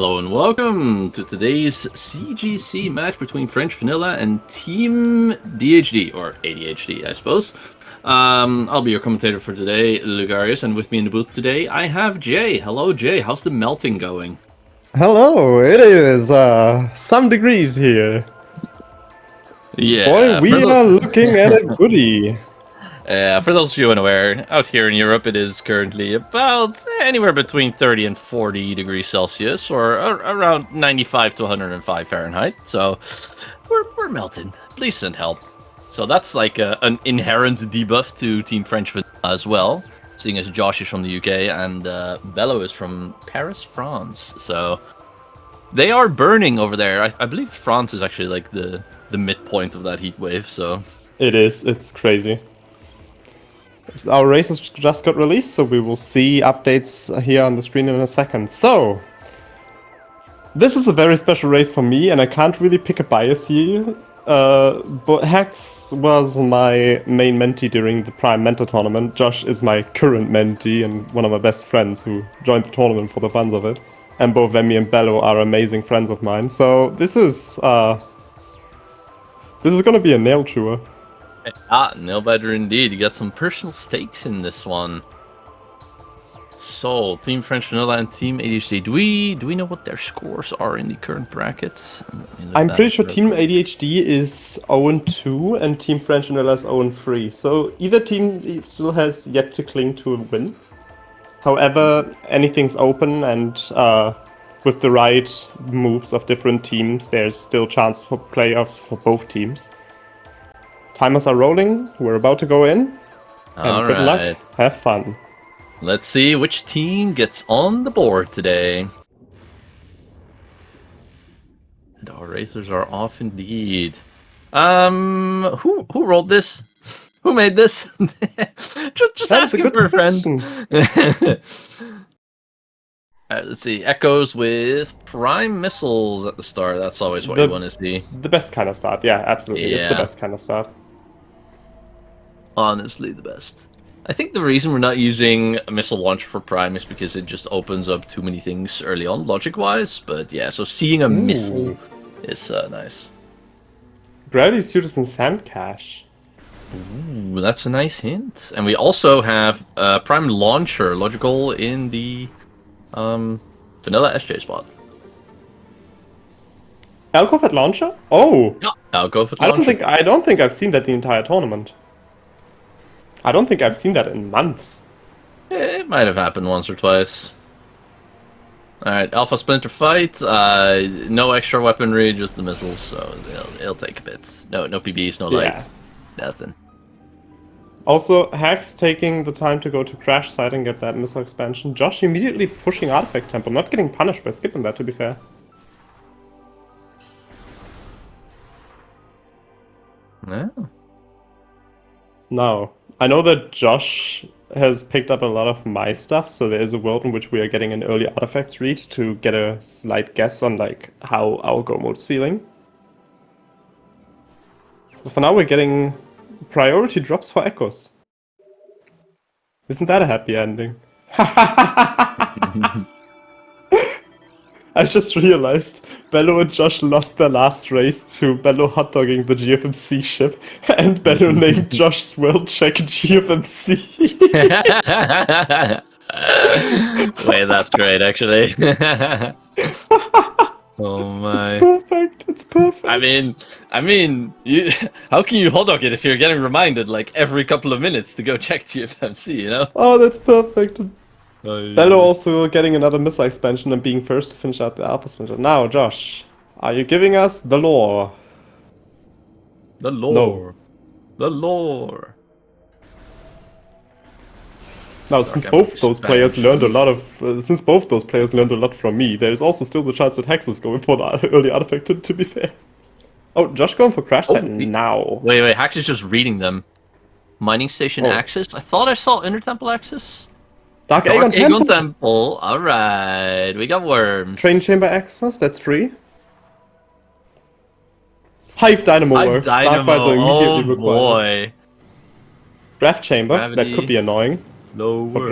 Hello and welcome to today's CGC match between French Vanilla and Team DHD, or ADHD, I suppose. I'll be your commentator for today, Lugarius, and with me in the booth today, I have Jay. Hello, Jay. How's the melting going? Hello, it is some degrees here. Yeah. Boy, we are looking at a goodie. For those of you unaware, out here in Europe, it is currently about anywhere between 30 and 40 degrees Celsius, or around 95 to 105 Fahrenheit. So we're melting. Please send help. So that's like an inherent debuff to Team French Vanilla as well, seeing as Josh is from the UK and Bello is from Paris, France. So they are burning over there. I believe France is actually like the midpoint of that heat wave. So It is. It's crazy. Our races just got released, so we will see updates here on the screen in a second. So, this is a very special race for me, and I can't really pick a bias here. But Hex was my main mentee during the Prime Mentor tournament. Josh is my current mentee and one of my best friends who joined the tournament for the fun of it. And both Vemi and Bello are amazing friends of mine. So this is gonna be a nail chewer. nail biter indeed. You got some personal stakes in this one. So, Team French Vanilla and Team ADHD. Do we know what their scores are in the current brackets? I'm pretty sure Team ADHD is 0-2 and Team French Vanilla is 0-3. So either team still has yet to cling to a win. However, anything's open, and with the right moves of different teams, there's still chance for playoffs for both teams. Timers are rolling. We're about to go in. And good luck. Have fun. Let's see which team gets on the board today. And our racers are off indeed. Who rolled this? Who made this? just asking for a friend. Alright, let's see. Echoes with prime missiles at the start. That's always what you want to see. The best kind of start. Yeah, absolutely. Yeah. It's the best kind of start. Honestly, the best. I think the reason we're not using a missile launcher for Prime is because it just opens up too many things early on, logic-wise. But yeah, so seeing a missile is nice. Gravity suit is in Sand Cache. Ooh, that's a nice hint. And we also have Prime Launcher, logical, in the Vanilla SJ spot. Alcove at launcher? Oh! Yeah, Alcove at launcher. I don't think I've seen that the entire tournament. I don't think I've seen that in months. It might have happened once or twice. Alright, Alpha Splinter fight. No extra weaponry, just the missiles, so it'll take a bit. No PBs, no lights, nothing. Also, Hex taking the time to go to Crash Site and get that missile expansion. Josh immediately pushing Artifact Temple, not getting punished by skipping that, to be fair. No. Now, I know that Josh has picked up a lot of my stuff, so there is a world in which we are getting an early artifacts read to get a slight guess on like how our go mode's feeling. But for now, we're getting priority drops for Echoes. Isn't that a happy ending? I just realized Bello and Josh lost their last race to Bello hotdogging the GFMC ship, and Bello named Josh's world check GFMC. Wait, that's great, actually. Oh my! It's perfect. It's perfect. I mean, how can you hotdog it if you're getting reminded like every couple of minutes to go check GFMC? You know? Oh, that's perfect. Oh, yeah. Bello also getting another missile expansion and being first to finish out the Alpha Splinter. Now, Josh, are you giving us the lore? The lore. No. The lore. Now, since both those players learned a lot from me, there's also still the chance that Hex is going for the early artifact, to be fair. Oh, Josh going for Crash Site now. Wait, Hex is just reading them. Mining Station Access? I thought I saw Inner Temple Access. Dark Aegon Temple. Temple. Alright, we got worms. Train Chamber Access, that's free. Hive Dynamo works. Oh boy. Draft Chamber, that could be annoying. Lower.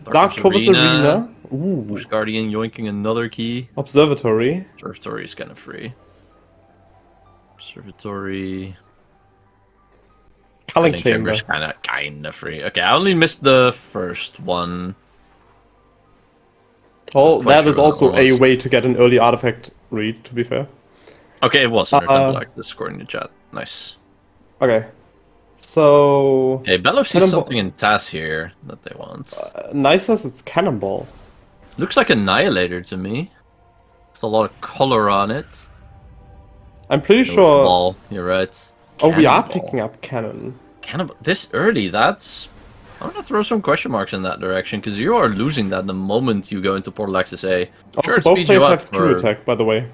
Dark Torvus Arena. Ooh. Bush Guardian yoinking another key. Observatory. Observatory is kind of free. Observatory. Culling Chamber chamber. is kind of free. Okay, I only missed the first one. Oh, that sure is what also that a was. way to get an early artifact read, to be fair. Okay, it was under Temple Access, according to chat. Nice. Okay. So... Hey, Bello sees something in TAS here that they want. Nice says it's Cannonball. Looks like Annihilator to me. With a lot of color on it. I'm pretty sure... Ball, you're right. Oh, we are Cannonball. picking up Cannon. Cannonball. This early, that's... I'm gonna throw some question marks in that direction, because you are losing that the moment you go into Portal Access A. Also, Sure, it both speeds players you up have Screw for... Attack, by the way.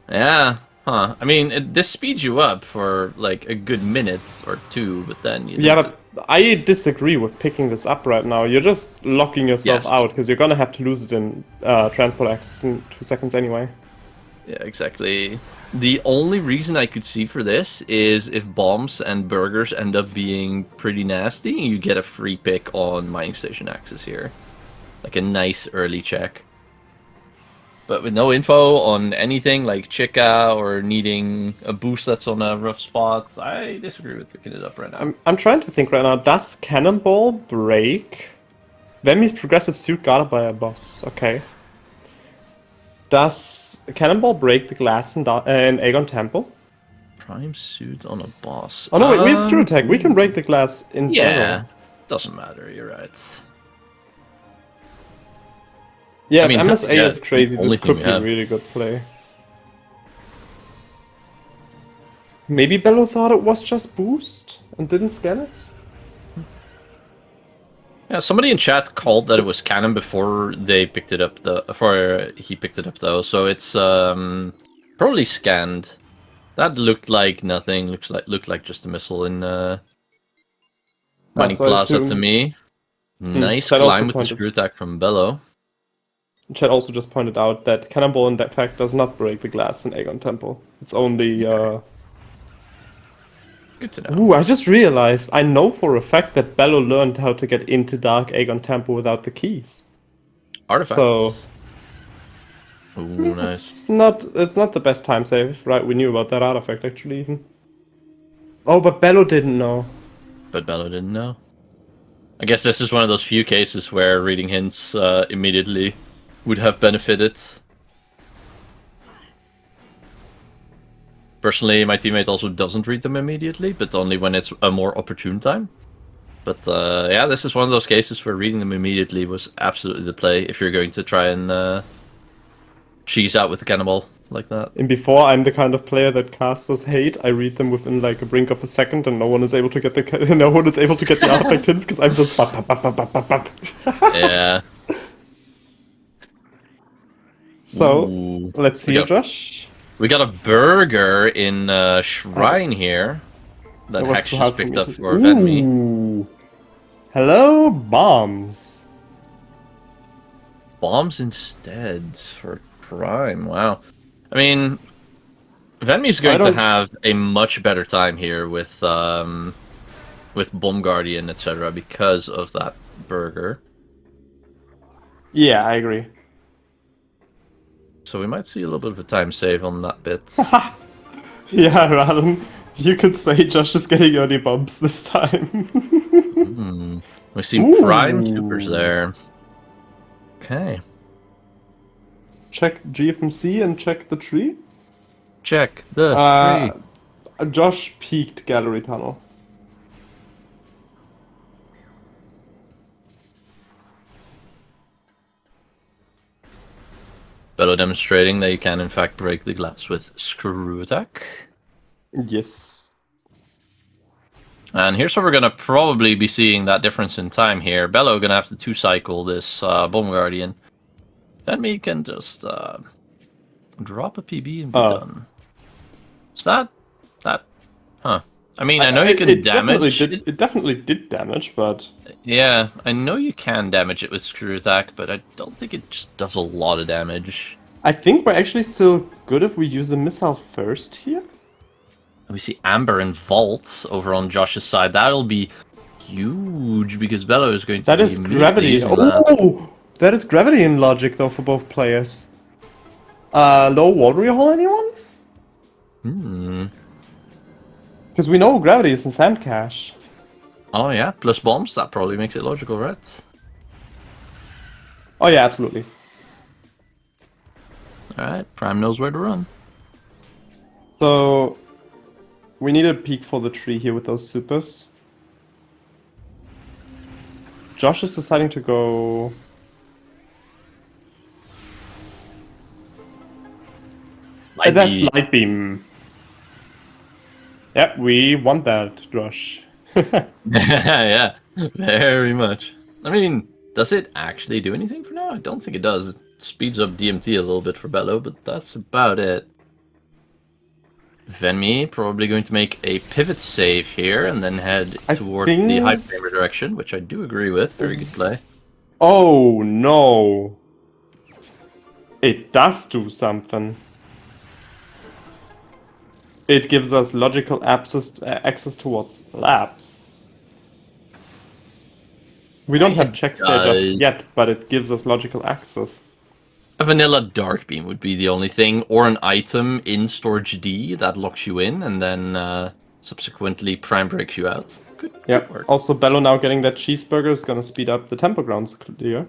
Yeah, huh. I mean, this speeds you up for, like, a good minute or two, but then you... Yeah, but I disagree with picking this up right now. You're just locking yourself out, because you're gonna have to lose it in Transport Access in 2 seconds anyway. Yeah, exactly. The only reason I could see for this is if bombs and burgers end up being pretty nasty, you get a free pick on Mining Station Access here. Like a nice early check. But with no info on anything like Chica or needing a boost that's on a rough spot, I disagree with picking it up right now. I'm trying to think right now. Does Cannonball break Vemi's progressive suit guarded by a boss? Okay. Does Cannonball break the glass in Aegon Temple? Prime suit on a boss. Oh no, wait, we have Screw Attack. We can break the glass in Yeah, Barrow. doesn't matter, you're right. Yeah, I mean, if MSA yeah, is crazy, the only this could thing be we a have. really good play. Maybe Bello thought it was just boost and didn't scan it? Yeah, somebody in chat called that it was canon before they picked it up. Before he picked it up, though, so it's probably scanned. That looked like nothing. Looked like just a missile in Mining so I Plaza to assume- me. Nice Chat also climb with the pointed- screw attack from Bello. Chat also just pointed out that Cannonball in fact does not break the glass in Aegon Temple. It's only Good to know. Ooh, I just realized, I know for a fact that Bello learned how to get into Dark Aegon Temple without the keys. Artifacts. Ooh, nice. It's not the best time save, right? We knew about that artifact actually even. Oh, but Bello didn't know. But Bello didn't know. I guess this is one of those few cases where reading hints immediately would have benefited. Personally, my teammate also doesn't read them immediately, but only when it's a more opportune time. But yeah, this is one of those cases where reading them immediately was absolutely the play if you're going to try and cheese out with the cannonball like that. And before, I'm the kind of player that casters hate. I read them within like a brink of a second, and no one is able to get the artifact hints because I'm just bap, bap, bap, bap, bap, bap, bap. Yeah. So Ooh. let's see, Josh. We got a burger in Shrine here that was Hex too just hard for picked me up to- for Venmi. Ooh. Hello, bombs. Bombs instead for Prime. Wow. I mean, Venmi's going to have a much better time here with Bomb Guardian, etc. because of that burger. Yeah, I agree. So we might see a little bit of a time save on that bit. Yeah, Ralan, you could say Josh is getting early bombs this time. We've seen Prime Supers there. Okay. Check GFMC and check the tree. Check the tree. Josh peaked Gallery Tunnel. Bello demonstrating that you can in fact break the glass with Screw Attack. Yes. And here's where we're going to probably be seeing that difference in time here. Bello going to have to 2-cycle this Bomb Guardian. Venmi can just drop a PB and be done. Is that... Huh. I mean, I know you can damage... It definitely did damage, but... Yeah, I know you can damage it with Screw Attack, but I don't think it just does a lot of damage. I think we're actually still good if we use a missile first here. We see Amber and Vault over on Josh's side. That'll be huge because Bello is going to That is gravity. Oh! That is gravity in logic, though, for both players. Low water hole, anyone? Because we know gravity is in sand cache. Oh yeah, plus bombs, that probably makes it logical, right? Oh yeah, absolutely. Alright, Prime knows where to run. So we need a peek for the tree here with those supers. Josh is deciding to go. That's light beam. Yep, we want that, Josh. Yeah, very much. I mean, does it actually do anything for now? I don't think it does. It speeds up DMT a little bit for Bello, but that's about it. Venmi probably going to make a pivot save here and then head towards the high flamer direction, which I do agree with. Very good play. Oh no! It does do something. It gives us logical access towards labs. We don't have checks there just yet, but it gives us logical access. A vanilla dark beam would be the only thing, or an item in storage D that locks you in, and then subsequently prime breaks you out. Good work. Also, Bello now getting that cheeseburger is gonna speed up the tempo grounds clear.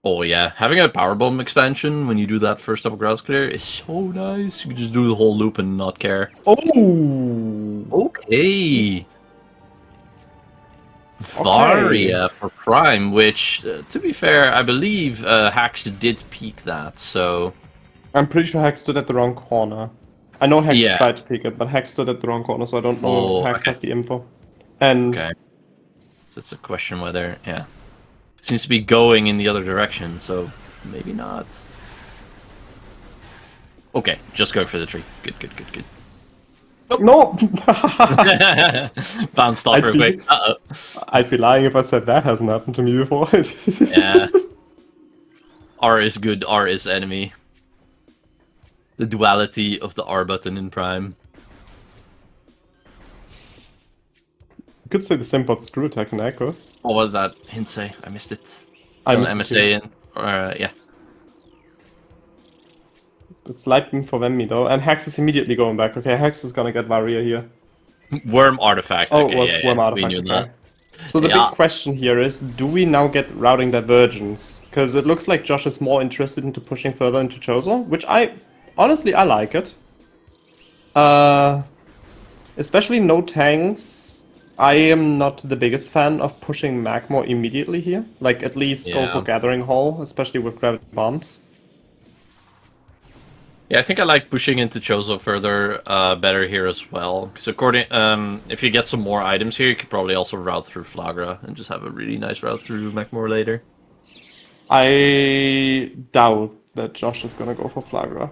Oh yeah, having a power bomb expansion when you do that first tempo grounds clear is so nice. You can just do the whole loop and not care. Oh, okay. Varia for Prime, which, to be fair, I believe Hax did peek that, so... I'm pretty sure Hex stood at the wrong corner. I know Hex tried to peek it, but Hex stood at the wrong corner, so I don't know if Hex has the info. And so it's a question whether, seems to be going in the other direction, so maybe not. Okay, just go for the tree. Good. Oh. No! Bounced off real quick. Uh-oh. I'd be lying if I said that hasn't happened to me before. Yeah. R is good, R is enemy. The duality of the R button in Prime. You could say the same about screw attack in Echoes. What was that hint say? I missed it. I missed MSA it. Yeah. It's light beam for Venmi though, and Hex is immediately going back. Okay, Hex is gonna get Varia here. Worm artifact. Oh, okay, it was worm artifact. We knew okay. that. So the big question here is, do we now get routing divergence? Because it looks like Josh is more interested into pushing further into Chozo, which I like it. Especially no tanks. I am not the biggest fan of pushing Magmore immediately here. Like, at least go for Gathering Hall, especially with gravity bombs. Yeah, I think I like pushing into Chozo further better here as well. Because if you get some more items here, you could probably also route through Flagra and just have a really nice route through Magmore later. I doubt that Josh is gonna go for Flagra.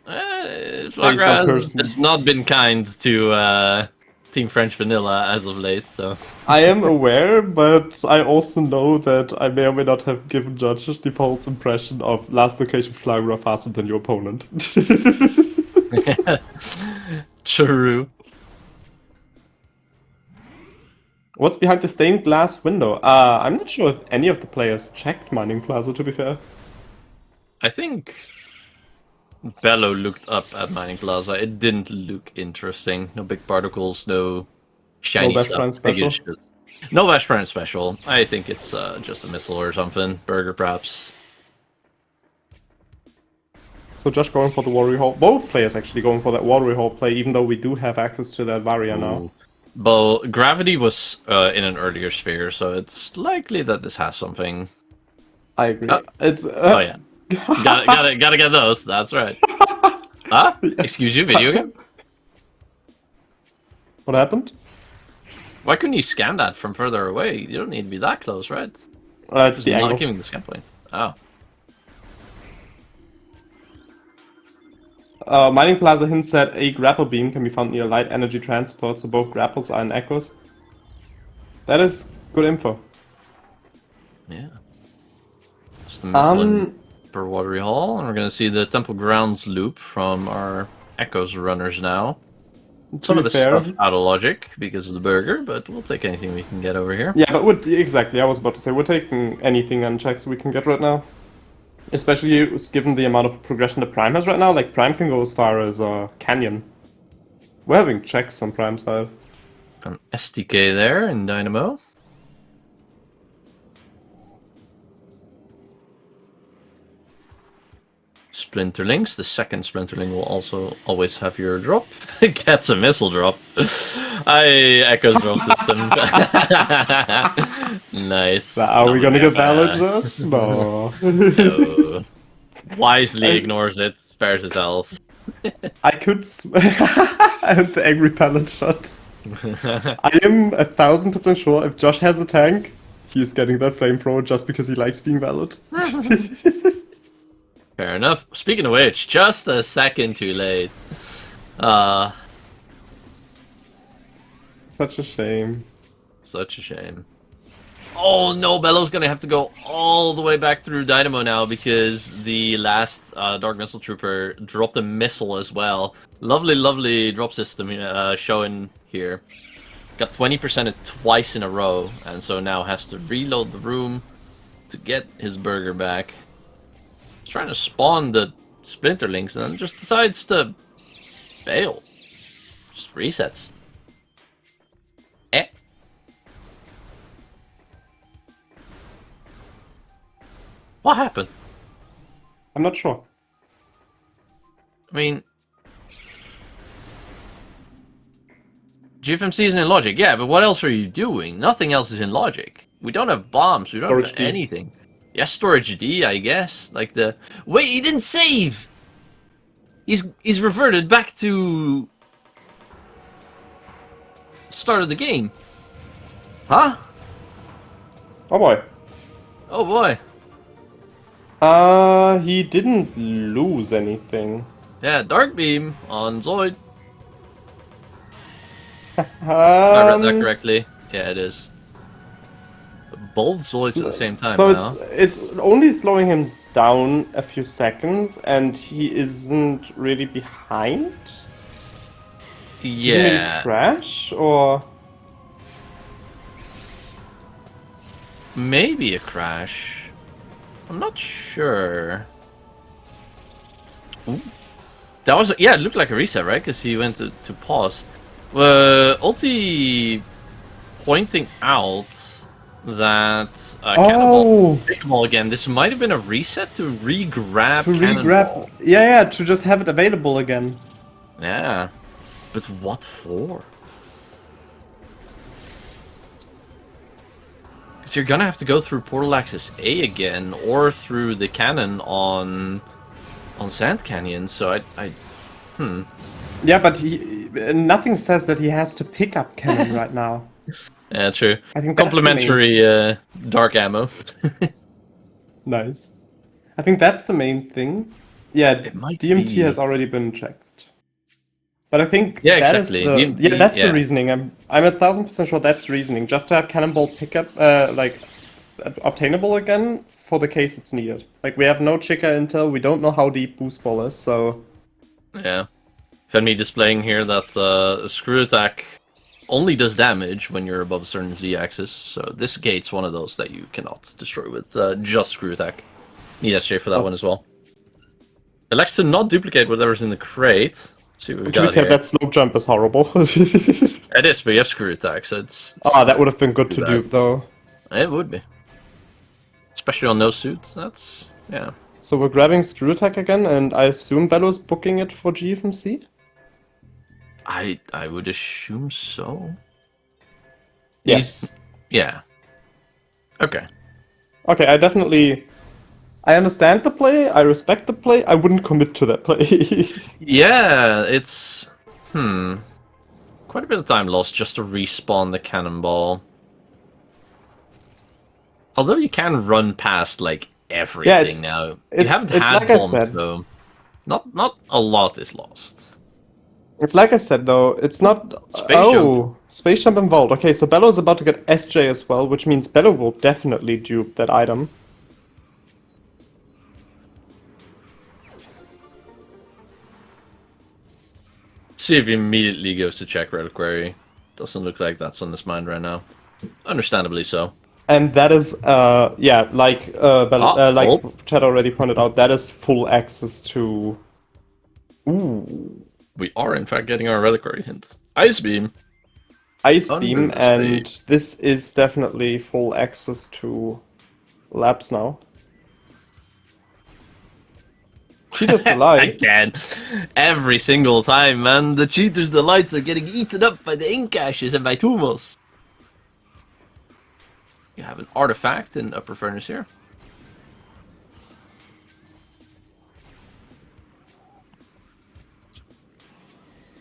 Flagra has not been kind to Team French Vanilla as of late, so... I am aware, but I also know that I may or may not have given Josh the false impression of last location Flagra faster than your opponent. True. What's behind the stained glass window? I'm not sure if any of the players checked Mining Plaza, to be fair. I think Bello looked up at Mining Plaza. It didn't look interesting. No big particles, no shiny stuff. No Bash Prime special. I think it's just a missile or something. Burger, perhaps. So Josh going for the Warrior Hall. Both players actually going for that Warrior Hall play, even though we do have access to that Varia now. But Gravity was in an earlier sphere, so it's likely that this has something. I agree. It's oh yeah, gotta get those. That's right. Huh? Excuse you, video game? What happened? Why couldn't you scan that from further away? You don't need to be that close, right? It's the angle. Not giving the scan point. Oh. Mining Plaza hint said a grapple beam can be found near light energy transport, so both grapples are in echoes. That is good info. Yeah. Just a missile per Watery Hall, and we're gonna see the Temple Grounds loop from our Echoes runners now. Some be of the fair. stuff out of logic because of the burger, but we'll take anything we can get over here. Yeah, but exactly, I was about to say, we're taking anything on checks we can get right now. Especially given the amount of progression that Prime has right now. Like, Prime can go as far as Canyon. We're having checks on Prime side. An SDK there in Dynamo. Splinterlings. The second Splinterling will also always have your drop. Gets a missile drop. I echo drop system. Nice. Are we gonna get valid? valid? No. No. Wisely ignores it. Spares his health. I could and the angry pallet shot. I am 1000% sure if Josh has a tank, he is getting that flamethrower just because he likes being valid. Fair enough. Speaking of which, just a second too late. Such a shame. Such a shame. Oh no, Bello's gonna have to go all the way back through Dynamo now because the last Dark Missile Trooper dropped a missile as well. Lovely, lovely drop system showing here. Got 20% twice in a row, and so now has to reload the room to get his burger back. He's trying to spawn the Splinterlings and then just decides to bail. Just resets. Eh. What happened? I'm not sure. I mean, GFMC isn't in logic, yeah, but what else are you doing? Nothing else is in logic. We don't have bombs, we don't Storage have D. anything. Yeah, storage D, I guess. Like the... Wait, he didn't save! He's reverted back to... start of the game. Huh? Oh boy. Oh boy. He didn't lose anything. Yeah, Dark Beam on Zoid. If I read that correctly. Yeah, it is. Both Zoids at the same time So now. it's only slowing him down a few seconds, and he isn't really behind? Did he maybe Yeah. crash, or... Maybe a crash. I'm not sure. Ooh. That was... Yeah, it looked like a reset, right? Because he went to pause. Ulti pointing out that Cannonball Cannonball again. This might have been a reset to re-grab Cannonball. Yeah, to just have it available again. Yeah. But what for? Because you're gonna have to go through Portal Access A again, or through the cannon on Sand Canyon, so Yeah, but nothing says that he has to pick up cannon right now. Yeah, true. I think that's Complimentary dark ammo. Nice. I think that's the main thing. Yeah, It might DMT be. has already been checked. But I think Yeah, that is exactly. the, DMT, that's yeah. the reasoning. I'm 1000% sure that's the reasoning. Just to have Cannonball pickup, like, obtainable again for the case it's needed. Like, we have no Chica intel, we don't know how deep Boost Ball is, so... Yeah. Fenmi displaying here that a screw attack only does damage when you're above a certain Z-axis, so this gate's one of those that you cannot destroy with just screw attack. Need SJ for that one as well. Elects to not duplicate whatever's in the crate. Let's see what we To be got fair, here. that slope jump is horrible. It is, but you have screw attack, so it's that would have been good to bad. dupe, though. It would be. Especially on no suits, that's... yeah. So we're grabbing Screw Attack again, and I assume Bello's booking it for GFMC? I would assume so. Yes. Yeah. Okay. Okay, I understand the play, I respect the play, I wouldn't commit to that play. Yeah, it's... quite a bit of time lost just to respawn the cannonball. Although you can run past, like, everything now. You haven't had like I bombs, said. though. Not a lot is lost. It's like I said, though, it's not... Space jump. Space Jump and Vault. Okay, so Bello is about to get SJ as well, which means Bello will definitely dupe that item. see if he immediately goes to check Reliquary. Doesn't look like that's on his mind right now. Understandably so. And that is, yeah, like Chad already pointed out, that is full access to. Ooh. We are in fact getting our Reliquary hints. Ice Beam. Ice Beam, and this is definitely full access to labs now. Cheater's Delight. Again, every single time, man. The Cheater's Delights are getting eaten up by the ink ashes and by tumors. You have an artifact in Upper Furnace here.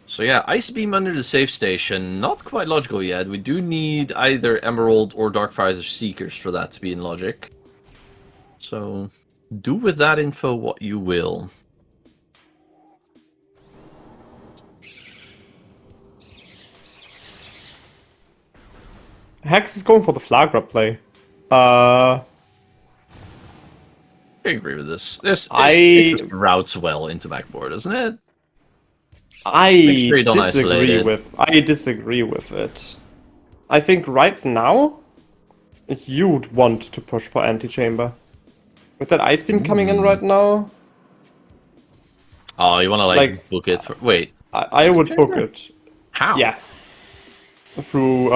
So yeah, Ice Beam under the safe station, not quite logical yet. We do need either Emerald or Darkfizer Seekers for that to be in logic. So, do with that info what you will. Hex is going for the Flagra play. I agree with this. It just routes well into backboard, doesn't it? I disagree with it. I think right now you'd want to push for anti-chamber. With that Ice Beam coming in right now. Oh, you want to like book it for... Wait. I would book it. How? Yeah. Through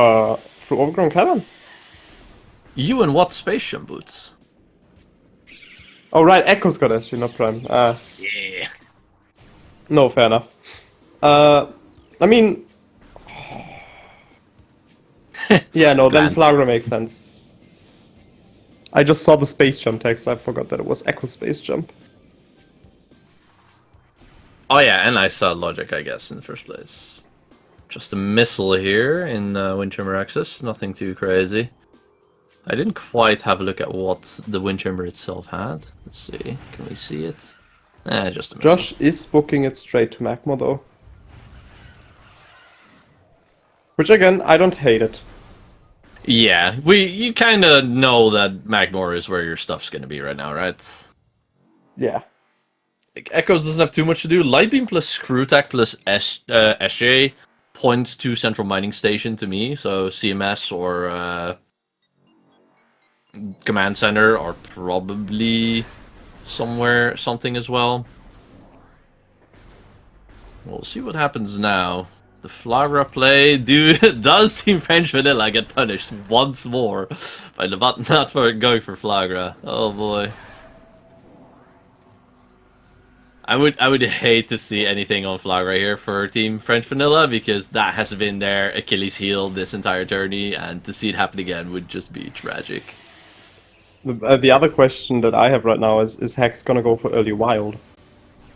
Overgrown Cavern. You and what space jump boots? Oh right, Echo's got SG, not Prime. Yeah. No, fair enough. I mean... yeah, no, then Flagra makes sense. I just saw the space jump text, I forgot that it was Echo Space Jump. Oh yeah, and I saw logic, I guess, in the first place. Just a missile here in Windchamber Access, nothing too crazy. I didn't quite have a look at what the Windchamber itself had. Let's see, can we see it? Just a missile. Josh is booking it straight to Magma though. Which again, I don't hate it. Yeah, you kind of know that Magmore is where your stuff's going to be right now, right? Yeah. Like, Echoes doesn't have too much to do. Lightbeam plus Screwtack plus SJ points to Central Mining Station to me, so CMS or Command Center are probably something as well. We'll see what happens now. The Flagra play, dude, does Team French Vanilla get punished once more by the button not for going for Flagra? Oh boy. I would hate to see anything on Flagra here for Team French Vanilla, because that has been their Achilles heel this entire tourney, and to see it happen again would just be tragic. The other question that I have right now is Hex gonna go for early wild?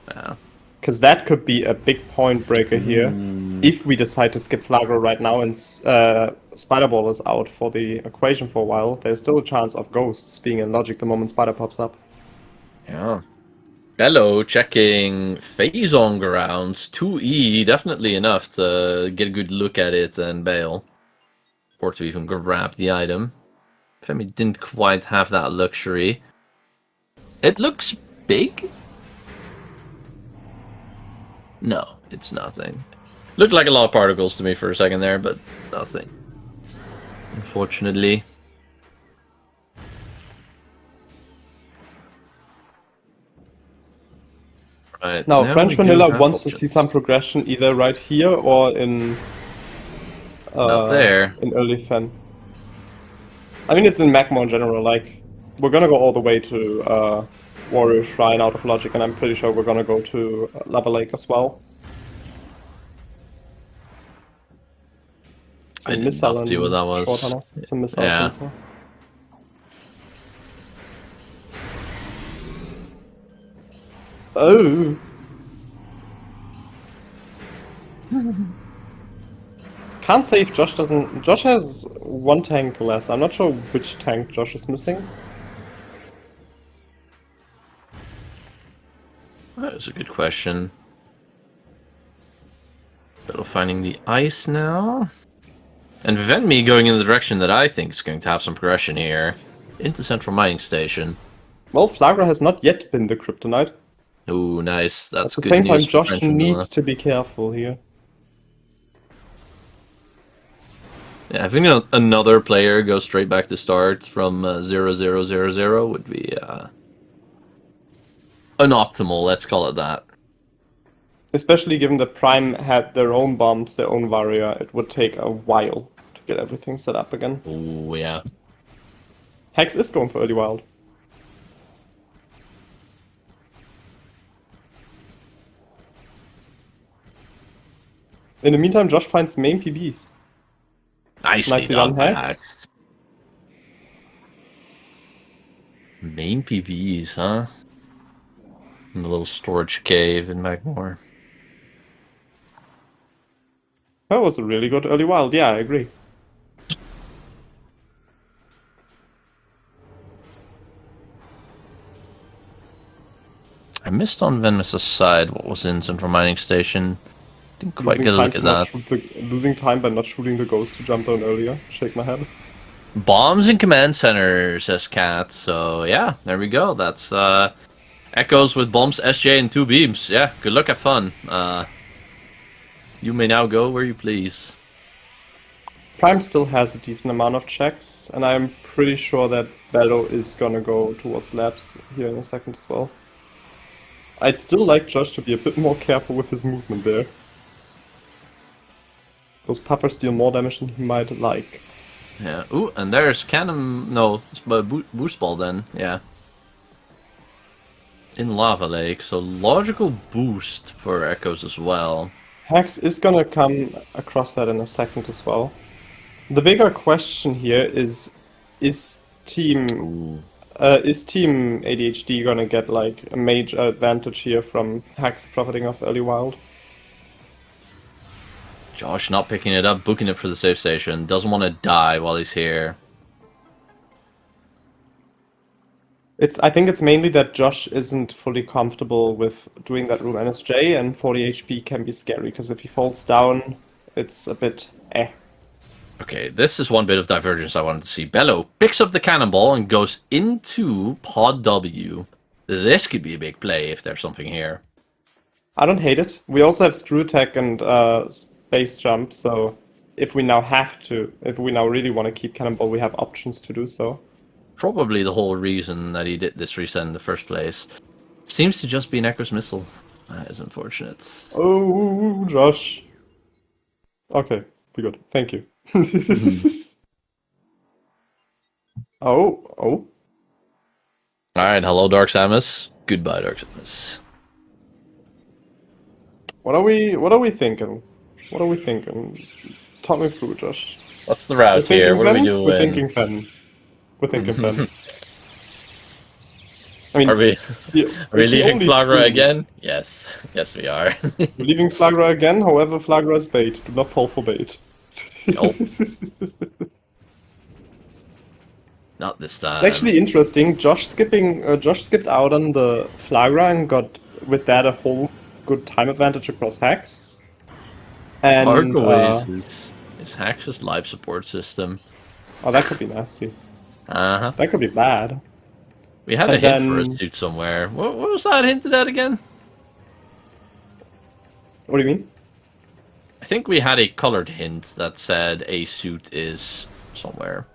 Yeah. Because that could be a big point breaker here. If we decide to skip Flagra right now and Spider Ball is out for the equation for a while, there's still a chance of Ghosts being in logic the moment Spider pops up. Yeah. Bello checking phase on grounds. 2E, definitely enough to get a good look at it and bail. Or to even grab the item. Femi didn't quite have that luxury. It looks big? No, it's nothing. Looked like a lot of particles to me for a second there, but nothing. Unfortunately. Right, now French Vanilla wants to see some progression either right here or in not there. In early Fen. I mean, it's in Magma in general. Like, we're gonna go all the way to Warrior Shrine out of logic, and I'm pretty sure we're gonna go to Lava Lake as well. I did not see what that was. It's a missile. Yeah. Sensor. Oh. Can't say if Josh doesn't... Josh has one tank less. I'm not sure which tank Josh is missing. That is a good question. Battle finding the ice now. And Venmi going in the direction that I think is going to have some progression here. Into Central Mining Station. Well, Flagra has not yet been the Kryptonite. Ooh, nice. That's good news. At the same time, news Josh needs to be careful here. Yeah, having another player go straight back to start from 0-0-0-0 would be unoptimal, let's call it that. Especially given that Prime had their own bombs, their own warrior, it would take a while to get everything set up again. Oh, yeah. Hex is going for early wild. In the meantime, Josh finds main PBs. Nicely done, done, Hex. Main PBs, huh? In the little storage cave in Magmore. That was a really good early wild, yeah, I agree. I missed on Venice's side what was in Central Mining Station. Didn't quite get a look at that. Losing time by not shooting the ghost to jump down earlier. Shake my head. Bombs in command center, says Cat. So yeah, there we go. That's Echoes with bombs, SJ, and 2 beams. Yeah, good luck, have fun. You may now go where you please. Prime still has a decent amount of checks, and I'm pretty sure that Bello is gonna go towards labs here in a second as well. I'd still like Josh to be a bit more careful with his movement there. Those puffers deal more damage than he might like. Yeah. Ooh, and there's Cannon. No, it's Boost Ball then. Yeah. In Lava Lake, so logical boost for Echoes as well. Hex is gonna come across that in a second as well. The bigger question here is Team ADHD gonna get like a major advantage here from Hex profiting off early wild? Josh not picking it up, booking it for the safe station. Doesn't want to die while he's here. I think it's mainly that Josh isn't fully comfortable with doing that room NSJ, and 40 HP can be scary, because if he falls down, it's a bit eh. Okay, this is one bit of divergence I wanted to see. Bello picks up the cannonball and goes into Pod W. This could be a big play if there's something here. I don't hate it. We also have Screw Attack and Space Jump, so if we now really want to keep Cannonball, we have options to do so. Probably the whole reason that he did this reset in the first place. Seems to just be an Echo's Missile. That is unfortunate. Oh, Josh. Okay, we good. Thank you. Oh. Alright, hello Dark Samus. Goodbye Dark Samus. What are we thinking? What are we thinking? Talk me through, Josh. What's the route here? What are we doing? We're thinking Fen. We're thinking Fen. I mean, are we leaving Flagra again? Yes. Yes, we are. We're leaving Flagra again, however, Flagra is bait. Do not fall for bait. Nope. Not this time. It's actually interesting. Josh skipped out on the Flagra and got, with that, a whole good time advantage across Hex. And Parkaways is Hex's life support system. Oh, that could be nasty. Uh-huh. That could be bad. We had a hint for a suit somewhere. What was that hinted at again? What do you mean? I think we had a colored hint that said a suit is somewhere.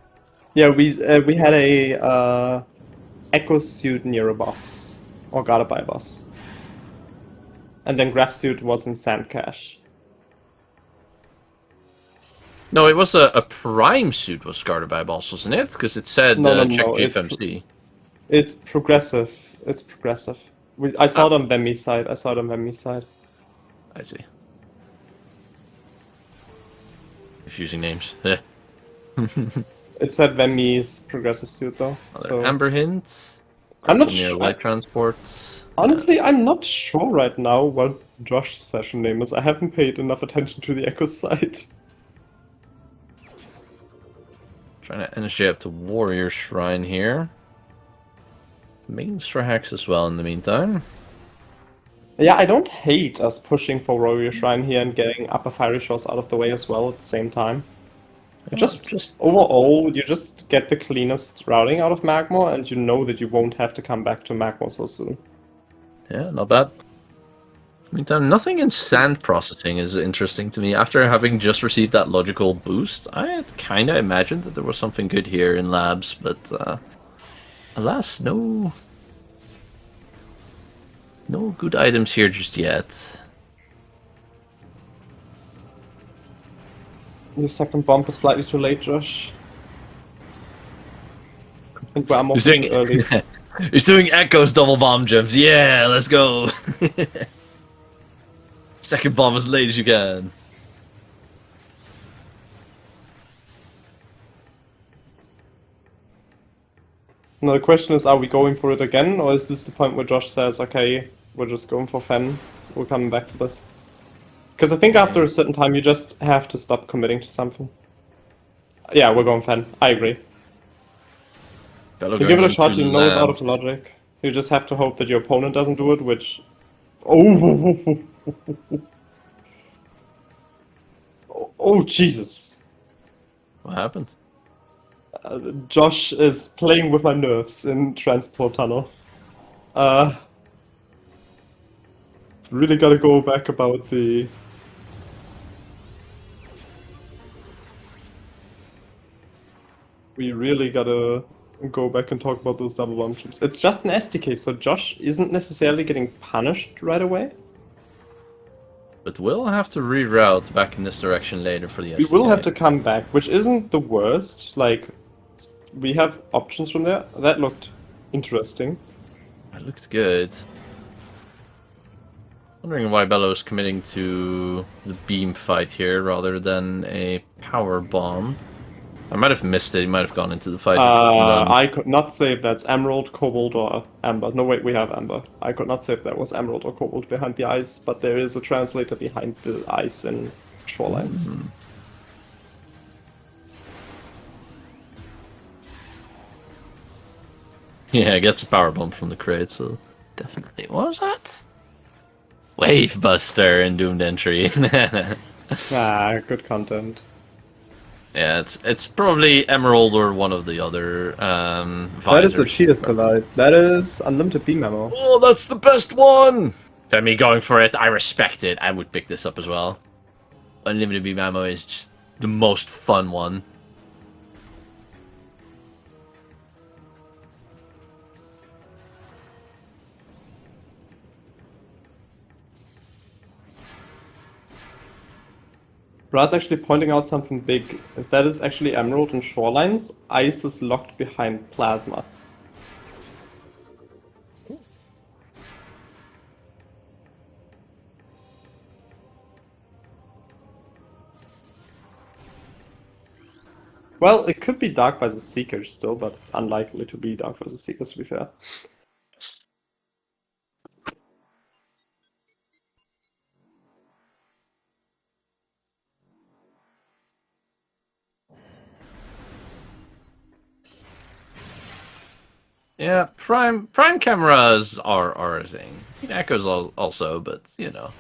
Yeah, we had a Echo suit near a boss, or guarded by a boss, and then Graph suit was in Sand Cache. No, it was a Prime suit was guarded by a boss, wasn't it? Because it said check GFMC. It's progressive. It's progressive. I saw it on Vemi's side. I see. Confusing names. It said Vemi's progressive suit though. So. Amber hints. I'm not sure. Light transports. Honestly, I'm not sure right now what Josh's session name is. I haven't paid enough attention to the Echo side. Trying to NSJ up to Warrior Shrine here. Mains for Hex as well in the meantime. Yeah, I don't hate us pushing for Warrior Shrine here and getting upper fiery shots out of the way as well at the same time. Just overall, you just get the cleanest routing out of Magmore, and you know that you won't have to come back to Magmore so soon. Yeah, not bad. Meantime, nothing in sand processing is interesting to me. After having just received that logical boost, I had kind of imagined that there was something good here in labs, but alas, no good items here just yet. Your second bomb is slightly too late, Josh. I think we're almost He's too early. He's doing Echo's double bomb jumps. Yeah, let's go. Second bomb as late as you can. Now the question is, are we going for it again, or is this the point where Josh says, okay, we're just going for Fen, we're coming back to this? Because I think after a certain time you just have to stop committing to something. Yeah, we're going Fen. I agree. You give it a shot, you know it's out of logic. You just have to hope that your opponent doesn't do it, which... Oh! Oh, Jesus. What happened? Josh is playing with my nerves in Transport Tunnel. Really gotta go back about the... We really gotta go back and talk about those double bomb chips. It's just an SDK, so Josh isn't necessarily getting punished right away. But we'll have to reroute back in this direction later for the SDK. We will have to come back, which isn't the worst. Like, we have options from there. That looked interesting. It looked good. Wondering why Bello is committing to the beam fight here rather than a power bomb. I might have missed it. He might have gone into the fight. I could not say if that's Emerald, Cobalt, or Amber. No, wait, we have Amber. I could not say if that was Emerald or Cobalt behind the ice, but there is a translator behind the ice in Shorelines. Mm. Yeah, it gets a power bomb from the crate, so definitely. What was that? Wave Buster in Doomed Entry. Good content. Yeah, it's probably Emerald or one of the other That is the visors. cheatest delight. That is Unlimited Beam Ammo. Oh, that's the best one! Femi going for it, I respect it. I would pick this up as well. Unlimited beam ammo is just the most fun one. Bra's actually pointing out something big. If that is actually Emerald and Shorelines, ice is locked behind Plasma. Well, it could be Dark vs. Seekers still, but it's unlikely to be Dark vs. Seekers, to be fair. Yeah, prime cameras are a thing. Echoes also, but you know.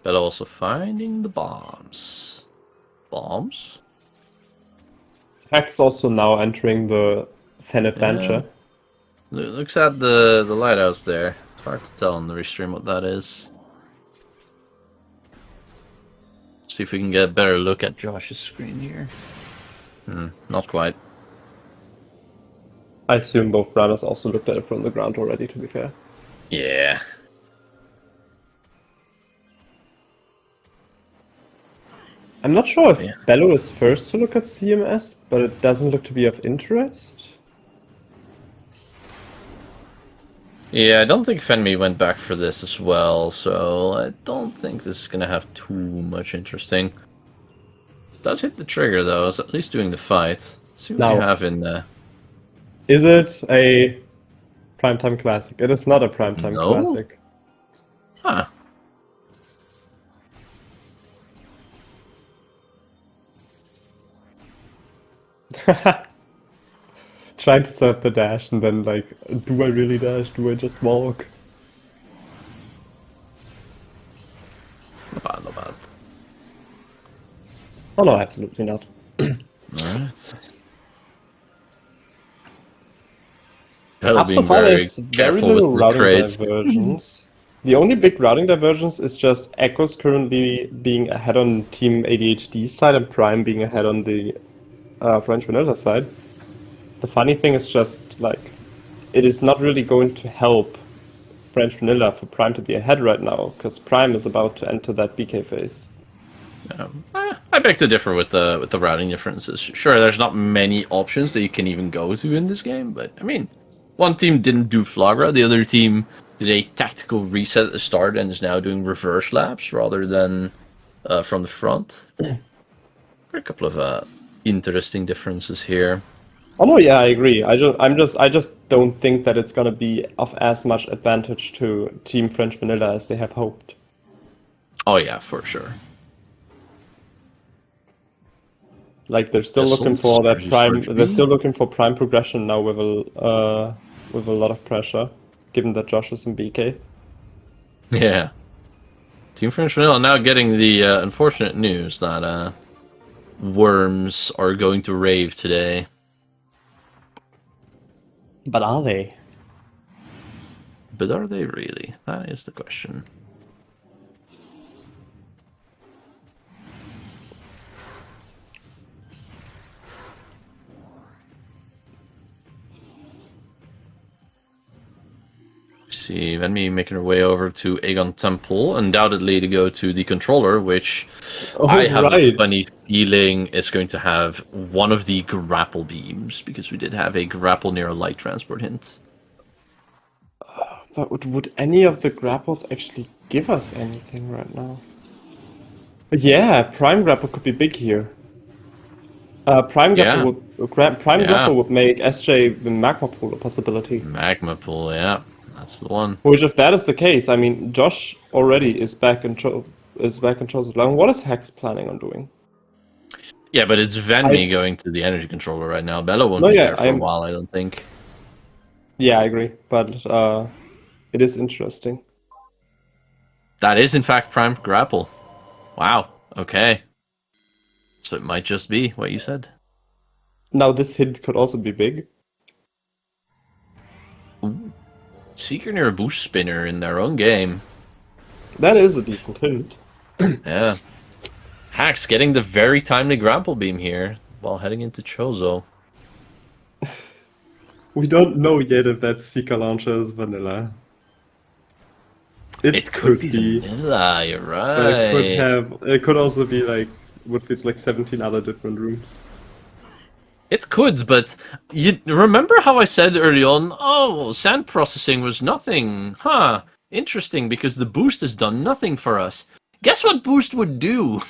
But also finding the bombs. Bombs? Hex also now entering the Fen Adventure. Yeah. Looks at the lighthouse there. It's hard to tell on the restream what that is. See if we can get a better look at Josh's screen here. Not quite. I assume both runners also looked at it from the ground already, to be fair. Yeah. I'm not sure if Bello is first to look at CMS, but it doesn't look to be of interest. Yeah, I don't think Fenmi went back for this as well, so I don't think this is going to have too much interesting. It does hit the trigger, though. It's at least doing the fight. Let's see what we have in there. Is it a primetime classic? It is not a primetime classic. Huh. Trying to set up the dash and then like, do I really dash? Do I just walk? Not bad, not bad. Oh no, absolutely not. Alright. That'll Up be so far, very there's very careful with little the routing crates. diversions. The only big routing divergence is just Echoes currently being ahead on Team ADHD's side and Prime being ahead on the French Vanilla side. The funny thing is just, like, it is not really going to help French Vanilla for Prime to be ahead right now, because Prime is about to enter that BK phase. I beg to differ with the routing differences. Sure, there's not many options that you can even go to in this game, but I mean, one team didn't do Flagra, the other team did a tactical reset at the start and is now doing reverse laps rather than from the front. There are a couple of interesting differences here. Oh no, yeah, I agree. I just don't think that it's gonna be of as much advantage to Team French Vanilla as they have hoped. Oh yeah, for sure. Like they're still looking Vessels, for that Jersey prime. Storage They're B. still looking for prime progression now with a lot of pressure, given that Josh is in BK. Yeah. Team French Vanilla now getting the unfortunate news that worms are going to rave today. But are they? But are they really? That is the question. See, Venmi making her way over to Aegon Temple, undoubtedly to go to the controller, which I have a funny feeling is going to have one of the grapple beams, because we did have a grapple near a light transport hint. But would any of the grapples actually give us anything right now? Yeah, prime grapple could be big here. Prime grapple would make SJ the magma pool a possibility. Magma pool, yeah. That's the one. Which, if that is the case, I mean, Josh already is back in Chosen Land. What is Hex planning on doing? Yeah, but it's Venmi going to the energy controller right now. Bella won't be there for a while, I don't think. Yeah, I agree, but it is interesting. That is, in fact, Prime Grapple. Wow, okay. So it might just be what you said. Now, this hint could also be big. Ooh. Seeker near a boost spinner in their own game. That is a decent hint. Yeah. Hax getting the very timely grapple beam here while heading into Chozo. We don't know yet if that Seeker launcher is vanilla. It could be vanilla, you're right. But it could also be like with these like 17 other different rooms. It could, but you remember how I said early on, oh, sand processing was nothing. Huh, interesting, because the boost has done nothing for us. Guess what boost would do?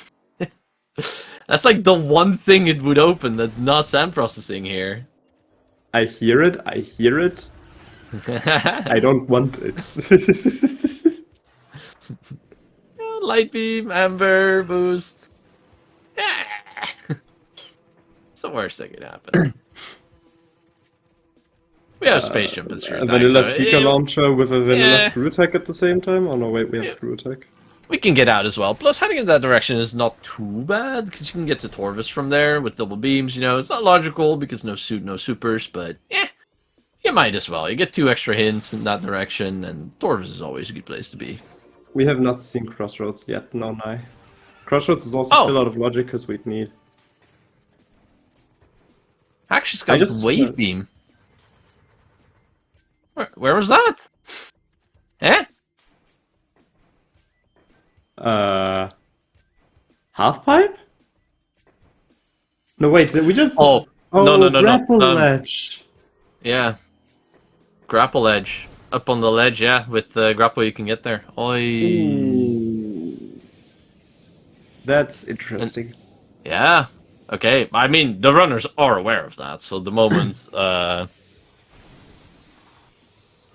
That's like the one thing it would open that's not sand processing here. I hear it, I don't want it. Light beam, amber, boost. It's the worst that could happen. We have spaceship and screw A attack, vanilla so Seeker launcher with a vanilla screw attack at the same time? Oh no, wait, we have screw attack. We can get out as well. Plus, heading in that direction is not too bad, because you can get to Torvis from there with double beams, you know. It's not logical, because no suit, no supers, but yeah, you might as well. You get 2 extra hints in that direction, and Torvis is always a good place to be. We have not seen Crossroads yet, no. Crossroads is also still out of logic, because we'd need... Actually, it's got Wave Beam. Where was that? Eh? Half pipe? No, wait, we just... No, grapple ledge. Yeah. Grapple edge. Up on the ledge, yeah. With grapple you can get there. Ooh. That's interesting. Yeah. Okay. I mean, the runners are aware of that, so the moment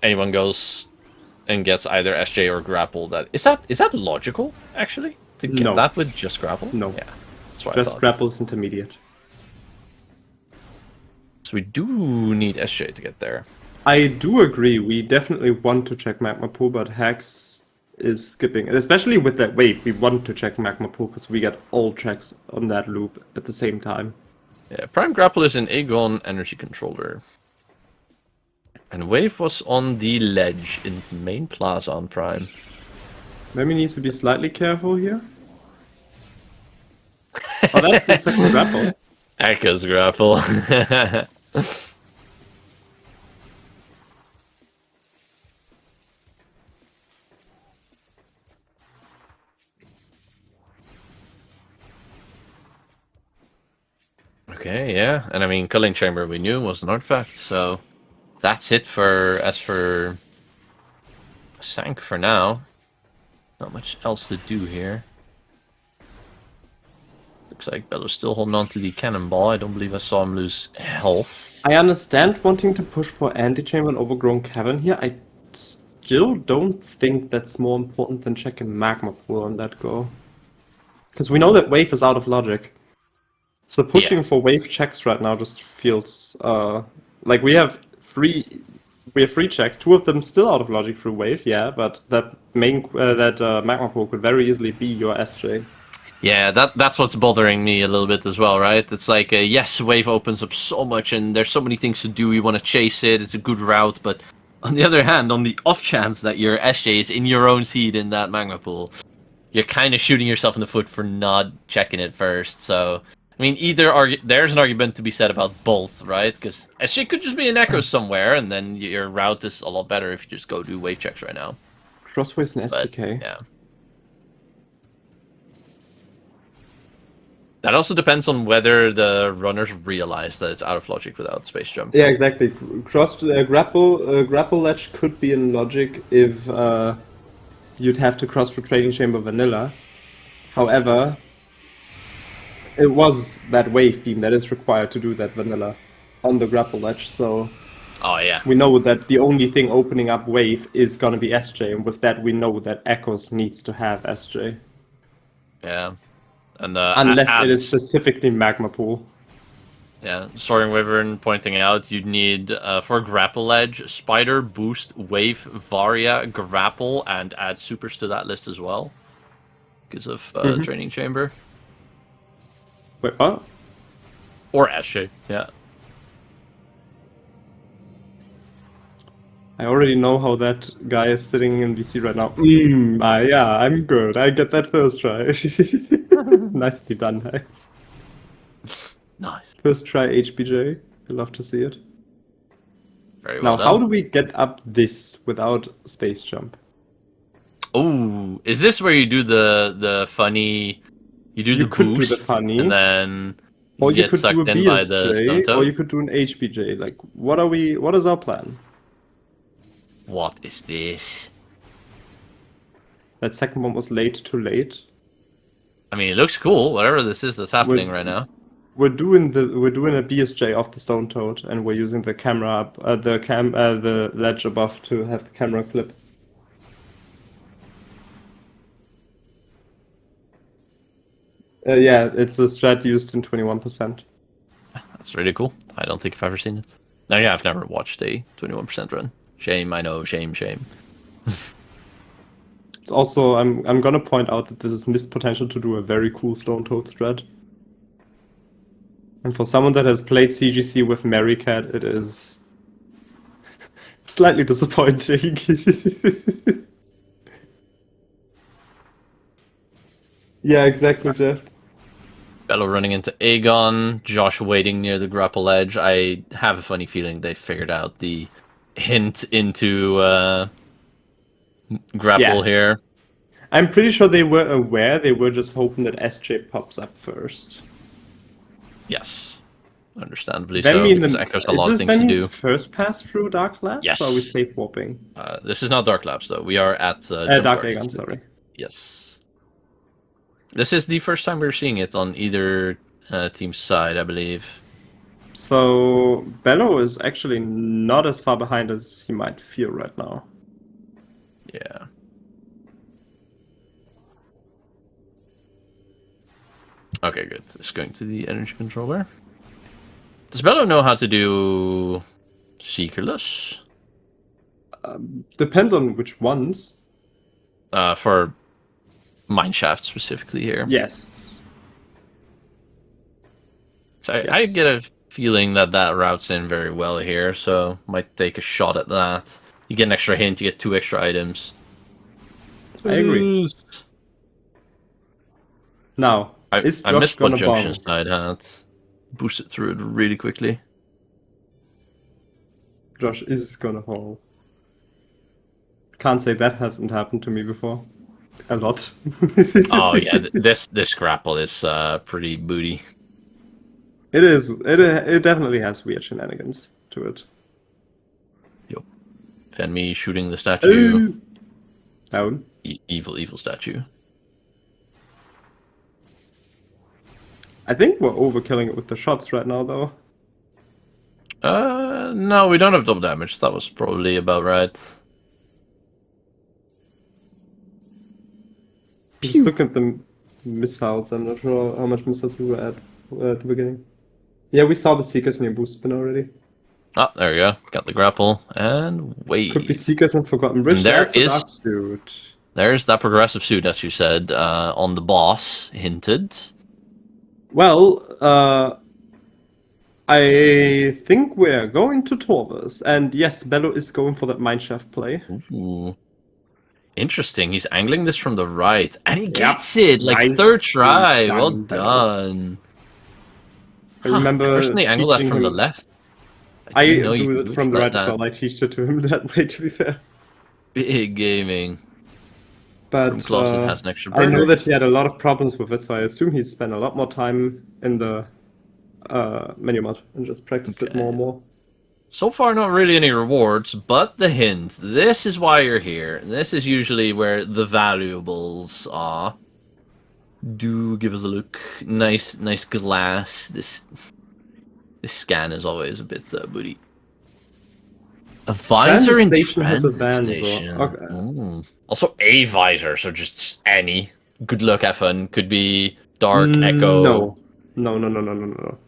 anyone goes and gets either SJ or grapple, is that logical, actually? To get that with just grapple? No. Yeah. That's what just grapple is intermediate. So we do need SJ to get there. I do agree. We definitely want to check Magma Pool, but Hex is skipping, especially with that wave. We want to check Magma Pool because we get all checks on that loop at the same time. Yeah, Prime Grapple is an Aegon energy controller. And Wave was on the ledge in main plaza on Prime. Maybe needs to be slightly careful here. Oh, that's the second grapple. Echo's grapple. Okay, yeah. And I mean, Culling Chamber we knew was an artifact, so that's it for Sank for now. Not much else to do here. Looks like Bello's still holding on to the cannonball. I don't believe I saw him lose health. I understand wanting to push for Antichamber and Overgrown Cavern here. I still don't think that's more important than checking Magma Pool on that go. Because we know that Wave is out of logic. So pushing for Wave checks right now just feels like we have three checks. Two of them still out of logic through Wave, yeah, but that Magma Pool could very easily be your SJ. Yeah, that's what's bothering me a little bit as well, right? It's like, yes, Wave opens up so much, and there's so many things to do. You want to chase it. It's a good route, but on the other hand, on the off chance that your SJ is in your own seed in that Magma Pool, you're kind of shooting yourself in the foot for not checking it first. So, I mean, there's an argument to be said about both, right? Because SJ could just be an Echo somewhere, and then your route is a lot better if you just go do Wave checks right now. Crossways and But, SDK. yeah. That also depends on whether the runners realize that it's out of logic without space jump. Yeah, exactly. Grapple ledge could be in logic if you'd have to cross through Trading Chamber vanilla. However, it was that wave beam that is required to do that vanilla on the grapple ledge, so Oh yeah. we know that the only thing opening up wave is gonna be SJ, and with that we know that Echoes needs to have SJ. Yeah. And Unless it is specifically Magma Pool. Yeah, Soaring Wyvern pointing out you'd need for Grapple Edge, Spider, Boost, Wave, Varia, Grapple, and add supers to that list as well. Because of Training Chamber. Wait, what? Or SJ, yeah. I already know how that guy is sitting in VC right now. Yeah, I'm good. I get that first try. Nicely done, Max. Nice. First try HBJ. I love to see it. Very well now, done. how do we get up this without space jump? Oh, is this where you do the funny? You do the could boost, do the funny, and then or you you get could do a sucked in by the BSJ, stone toad? or you could do an HBJ. Like, what is our plan? What is this? That second one was too late. I mean, it looks cool. Whatever this is that's happening right now. We're doing a BSJ off the stone toad, and we're using the camera up, the ledge above to have the camera clip. Yeah, it's a strat used in 21%. That's really cool. I don't think I've ever seen it. No, yeah, I've never watched a 21% run. Shame, I know. Shame. It's also, I'm gonna point out that this is missed potential to do a very cool stone toad strat. And for someone that has played CGC with Marycat, it is slightly disappointing. Yeah, exactly, Jeff. Bello running into Aegon, Josh waiting near the grapple edge. I have a funny feeling they figured out the hint into grapple here. I'm pretty sure they were aware, they were just hoping that SJ pops up first. Yes. Understandably Vemi so, in because the, Echo's got a lot of things Vemi's to do. first pass through Dark Labs? Yes. Or are we safe warping? This is not Dark Labs, though. We are at Jump Dark Guardians. Aegon, sorry. Yes. This is the first time we're seeing it on either team's side, I believe. So, Bello is actually not as far behind as he might feel right now. Yeah. Okay, good. It's going to the energy controller. Does Bello know how to do Seekerless? Depends on which ones. For mineshaft specifically here. Yes. So Yes. I get a feeling that routes in very well here, so might take a shot at that. You get an extra hint, you get 2 extra items. I agree. Now, is I Josh missed what gonna junction bomb? side had. Boosted through it really quickly. Josh is gonna fall. Can't say that hasn't happened to me before. A lot. Oh yeah, this grapple is pretty booty. It is. It definitely has weird shenanigans to it. Yup. Fan me shooting the statue. Down. Evil statue. I think we're overkilling it with the shots right now, though. No, we don't have double damage. That was probably about right. Just look at the missiles. I'm not sure how much missiles we were at the beginning. Yeah, we saw the Seekers in your boost spin already. Oh, there we go. Got the grapple and wave. Could be Seekers and Forgotten Bridge. And there That's a is- dark suit. There's that progressive suit, as you said, on the boss, hinted. Well, I think we're going to Torvus. And yes, Bello is going for that mineshaft play. Ooh. Interesting. He's angling this from the right. And he gets it! Like, Nicely third try. done, Well Bello. done. I remember I personally angle that teaching from the him- left. I didn't know you do could it from the like right as that. well. I teach it to him that way, to be fair. Big gaming. But From close, it has an extra I know burner. that he had a lot of problems with it, so I assume he spent a lot more time in the menu mod and just practiced it Okay. more and more. So far, not really any rewards, but the hint. This is why you're here. This is usually where the valuables are. Do give us a look. Nice glass. This scan is always a bit booty. A visor Transit in station has a transit van, so- station. okay. Ooh. Also a visor, so just any. Good luck, have fun. Could be dark, echo. No.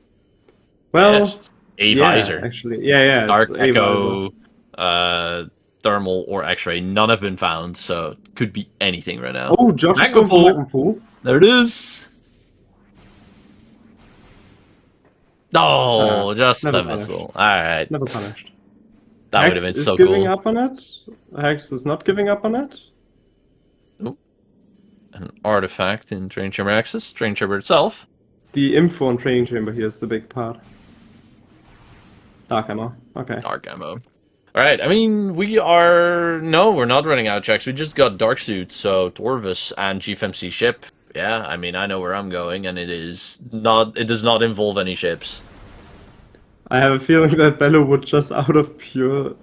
Well, Yes, a yeah, visor. actually. Yeah, Dark, it's a visor. echo, thermal, or X-ray. None have been found, so it could be anything right now. Oh, Josh is Magma going for pool. Magma Pool. There it is. No, just never a missile. All right, Never punished. that would Hex have been is so giving cool. up on it. Hex is not giving up on it. An artifact in Train Chamber access. Train Chamber itself. The info on Training Chamber here is the big part. Dark ammo. Okay. Dark ammo. All right. I mean, we're not running out of checks. We just got dark suits, so Torvus and GFMC ship. Yeah, I mean, I know where I'm going, and it does not involve any ships. I have a feeling that Bello would just out of pure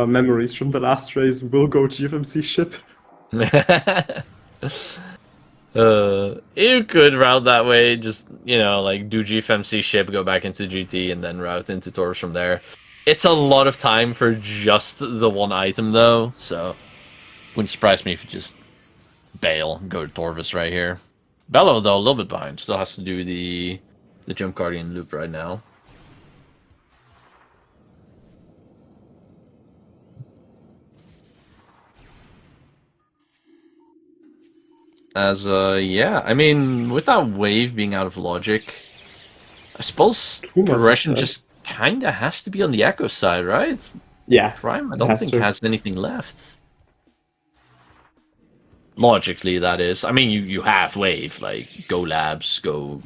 memories from the last race will go GFMC ship. You could route that way, just, like do GFMC ship, go back into GT, and then route into Torvus from there. It's a lot of time for just the one item, though, so wouldn't surprise me if you just bail and go to Torvus right here. Bello, though, a little bit behind. Still has to do the Jump Guardian loop right now. Yeah, I mean, with that wave being out of logic, I suppose Too much progression stuff. just kinda has to be on the Echo side, right? Yeah. Prime, I it don't has think to. has anything left. Logically, that is. I mean, you have wave, like go labs, go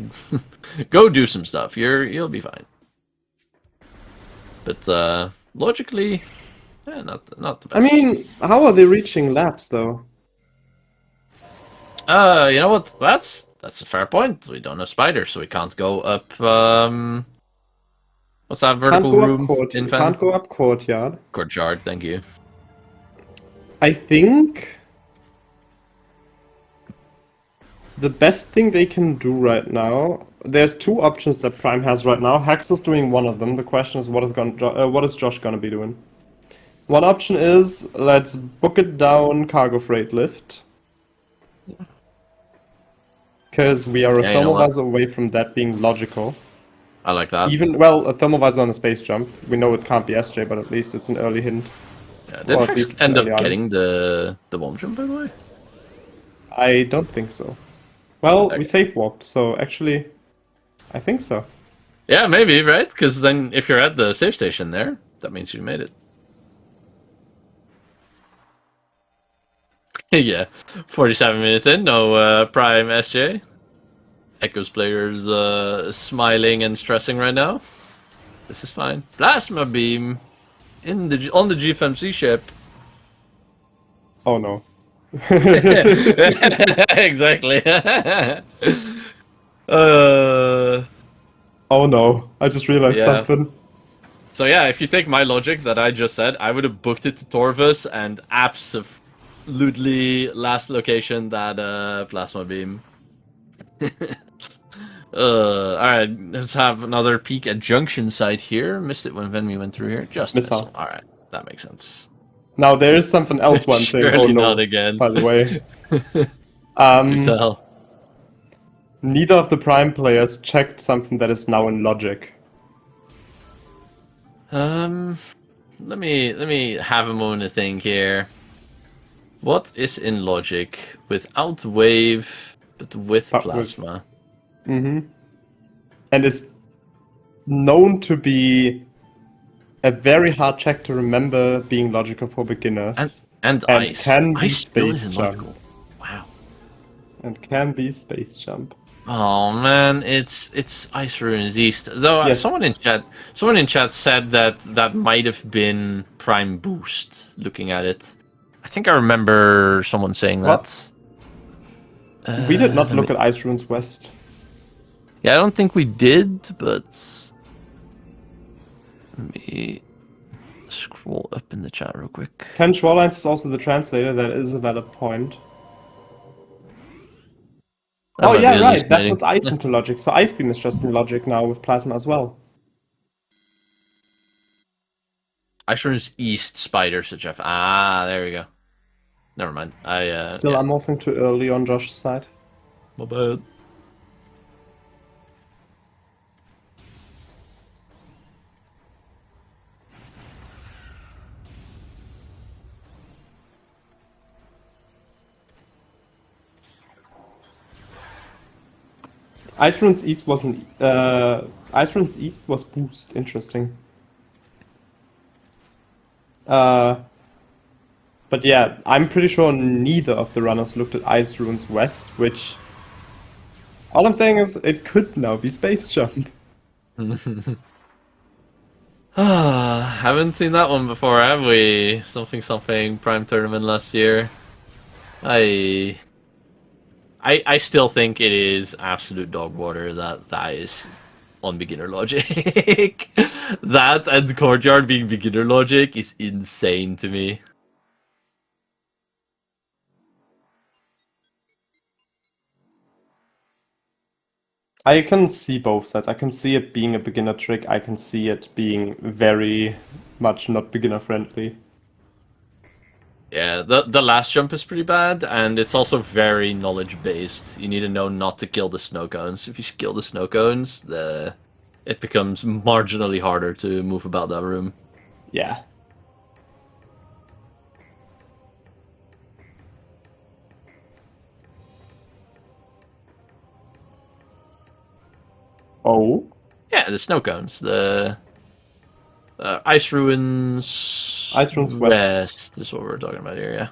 go do some stuff. You'll be fine. But logically, not the best. I mean, how are they reaching laps though? You know what? That's a fair point. We don't have spiders, so we can't go up. What's that Can't vertical go up room in Fan? Can't go up courtyard. Courtyard. Thank you. I think the best thing they can do right now. There's two options that Prime has right now. Hex is doing one of them. The question is, what is Josh gonna be doing? One option is let's book it down cargo freight lift. Because we are a Yeah, you know thermal what? visor away from that being logical. I like that. Even, well, a thermal visor on a space jump. We know it can't be SJ, but at least it's an early hint. Yeah, did Or at Hex least end early up on. getting the bomb jump, by the way? I don't think so. Well, we Okay. safe warped, so actually, I think so. Yeah, maybe, right? Because then if you're at the save station there, that means you made it. Yeah, 47 minutes in, no Prime SJ. Echoes players smiling and stressing right now. This is fine. Plasma beam on the GFMC ship. Oh no. Exactly. uh, Oh no, I just realized yeah. something. So yeah, if you take my logic that I just said, I would have booked it to Torvus and absolutely last location that plasma beam. Alright, let's have another peek at junction site here. Missed it when we went through here. Just a missile. Missile. Alright, that makes sense. Now there is something else one saying, oh Surely not no, again. by the way. Do tell. Neither of the Prime players checked something that is now in logic. Let me have a moment to think here. What is in logic without wave but with But plasma? And is known to be a very hard check to remember being logical for beginners. And And ice. can be Ice still space isn't jump. logical. Wow. And can be space jump. Oh man, it's Ice Ruins East. Though Yes. someone in chat said that might have been Prime Boost. Looking at it, I think I remember someone saying that. We did not let look me- at Ice Ruins West. Yeah, I don't think we did, but let me scroll up in the chat real quick. Ken Shorelines is also the translator, that is a valid point. That Oh might yeah, be right, that hallucinating. puts Ice into logic, so Ice Beam is just in logic now with Plasma as well. Ice Ruins East Spider such F. Ah, there we go. Never mind. Still, yeah. I'm morphing too early on Josh's side. My bad. Ice Ruins East wasn't. Ice Ruins East was boost. Interesting. But yeah, I'm pretty sure neither of the runners looked at Ice Ruins West, which. All I'm saying is it could now be Space Jump. Haven't seen that one before, have we? Something Prime Tournament last year. I still think it is absolute dog water that is on beginner logic. That and Courtyard being beginner logic is insane to me. I can see both sides. I can see it being a beginner trick. I can see it being very much not beginner friendly. Yeah, the last jump is pretty bad, and it's also very knowledge based. You need to know not to kill the snow cones. If you kill the snow cones, it becomes marginally harder to move about that room. Yeah. Oh. Yeah, the snow cones. The Ice Ruins. Ice Ruins West. is what we're talking about here. Yeah,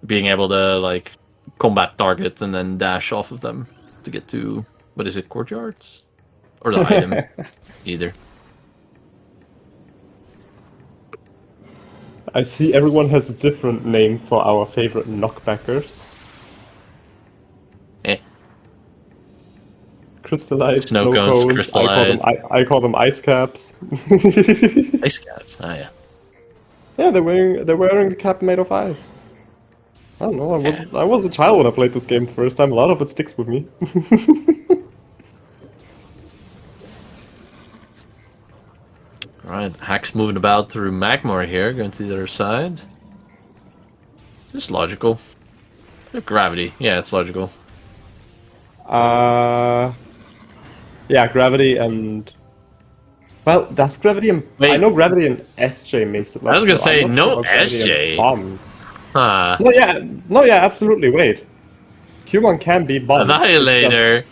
being able to like combat target and then dash off of them to get to what is it, courtyards, or the item, either. I see everyone has a different name for our favorite knockbackers. Eh. Crystallized Snow snow cones, cones. crystallized. I call them ice caps. Ice caps. Ah, yeah. Yeah, they're wearing a cap made of ice. I don't know. I was a child when I played this game the first time. A lot of it sticks with me. Alright, Hack's moving about through Magmore here, going to the other side. Is this logical? Gravity. Yeah, it's logical. Yeah, gravity and Well, does gravity and Wait. I know gravity and SJ makes it. I was gonna logical. say I'm not no sure about gravity and SJ. bombs. Huh. No, yeah, absolutely. Wait, Q1 can be bombs. It's just- Annihilator.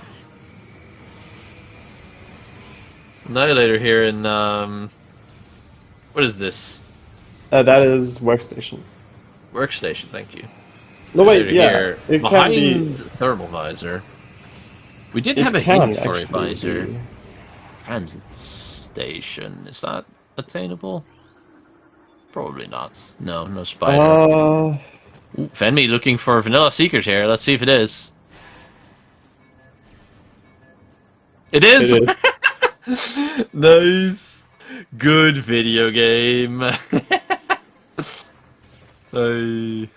Annihilator here in what is this? that is workstation. Workstation, thank you. No, wait, Annihilator yeah, here. it can Behind be. thermal visor. We did It have a can hint for a actually visor. be. Transit station. Is that attainable? Probably not. No, no spider. Ooh, Fenmi looking for vanilla seekers here. Let's see if it is. It is! It is. Nice! Good video game. Hey.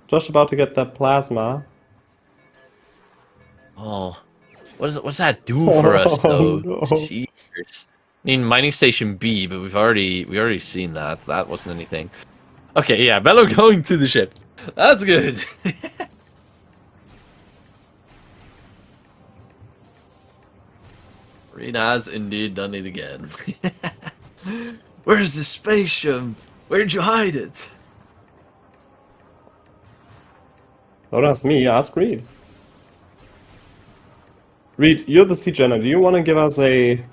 Just about to get that plasma. Oh. What's that do for us though? No. Seekers. I mean mining station B, but we already seen that. That wasn't anything. Okay, yeah, Bello going to the ship. That's good. Rena has indeed done it again. Where's the spaceship? Where'd you hide it? Don't ask me, ask Reed. Reed, you're the CGenner. Do you want to give us a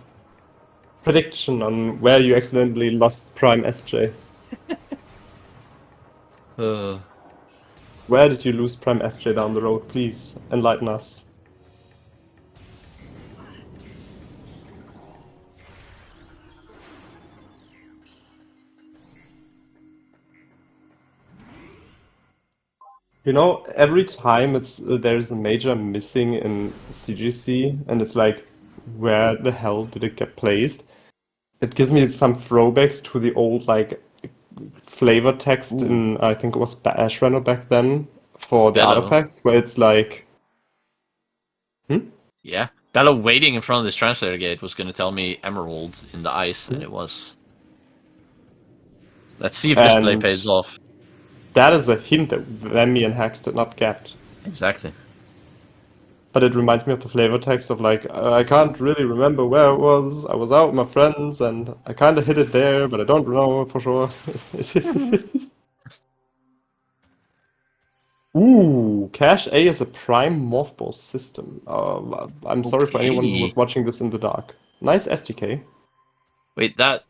prediction on where you accidentally lost Prime SJ? Where did you lose Prime SJ down the road? Please enlighten us. You know, every time there's a major missing in CGC, and it's like, where the hell did it get placed? It gives me some throwbacks to the old like flavor text in I think it was Ash Runner back then for the Bello. artifacts, where it's like, Yeah. Bello waiting in front of this translator gate was going to tell me emeralds in the ice, and it was. Let's see if this play And- pays off. that is a hint that Remy and Hax did not get. Exactly. But it reminds me of the flavor text of like, I can't really remember where it was. I was out with my friends and I kind of hit it there, but I don't know for sure. Ooh, Cache A is a prime morphball system. I'm sorry for anyone who Okay. was watching this in the dark. Nice SDK. Wait, that.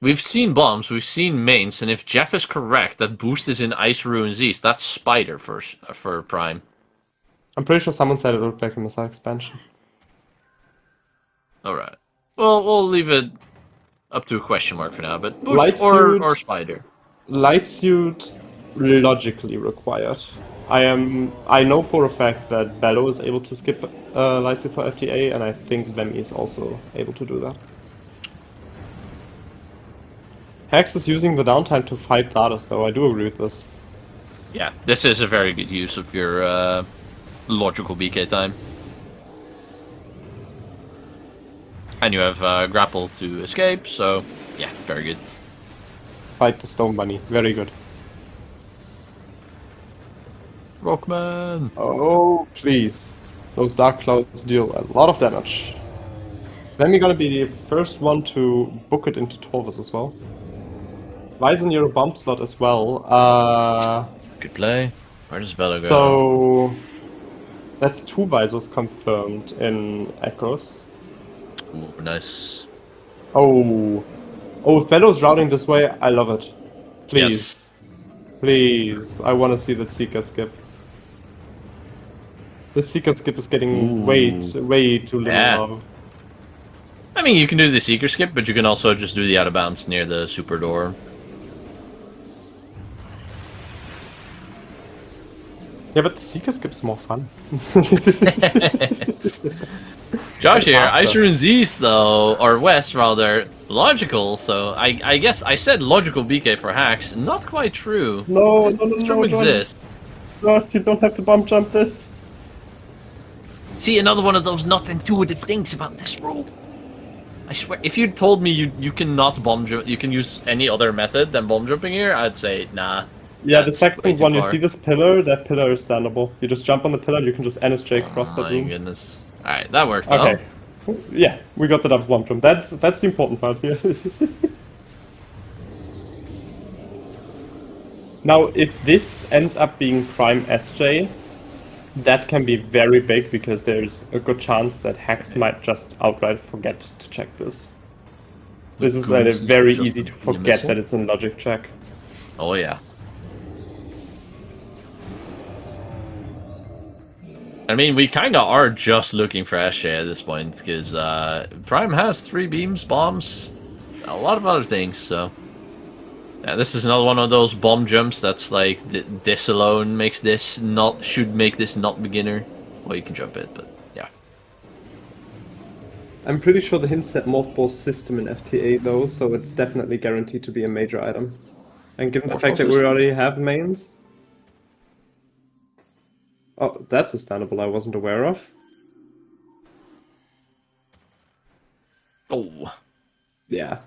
We've seen bombs, we've seen mains, and if Jeff is correct, that boost is in Ice Ruins East. That's Spider for Prime. I'm pretty sure someone said it looked like a missile expansion. Alright. Well, we'll leave it up to a question mark for now, but boost Light or suit. Spider. Light suit logically required. I know for a fact that Bello is able to skip light suit for FTA, and I think Vemi is also able to do that. Hex is using the downtime to fight Thaddeus, though. I do agree with this. Yeah, this is a very good use of your logical BK time. And you have grapple to escape, so yeah, very good. Fight the stone bunny. Very good. Rockman! Oh, please. Those dark clouds deal a lot of damage. Vemi gonna be the first one to book it into Torvus as well. Ryzen, you're a bomb slot as well. Good play. Where does Bella go? So that's 2 visors confirmed in Echoes. Ooh, nice. Oh, if Bello's routing this way, I love it. Please, please, I want to see that Seeker skip. The Seeker skip is getting way too little love. I mean, you can do the Seeker skip, but you can also just do the out of bounds near the super door. Yeah, but the Seeker skip is more fun. Josh here, faster. Ice Ruins East though, or West rather, logical, so I guess I said logical BK for hacks, not quite true. No, Storm exists. Josh, you don't have to bomb jump this. See, another one of those not intuitive things about this rule. I swear, if you told me you cannot bomb jump, you can use any other method than bomb jumping here, I'd say nah. Yeah, the That's way second too one, you far. see this pillar? That pillar is standable. You just jump on the pillar, you can just NSJ cross that My room. goodness. Alright, that worked though. Okay. Yeah, we got the double bomb jump. That's the important part here. Now, if this ends up being Prime SJ, that can be very big because there's a good chance that Hex might just outright forget to check this. This is very easy to forget that it's a logic check. Oh yeah. I mean, we kind of are just looking for SJ at this point, because Prime has 3 beams, bombs, a lot of other things, so... Yeah, this is another one of those bomb jumps that's like, this alone makes this not... should make this not beginner. Well, you can jump it, but yeah. I'm pretty sure the hint set mothball system in FTA though, so it's definitely guaranteed to be a major item. And given the fact that we already have mains... Oh, that's a standable I wasn't aware of. Oh. Yeah.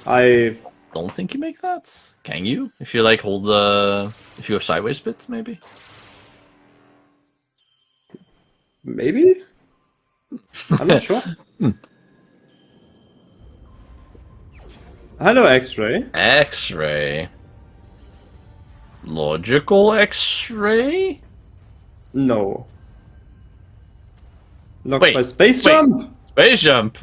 I don't think you make that. Can you? If you like hold the... if you have sideways bits, maybe? Maybe? I'm not sure. Hello, X-Ray. X-Ray. Logical X-Ray? No. Locked by Space Jump! Space Jump!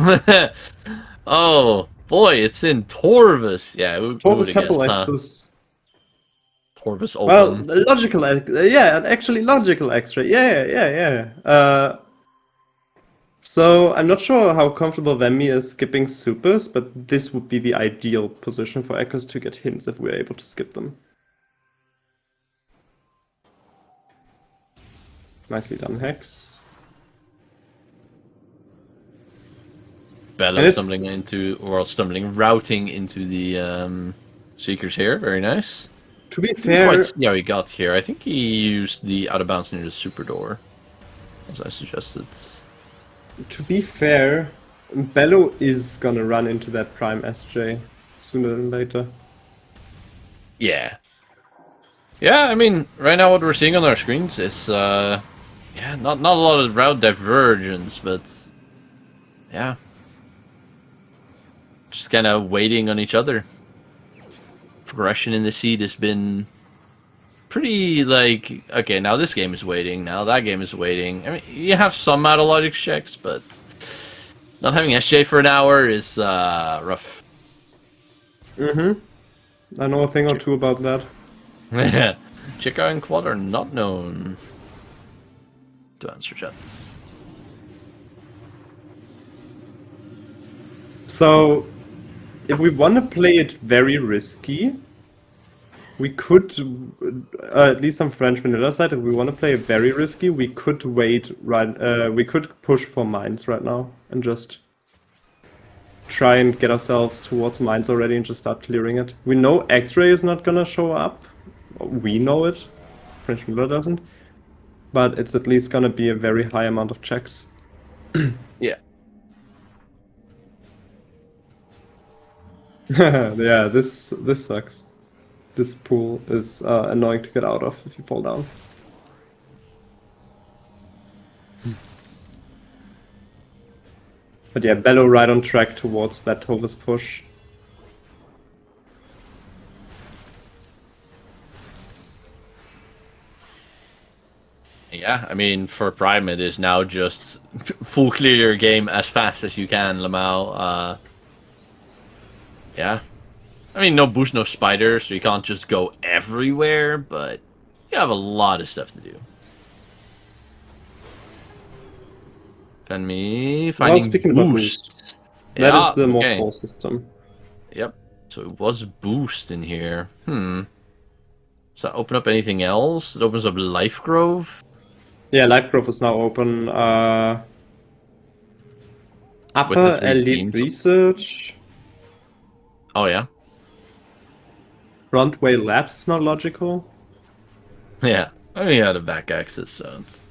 Oh, boy, it's in Torvus. Yeah, Torvus Temple Axis. Torvus Open. Well, logical, yeah, actually logical X-Ray. Yeah. So, I'm not sure how comfortable Vemmy is skipping supers, but this would be the ideal position for Echoes to get hints if we're able to skip them. Nicely done, Hex. Bella routing into the Seekers here. Very nice. To be fair... Yeah, he got here. I think he used the out of bounds near the super door, as I suggested. To be fair, Bello is gonna run into that Prime SJ sooner than later. Yeah. Yeah, I mean, right now what we're seeing on our screens is, yeah, not a lot of route divergence, but yeah, just kind of waiting on each other. Progression in the seed has been pretty, like, okay, now this game is waiting, now that game is waiting. I mean, you have some out of logic checks, but not having SJ for an hour is rough. I know a thing or two about that. Chica and Quad are not known to answer chats. So, if we want to play it very risky, we could, at least on French vanilla side, if we want to play it very risky, we could wait we could push for mines right now and just try and get ourselves towards mines already and just start clearing it. We know X-Ray is not gonna show up. We know it. French vanilla doesn't. But it's at least gonna be a very high amount of checks. Yeah. Yeah, this sucks. This pool is annoying to get out of if you fall down. But yeah, Bello right on track towards that Tovus push. Yeah, I mean, for Prime, it is now just full clear your game as fast as you can, Lamau. Yeah. I mean, no boost, no spider, so you can't just go everywhere, but you have a lot of stuff to do. Pen me finding speaking boost. About boost. That is the mothball system. Yep. So it was boost in here. Does that open up anything else? It opens up Life Grove. Yeah, Life Grove is now open. Upper Elite Research. Oh, yeah? Frontway Labs is not logical. Yeah. I mean, you had a back access, so it's...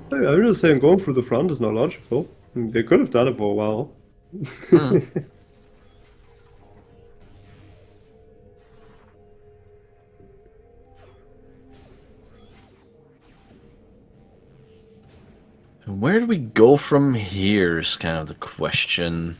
Hey, I'm just saying going through the front is not logical. They could have done it for a while. Where do we go from here is kind of the question.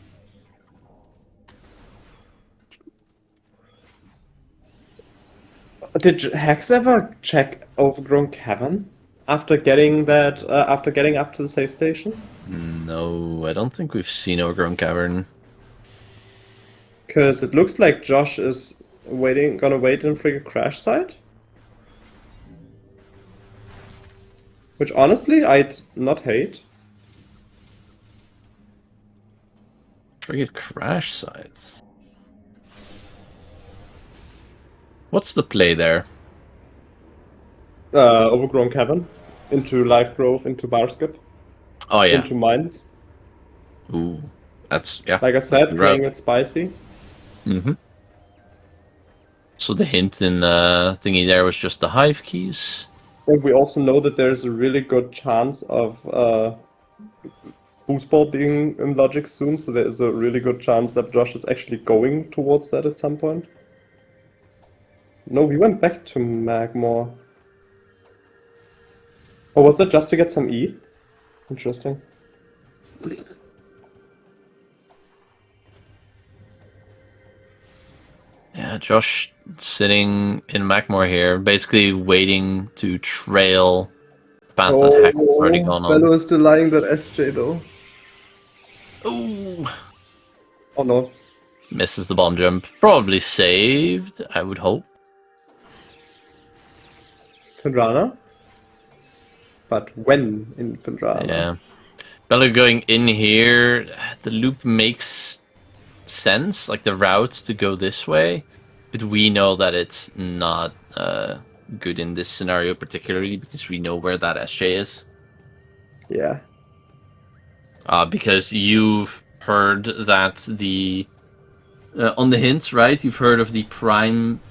Did Hex ever check Overgrown Cavern after getting that? After getting up to the safe station? No, I don't think we've seen Overgrown Cavern. Because it looks like Josh is gonna wait in Frigate Crash site. Which honestly, I'd not hate. Frigate Crash sites. What's the play there? Overgrown Cavern. Into Live Grove, into Barskip. Oh yeah. Into Mines. Ooh, that's yeah. Like I said, playing it spicy. Mm-hmm. So the hint in thingy there was just the hive keys. And we also know that there's a really good chance of Boostball being in Logic soon, so there is a really good chance that Josh is actually going towards that at some point. No, we went back to Magmore. Or was that just to get some E? Interesting. Yeah, Josh sitting in Magmore here, basically waiting to trail the path that Heck has already gone on. Bello is denying that SJ though. Ooh. Oh no. Misses the bomb jump. Probably saved, I would hope. Pendrana? But when in Pendrana? Yeah. Bello going in here, the loop makes sense, like the route to go this way, but we know that it's not good in this scenario, particularly because we know where that SJ is. Yeah. Because you've heard that the on the hints, right? You've heard of the prime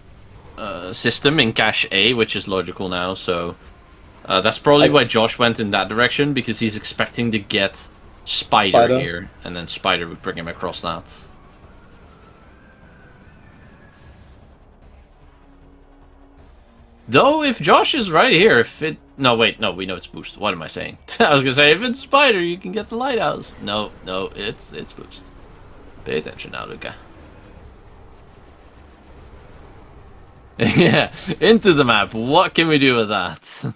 system in cache A, which is logical now. So that's probably why Josh went in that direction, because he's expecting to get Spider here, and then Spider would bring him across that. Though, if Josh is right here, if it... No, wait, no, we know it's boost. What am I saying? I was gonna say, if it's Spider, you can get the lighthouse. No, it's boost. Pay attention now, Luca. Yeah, into the map. What can we do with that?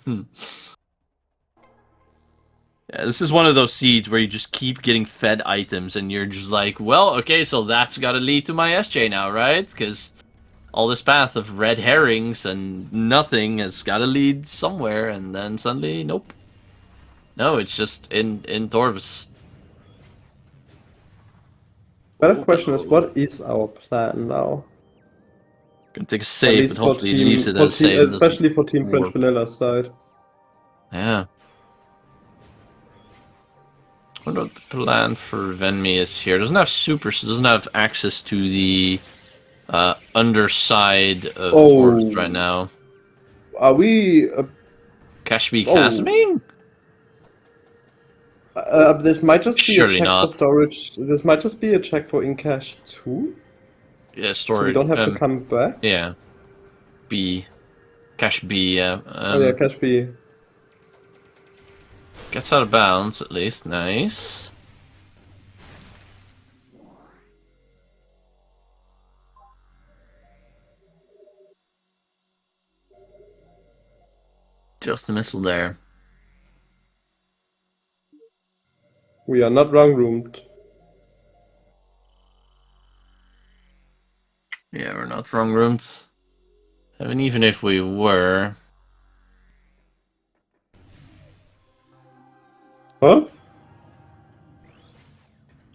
Yeah, this is one of those seeds where you just keep getting fed items, and you're just like, well, okay, so that's gotta lead to my SJ now, right? Because all this path of red herrings and nothing has gotta lead somewhere, and then suddenly, nope. No, it's just in Torvus. Better question is, what is our plan now? Gonna take a save, but hopefully he leaves it as safe. Especially for Team French Vanilla's side. Yeah. I wonder what the plan for Venmi is here. Doesn't have super, so doesn't have access to the underside of Forest right now. Are we... Cashby Casimine? This might just be Surely a check not. for storage. This might just be a check for in-cache too? Yeah, storage. So we don't have to come back? Yeah. B. Cache B, yeah. Oh yeah, Cache B. Gets out of bounds, at least. Nice. Just a missile there. We are not wrong-roomed. Yeah, we're not wrong-roomed. I mean, even if we were... Huh?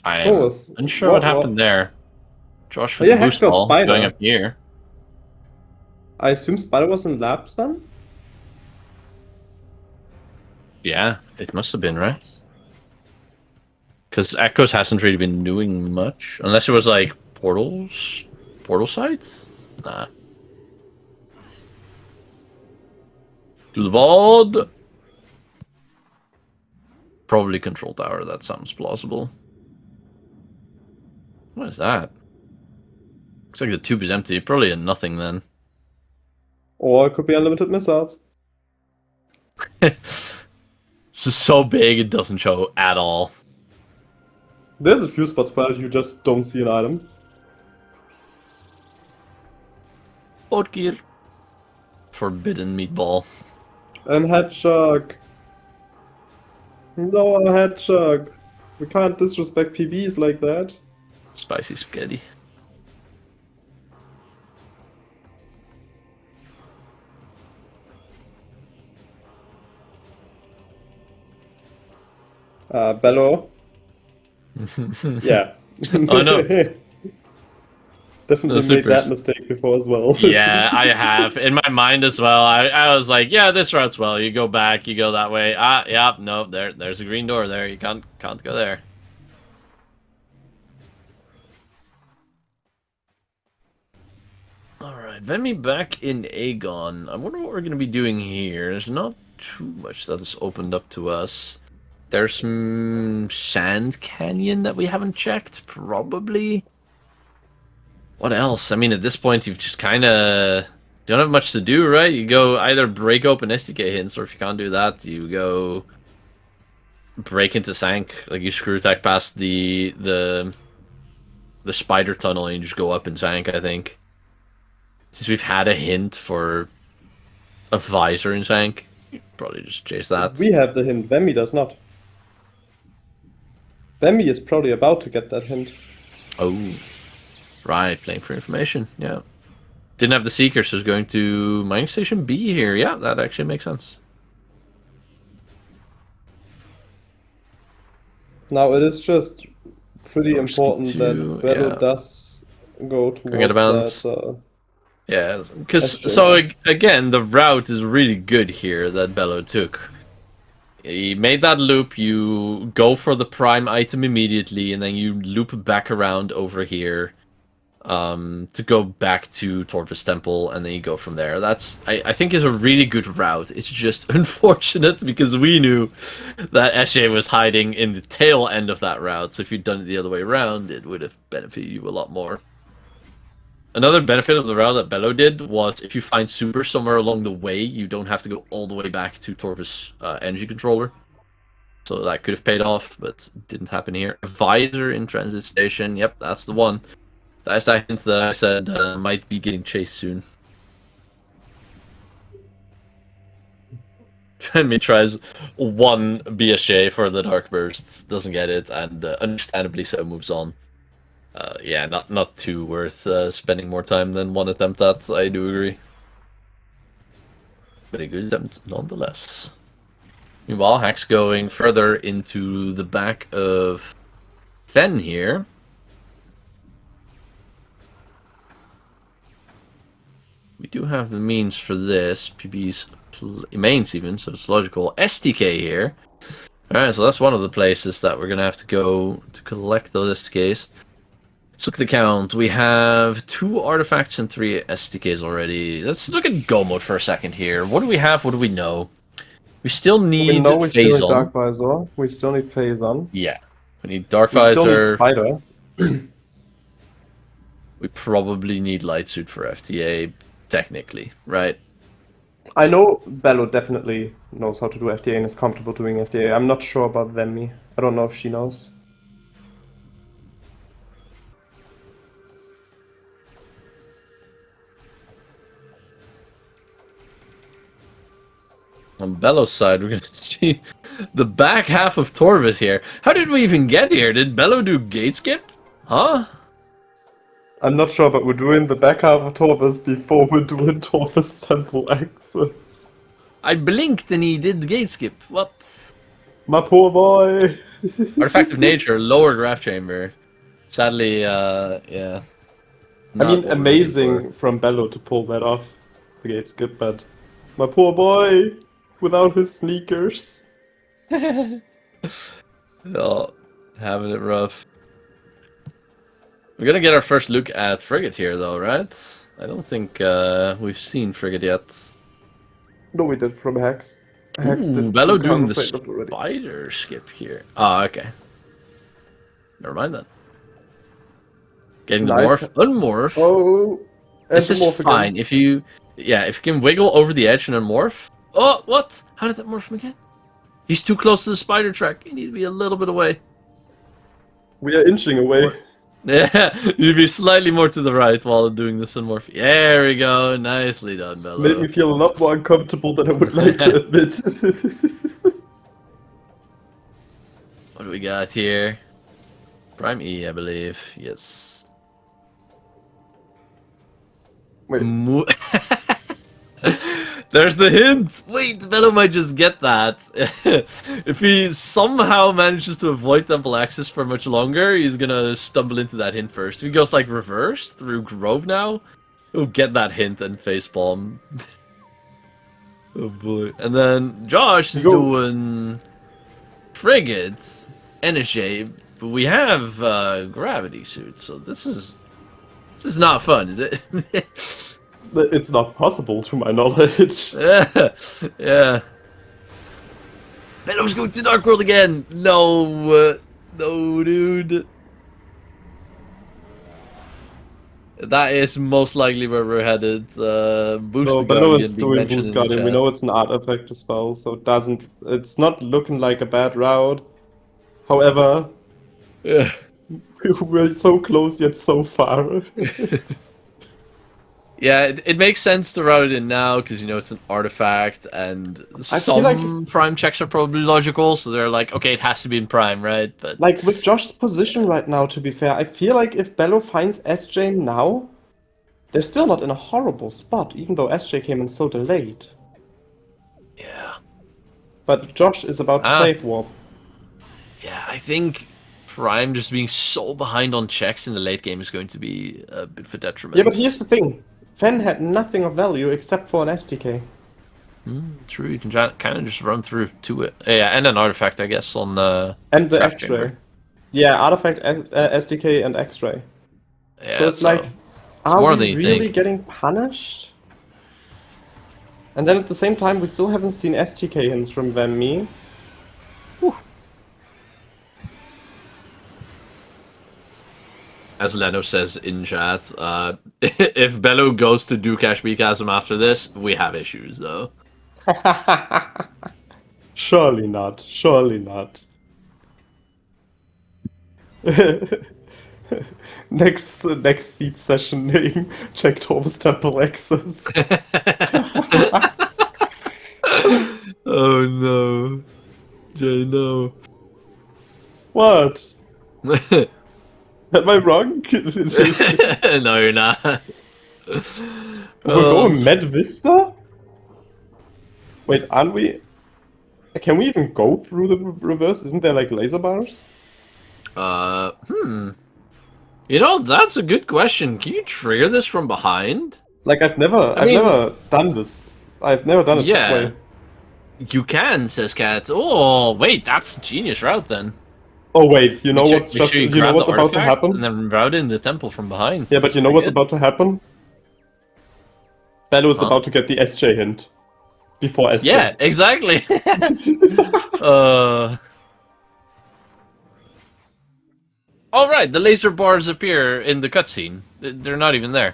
I am unsure what happened there. Josh with the boost ball going up here. I assume Spider was in labs then? Yeah, it must have been, right? Because Echoes hasn't really been doing much. Unless it was like portals? Portal sites? Nah. To the vault! Probably control tower, that sounds plausible. What is that? Looks like the tube is empty. Probably a nothing then. Or it could be unlimited missiles. It's just so big it doesn't show at all. There's a few spots where you just don't see an item. Gear. Forbidden meatball. And hedgehog. No, a hedgehog. We can't disrespect PBs like that. Spicy spaghetti. Bello. Yeah. Oh no. Definitely made that mistake before as well. Yeah, I have. In my mind as well. I was like, yeah, this route's well. You go back, you go that way. Ah, yeah, no, there's a green door there. You can't go there. Alright, Vemi back in Aegon. I wonder what we're gonna be doing here. There's not too much that is opened up to us. There's some sand canyon that we haven't checked, probably. What else? I mean, at this point, you've just kind of don't have much to do, right? You go either break open SDK hints, or if you can't do that, you go break into Sank. Like you screw attack past the spider tunnel, and you just go up in Sank. I think since we've had a hint for a visor in Sank, you probably just chase that. We have the hint. Vemi does not. Vemi is probably about to get that hint. Oh. Right, playing for information, yeah. Didn't have the Seeker, so it's going to Mining Station B here. Yeah, that actually makes sense. Now, it is just pretty important that Bello does go towards that. Yeah, because, so again, the route is really good here that Bello took. He made that loop, you go for the prime item immediately, and then you loop back around over here. To go back to Torva's temple, and then you go from there. That's I think is a really good route. It's just unfortunate because we knew that Eshe was hiding in the tail end of that route, so if you'd done it the other way around, it would have benefited you a lot more. Another benefit of the route that Bello did was if you find super somewhere along the way, you don't have to go all the way back to Torva's energy controller. So that could have paid off, but it didn't happen here. A visor in transit station, yep, that's the one. That's that hint that I said might be getting chased soon. Vemi tries one BSJ for the Dark Bursts, doesn't get it, and understandably so moves on. Yeah, not too worth spending more time than one attempt at, I do agree. But a good attempt nonetheless. Meanwhile, Hack's going further into the back of Fen here. We do have the means for this. PB's mains even, so it's logical. STK here. Alright, so that's one of the places that we're going to have to go to collect those STKs. Let's look at the count. We have 2 artifacts and 3 STKs already. Let's look at Go mode for a second here. What do we have? What do we know? We still need Phase on. Dark Visor. We still need Phase on. Yeah. We need Dark Visor. We still need Spider. We probably need Light Suit for FTA. Technically, right? I know Bello definitely knows how to do FTA and is comfortable doing FTA. I'm not sure about Vemi. I don't know if she knows. On Bello's side, we're going to see the back half of Torvis here. How did we even get here? Did Bello do gate skip? Huh? I'm not sure, but we're doing the back half of Torvis before we're doing Torvis temple access. I blinked and he did the gate skip. What? My poor boy. Artifact of Nature, lower graph chamber. Sadly, yeah. I mean, amazing from Bello to pull that off, the gate skip, but my poor boy, without his sneakers. Oh, having it rough. We're gonna get our first look at Frigate here, though, right? I don't think we've seen Frigate yet. No, we did from Hex. Ooh, Bello doing the spider skip here. Ah, okay. Never mind then. Getting the morph, unmorph. Oh, this is fine. If you can wiggle over the edge and unmorph. Oh, what? How did that morph him again? He's too close to the spider track. You need to be a little bit away. We are inching away. Yeah, you need to be slightly more to the right while doing the Sunmorph. There we go. Nicely done, This Bello. made me feel a lot more uncomfortable than I would like to admit. What do we got here? Prime E, I believe. Yes. Wait. There's the hint! Wait, Bello might just get that. If he somehow manages to avoid Temple Access for much longer, he's gonna stumble into that hint first. If he goes like reverse through Grove now, he'll get that hint and facepalm. Oh boy. And then Josh is doing Frigate, NSJ, but we have Gravity Suit, so this is not fun, is it? It's not possible, to my knowledge. Yeah, yeah. Bello's going to Dark World again. No, no, dude. That is most likely where we're headed. Boost No, the Bello Guardian is being doing mentioned Boost in the Guardian. We chat. know it's an artifact as well, so it's not looking like a bad route. However, Yeah. we're so close yet so far. Yeah, it makes sense to route it in now because you know it's an artifact, and some like- prime checks are probably logical. So they're like, okay, it has to be in prime, right? But Like, with Josh's position right now, to be fair, I feel like if Bello finds SJ now, they're still not in a horrible spot, even though SJ came in so delayed. yeah, But Josh is about to save warp. yeah, I think prime just being so behind on checks in the late game is going to be a bit of a detriment. Yeah, but here's the thing. Fen had nothing of value except for an STK. True, you can kind of just run through to it. Yeah, and an artifact, I guess, on And the Craft X-ray. chamber. Yeah, artifact, STK, and X-ray. Yeah, So it's like, are more we than you really think. getting punished? And then at the same time, we still haven't seen STK hints from Van Me. As Leno says in chat, if Bello goes to Ducash Beakasm after this, we have issues, though. Surely not. Surely not. next seed session name, check Torv's Temple Access. Oh no. Jay, no. What? Am I wrong? No, you're not. We're going Med Vista? Wait, aren't we? Can we even go through the reverse? Isn't there like laser bars? You know, that's a good question. Can you trigger this from behind? Like I've never done this. I've never done it that way. You can, says Cat. Oh, wait, that's a genius route then. Oh wait, you know Make what's sure just you you know grab what's the about to artifact happen? And then route in the temple from behind. Yeah, but That's you know pretty what's good. about to happen? Bello is Huh? about to get the SJ hint before SJ. Yeah, exactly. All right, the laser bars appear in the cutscene. They're not even there.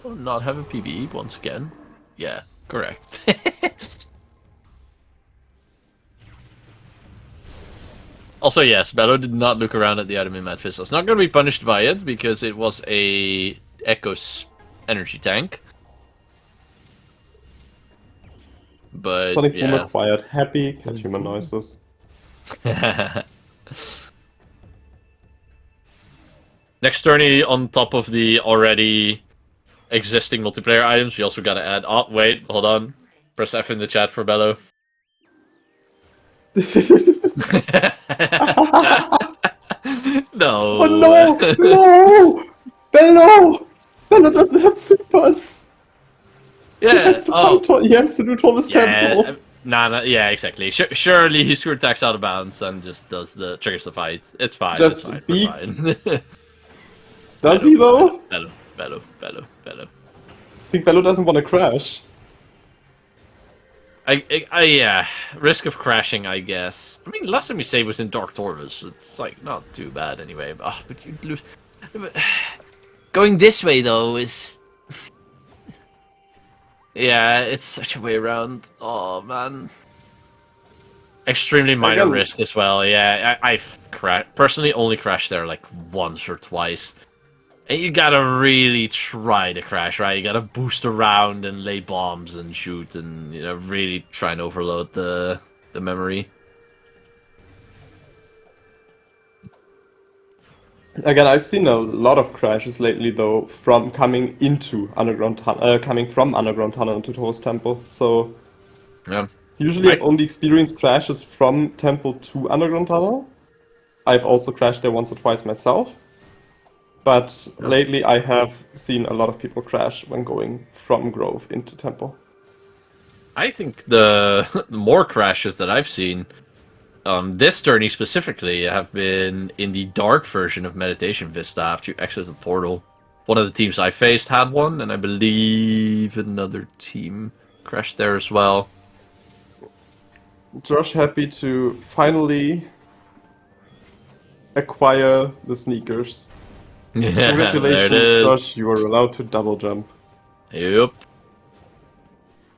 Oh, not have a PvE once again. Yeah, correct. Also, yes, Bello did not look around at the item in Mad Fist. It's not going to be punished by it because it was a Echo's energy tank. But Sonic Boom yeah. acquired. Happy cat human noises. Next tourney on top of the already existing multiplayer items, we also gotta add. Oh, wait, hold on. Press F in the chat for Bello. No. Oh no! No! Bello! Bello doesn't have supers! Yeah. He has to fight he has to do Thomas Temple. Nah, yeah, exactly. Surely he screw attacks out of bounds and just does the triggers the fight. It's fine. Just it's fine. be- We're fine. Does he though? Bello. I think Bello doesn't want to crash. Yeah, risk of crashing, I guess. I mean, last time you saved was in Dark Torvus. It's like not too bad anyway. But you lose. Going this way though is Yeah, it's such a way around. Oh man. Extremely minor Again, risk as well. Yeah, I've personally only crashed there like once or twice. And you gotta really try to crash, right? You gotta boost around and lay bombs and shoot and really try and overload the memory. again, I've seen a lot of crashes lately, though, from coming into underground coming from underground tunnel into Toast Temple. So Yeah. usually, I've only experienced crashes from temple to underground tunnel. I've also crashed there once or twice myself. But Yeah. lately, I have seen a lot of people crash when going from Grove into temple. I think the more crashes that I've seen, this journey specifically, have been in the dark version of Meditation Vista after you exit the portal. One of the teams I faced had one, and I believe another team crashed there as well. Josh, happy to finally acquire the sneakers. Yeah, there it Congratulations, is. Josh, you are allowed to double jump. Yep.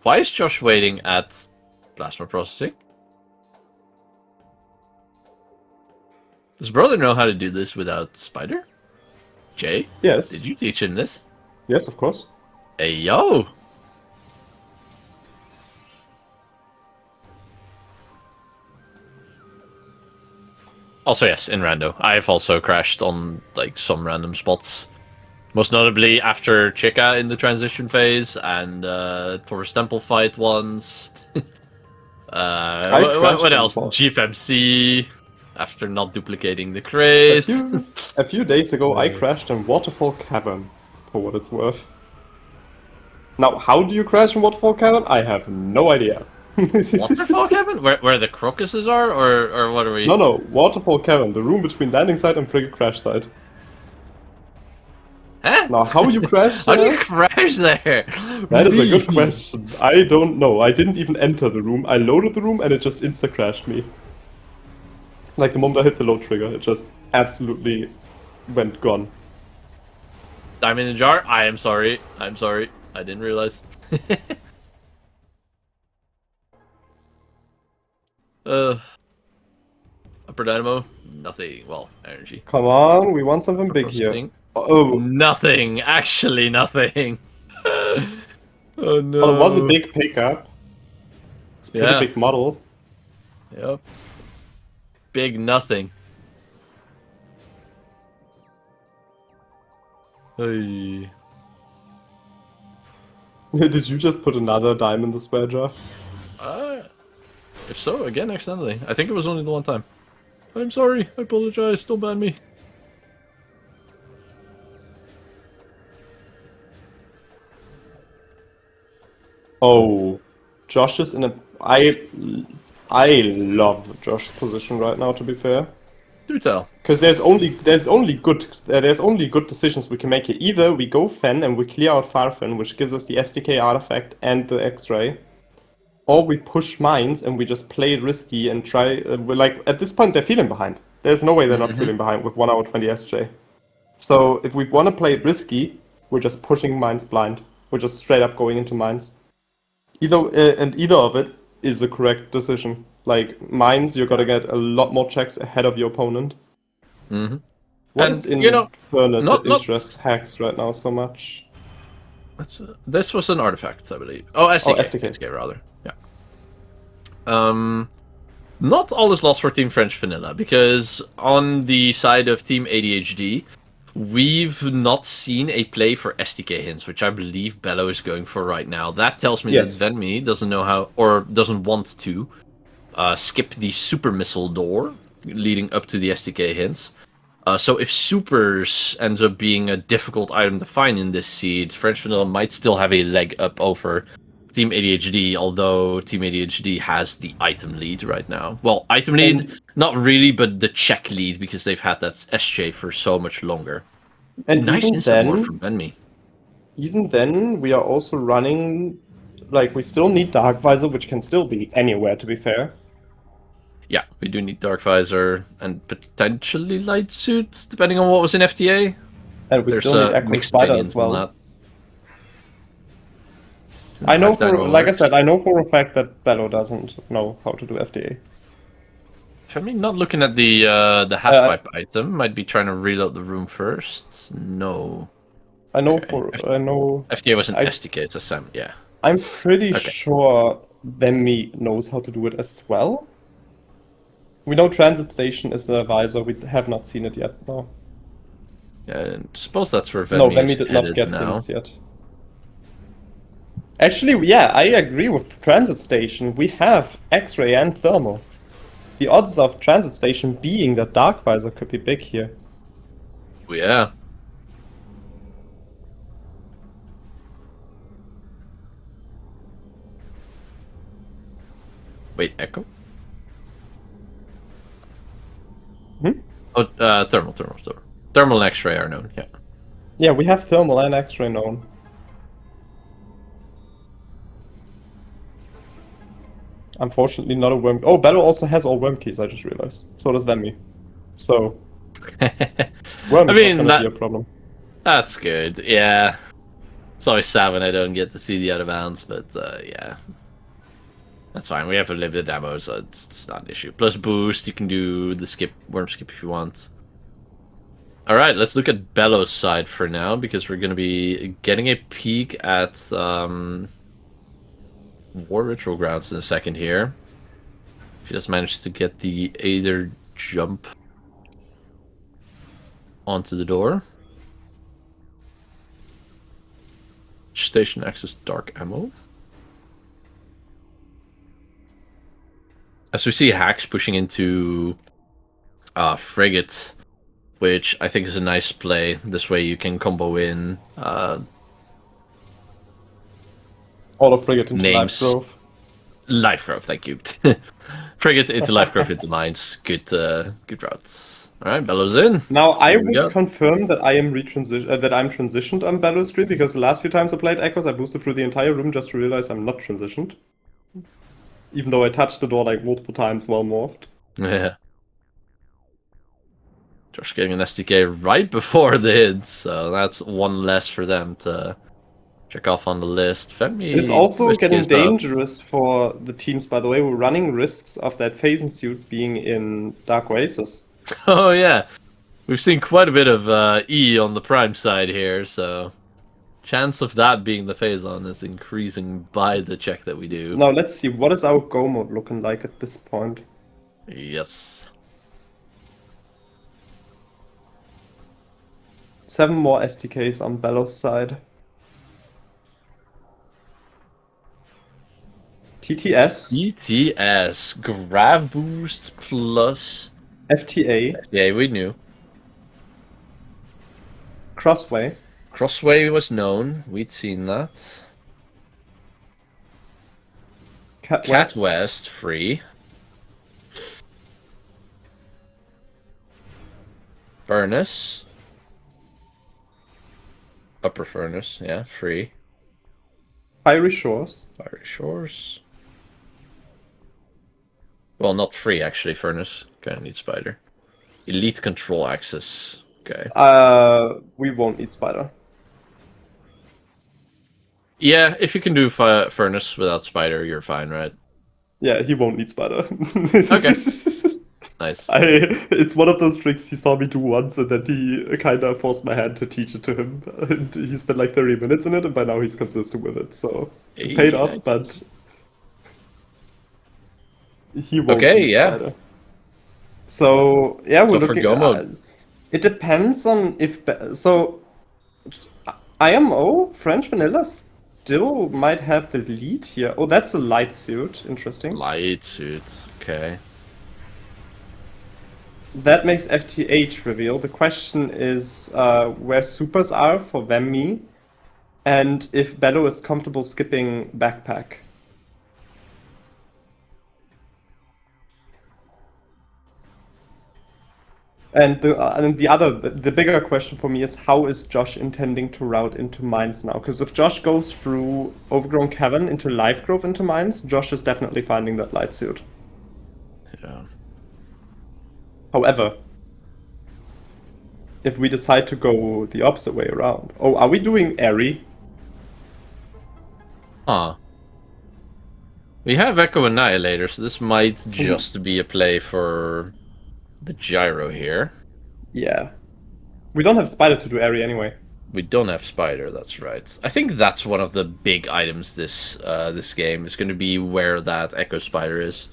Why is Josh waiting at plasma processing? Does brother know how to do this without Spider? Jay? Yes. Did you teach him this? Yes, of course. Hey, yo! Also, yes, in rando. I've also crashed on, like, some random spots. Most notably after Chica in the transition phase, and Taurus Temple fight once. What else? GFMC, after not duplicating the crate. A few days ago, I crashed in Waterfall Cavern, for what it's worth. Now, how do you crash in Waterfall Cavern? I have no idea. Waterfall Cavern? Where the crocuses are, or what are we? No, Waterfall Cavern, the room between landing site and frigate crash site. Huh? Now, how you crash How do there? you crash there? That is a good question. I don't know. I didn't even enter the room. I loaded the room and it just insta-crashed me. Like the moment I hit the load trigger, it just absolutely went gone. Diamond in the jar? I am sorry. I'm sorry. I didn't realize. Upper dynamo? Nothing. Well, energy. Come on, we want something big here. Processing? Oh, Nothing. Actually, nothing. Oh no. well, it was a big pickup. It's a pretty Yeah. big model. Yep. Big nothing. Hey. Did you just put another dime in the swear jar? If so, again, accidentally. I think it was only the one time. I'm sorry. I apologize. Don't ban me. Oh, Josh is in a. I love Josh's position right now. To be fair, Do tell. because there's only good decisions we can make here. Either we go Fen and we clear out Farfen, which gives us the SDK artifact and the X-ray, or we push mines and we just play it risky and try. Like at this point, they're feeling behind. There's no way they're not feeling behind with 1 hour 20 SJ. So if we want to play it risky, we're just pushing mines blind. We're just straight up going into mines. Either of it is the correct decision. Like mines, you gotta get a lot more checks ahead of your opponent. Mm-hmm. What And, is in Furnace not- that interests hacks right now so much? This was an artifact, I believe. Oh, SDK. SDK. SDK, rather. Yeah. Not all is lost for Team French Vanilla, because on the side of Team ADHD, we've not seen a play for SDK hints, which I believe Bello is going for right now. That tells me Yes. that Venmi doesn't know how, or doesn't want to, skip the super missile door leading up to the SDK hints. So if supers ends up being a difficult item to find in this seed, French Vanilla might still have a leg up over Team ADHD, although Team ADHD has the item lead right now. Well, item lead, not really, but the check lead, because they've had that SJ for so much longer. And Nice even instant then, ward from Benmi. even then, we are also running. Like we still need Dark Visor, which can still be anywhere. To be fair. Yeah, we do need Dark Visor and potentially Light Suits, depending on what was in FTA. And we There's still need Echo mixed Spider opinions as well. on that. I know Life Dynamo like I works. said, I know for a fact that Bello doesn't know how to do FDA. I mean, not looking at the half pipe item. Might be trying to reload the room first. No. I know Okay. FTA was an I SDK, it's a SAM, yeah. I'm pretty Okay. sure Demi knows how to do it as well. We know Transit Station is a visor. We have not seen it yet. No. Yeah, I suppose that's where No, Venmi Demi is did not headed get now. hints yet. Actually, yeah, I agree with Transit Station. We have X-ray and thermal. The odds of Transit Station being that Dark Visor could be big here. Oh, yeah. Wait, Echo? Hmm? Oh, thermal. Thermal and X-ray are known, yeah. Yeah, we have thermal and X-ray known. Unfortunately, not a worm. Oh, Bello also has all worm keys, I just realized. So does Venmi. So, worm I is not mean, gonna be a problem. that's good, yeah. It's always sad when I don't get to see the other bounds, but yeah. That's fine, we have a limited ammo, so it's not an issue. Plus boost, you can do the worm skip if you want. Alright, let's look at Bello's side for now, because we're going to be getting a peek at War Ritual Grounds in a second here. If he just managed to get the Aether jump onto the door. Station access dark ammo. As we see Hacks pushing into Frigate, which I think is a nice play. This way you can combo in All of Frigate into names. Life Growth. Life Growth, thank you. Frigate into Life Growth into Mines. Good routes. Alright, Bellows in. Now, Let's see I what we would got. confirm that I'm transitioned on Bello Street, because the last few times I played Echoes, I boosted through the entire room just to realize I'm not transitioned. Even though I touched the door like multiple times while morphed. Yeah. Josh getting an SDK right before the hit, so that's one less for them to check off on the list. Femi, It's also getting SDK's up. dangerous for the teams, by the way. We're running risks of that Phasing suit being in Dark Oasis. Oh yeah, we've seen quite a bit of E on the Prime side here, so chance of that being the phase-on is increasing by the check that we do. Now, let's see. What is our go mode looking like at this point? Yes. 7 more SDKs on Bello's side. TTS. ETS, Grav Boost plus FTA. Yeah, we knew. Crossway. Crossway was known. We'd seen that. Cat West free. Furnace. Upper Furnace, yeah, free. Fiery Shores. Fiery Shores. Well, not free, actually, Furnace. Kinda need Spider. Elite Control Access. Okay. We won't need Spider. Yeah, if you can do Furnace without Spider, you're fine, right? Yeah, he won't need Spider. Okay. Nice. It's one of those tricks he saw me do once, and then he kind of forced my hand to teach it to him. And he spent like 30 minutes in it, and by now he's consistent with it. So it paid off, nice. but he won't Okay, need yeah. Spider. So yeah, we're So for looking. go mode. It depends on if so. IMO French Vanilla still might have the lead here. Oh, that's a light suit. Interesting. Light suit. Okay. That makes FTA trivial. The question is where supers are for Vemmi, and if Bello is comfortable skipping backpack. And the bigger question for me is, how is Josh intending to route into mines now? Because if Josh goes through Overgrown Cavern into Life Growth into mines, Josh is definitely finding that light suit. Yeah. However, if we decide to go the opposite way around, oh, are we doing Airy? Huh. We have Echo Annihilator, so this might just be a play for the gyro here. Yeah. We don't have Spider to do area anyway. We don't have Spider, that's right. I think that's one of the big items this game is going to be where that Echo Spider is.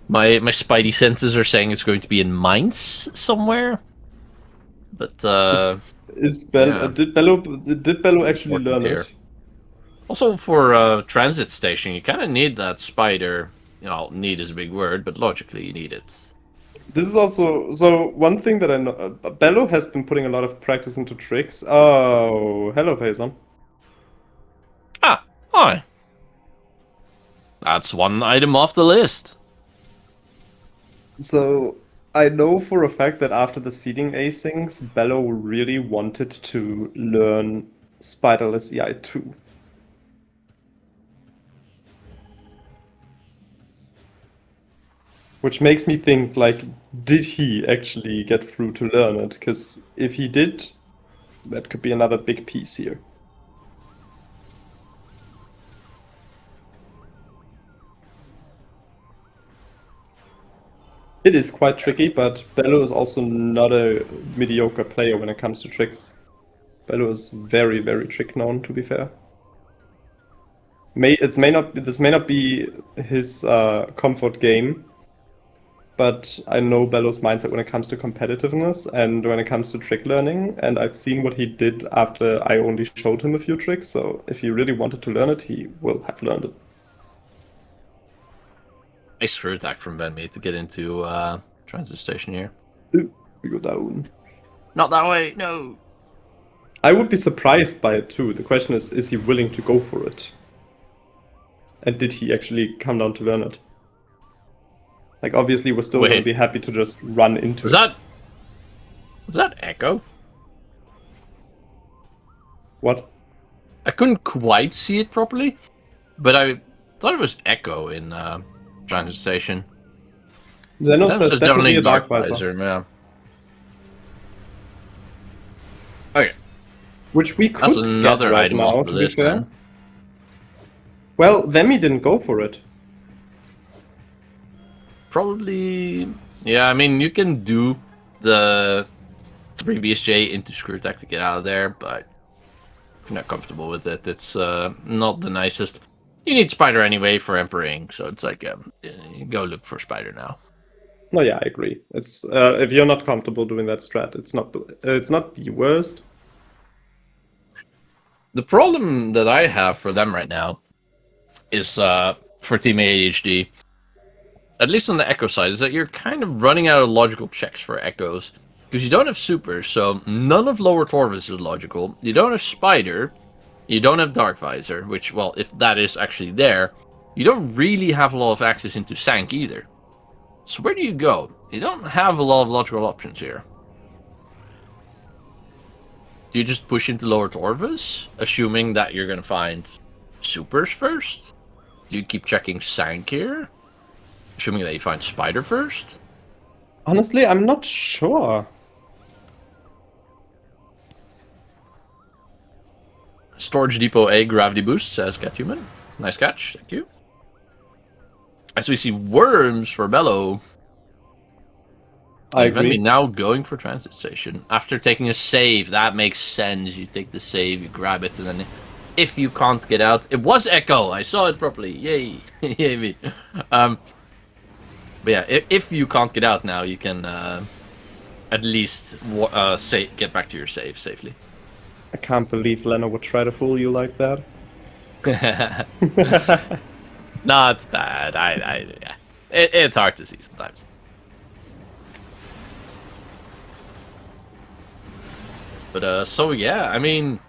My spidey senses are saying it's going to be in mines somewhere. But did Bello actually learn here. it? Also for a transit station, you kind of need that Spider. You know, need is a big word, but logically you need it. This is also so one thing that I know. Bello has been putting a lot of practice into tricks. Oh, hello, Payson. Ah, hi. That's one item off the list. So I know for a fact that after the seeding acings, Bello really wanted to learn Spiderless EI2. Which makes me think, like, did he actually get through to learn it? Because if he did, that could be another big piece here. It is quite tricky, but Bello is also not a mediocre player when it comes to tricks. Bello is very, very trick known, to be fair. This may not be his comfort game, but I know Bello's mindset when it comes to competitiveness and when it comes to trick learning, and I've seen what he did after I only showed him a few tricks, so if he really wanted to learn it, he will have learned it. Nice screw attack from Benme to get into transit station here. Ooh, we go down. Not that way, no. I would be surprised by it too. The question is he willing to go for it? And did he actually come down to learn it? Like, obviously, we're still going to be happy to just run into it. Was that Echo? What? I couldn't quite see it properly, but I thought it was Echo in transit station. Zeno says definitely a Dark Visor. Yeah. Okay. Which we could That's another get right item now, off the to list, be fair. then. Well, Vemi didn't go for it. Probably, yeah. I mean, you can do the 3 BSJ into screw attack to get out of there, but if you're not comfortable with it, it's not the nicest. You need Spider anyway for Emperor, so it's like go look for Spider now. No, yeah, I agree. It's if you're not comfortable doing that strat, it's not the worst. The problem that I have for them right now is for Team ADHD. At least on the Echo side, is that you're kind of running out of logical checks for Echoes. Because you don't have Supers, so none of Lower Torvus is logical. You don't have Spider. You don't have Dark Visor, which, well, if that is actually there, you don't really have a lot of access into Sank either. So where do you go? You don't have a lot of logical options here. Do you just push into Lower Torvus, assuming that you're going to find Supers first? Do you keep checking Sank here? Assuming that you find Spider first? Honestly, I'm not sure. Storage Depot A Gravity Boost, says Cathuman. Nice catch, thank you. As we see Worms for Bello. I agree. Now going for Transit Station. After taking a save, that makes sense. You take the save, you grab it, and then if you can't get out... It was Echo! I saw it properly. Yay! Yay me. But yeah, if you can't get out now, you can at least get back to your save safely. I can't believe Leno would try to fool you like that. Not bad. Yeah. It's hard to see sometimes. But so yeah, I mean,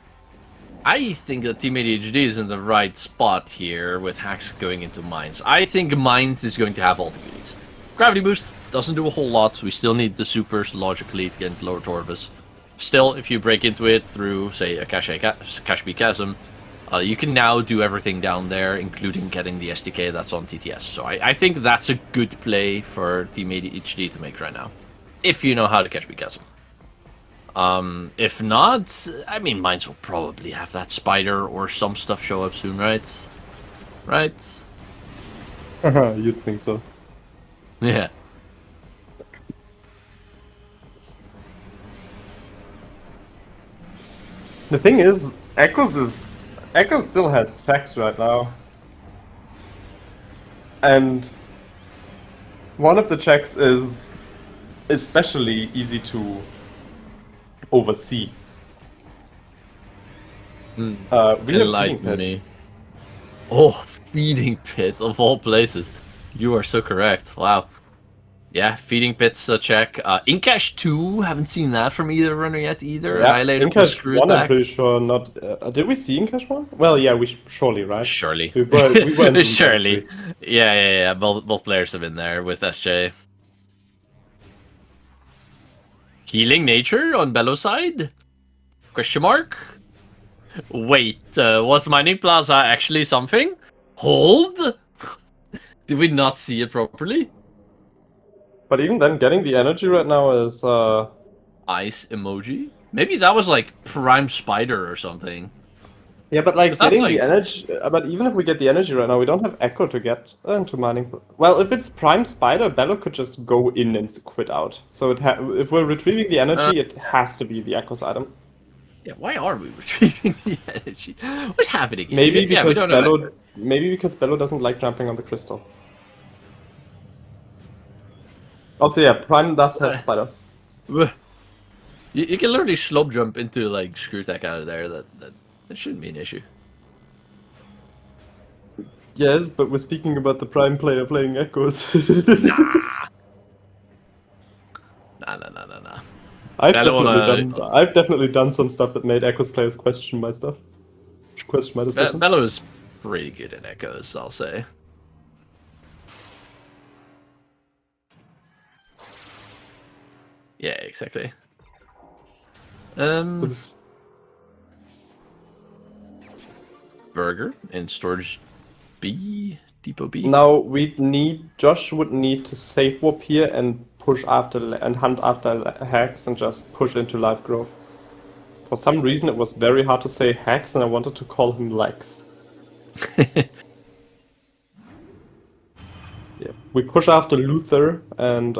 I think that Team ADHD is in the right spot here with hacks going into mines. I think mines is going to have all the goodies. Gravity boost doesn't do a whole lot. We still need the supers logically to get into Lower Torvus. Still, if you break into it through, say, a Cache B Chasm, you can now do everything down there, including getting the SDK that's on TTS. So I think that's a good play for Team ADHD to make right now, if you know how to Cache B Chasm. If not, I mean, mines will probably have that spider or some stuff show up soon, right? right? You'd think so. Yeah. The thing is, Echoes still has facts right now. And one of the checks is especially easy to oversee. We have feeding Enlighten pit. me. Oh, feeding pit of all places. You are so correct. Wow. Yeah, feeding pit's a check. Incash 2, haven't seen that from either runner yet either. Yeah, Annihilator plus Incash screw 1 I'm attack. pretty sure not... did we see Incash 1? Well, yeah, surely, right? Surely. We went in Surely. territory. Yeah. Both players have been there with SJ. Healing nature on Bello's side? Question mark? Wait, was Mining Plaza actually something? Hold? Did we not see it properly? But even then, getting the energy right now is... Ice emoji? Maybe that was like Prime Spider or something. Yeah, but like 'Cause that's getting like- the energy... But even if we get the energy right now, we don't have Echo to get into Mining... Well, if it's Prime Spider, Bello could just go in and quit out. So if we're retrieving the energy, it has to be the Echo's item. Yeah, why are we retrieving the energy? What's happening here? Maybe Yeah, we because don't know. Bello doesn't like jumping on the crystal. Also, yeah, Prime does have Spider. You can literally slope jump into like screw tech out of there. That shouldn't be an issue. Yes, but we're speaking about the Prime player playing Echoes. Nah. I've Bello definitely done some stuff that made Echoes players question my stuff. Question my decisions. Bello is pretty good at echoes, I'll say. Yeah, exactly. Burger in storage B, depot B. Now Josh would need to safe warp here and push after and hunt after hacks and just push into live growth. For some reason, it was very hard to say hacks, and I wanted to call him Lex. Yeah, we push after Luther and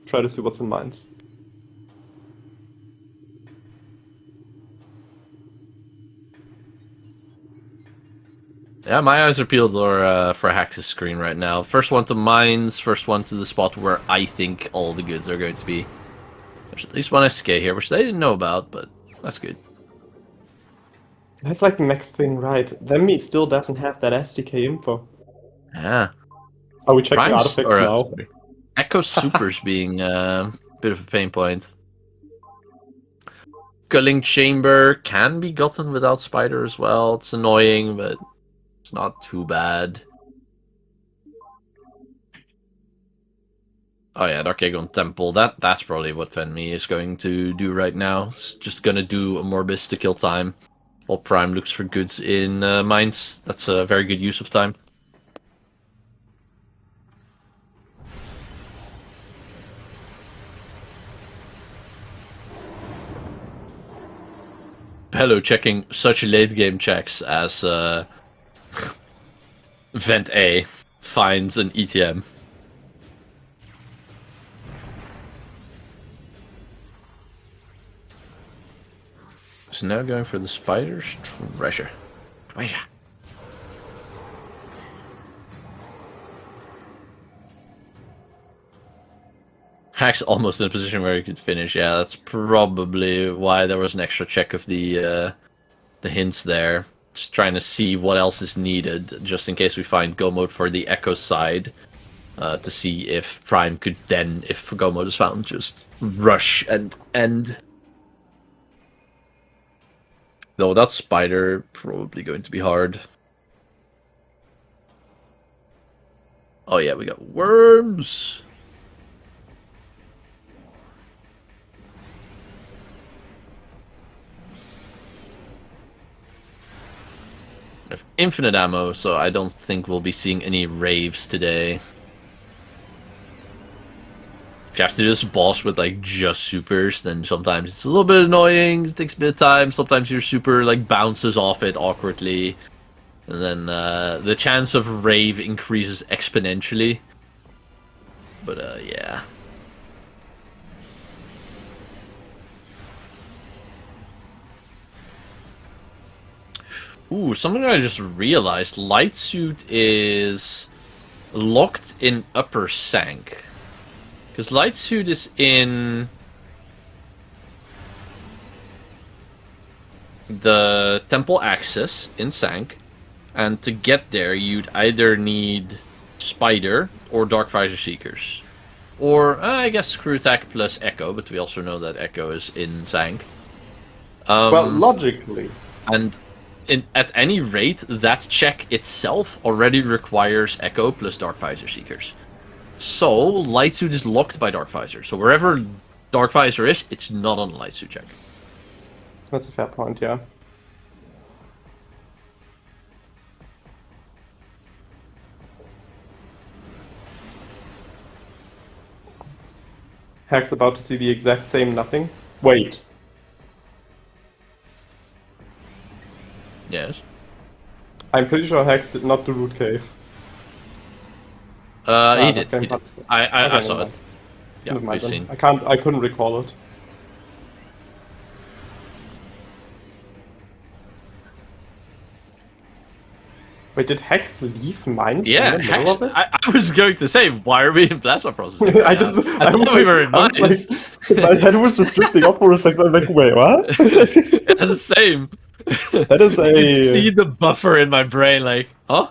try to see what's in mines. Yeah, my eyes are peeled for Hax's screen right now. First one to mines, first one to the spot where I think all the goods are going to be. There's at least one SK here, which they didn't know about, but that's good. That's like the next thing, right? Demi still doesn't have that SDK info. Yeah. Are we checking artifacts now? Sorry. Echo Supers being a bit of a pain point. Culling Chamber can be gotten without Spider as well. It's annoying, but it's not too bad. Oh yeah, Darkagon Temple. That's probably what Fenmi is going to do right now. It's just gonna do a Morbis to kill time, while Prime looks for goods in mines. That's a very good use of time. Bello checking such late game checks as Vent A finds an ETM. So now going for the spider's treasure. Hack's almost in a position where he could finish. Yeah, that's probably why there was an extra check of the hints there. Just trying to see what else is needed, just in case we find go mode for the echo side, to see if Prime could then, if go mode is found, just rush and end. Though that spider probably going to be hard. Oh yeah, we got worms. We have infinite ammo, so I don't think we'll be seeing any raves today. If you have to do this boss with like just supers, then sometimes it's a little bit annoying, it takes a bit of time, sometimes your super like bounces off it awkwardly. And then the chance of Rave increases exponentially. But yeah. Ooh, something I just realized. Light Suit is locked in upper Sank. Because Light Suit is in the Temple Access in Sank. And to get there, you'd either need Spider or Dark Visor Seekers. Or, I guess, Screw Attack plus Echo, but we also know that Echo is in Sank. Well, logically. And at any rate, that check itself already requires Echo plus Dark Visor Seekers. So, Light Suit is locked by Dark Visor. So wherever Dark Visor is, it's not on the Light Suit check. That's a fair point, yeah. Hack's about to see the exact same nothing. Wait. Yes. I'm pretty sure Hax did not do Root Cave. He did. He did. I saw it. Yeah, Never mind we've then. seen. I couldn't recall it. Wait, did Hex leave Mines Yeah, in the middle of it? I was going to say, why are we in plasma processing? Right I thought we were in was Mines. like, my head was just drifting up for a second. I was like, wait, what? It's the same. That is You can see the buffer in my brain, like, huh?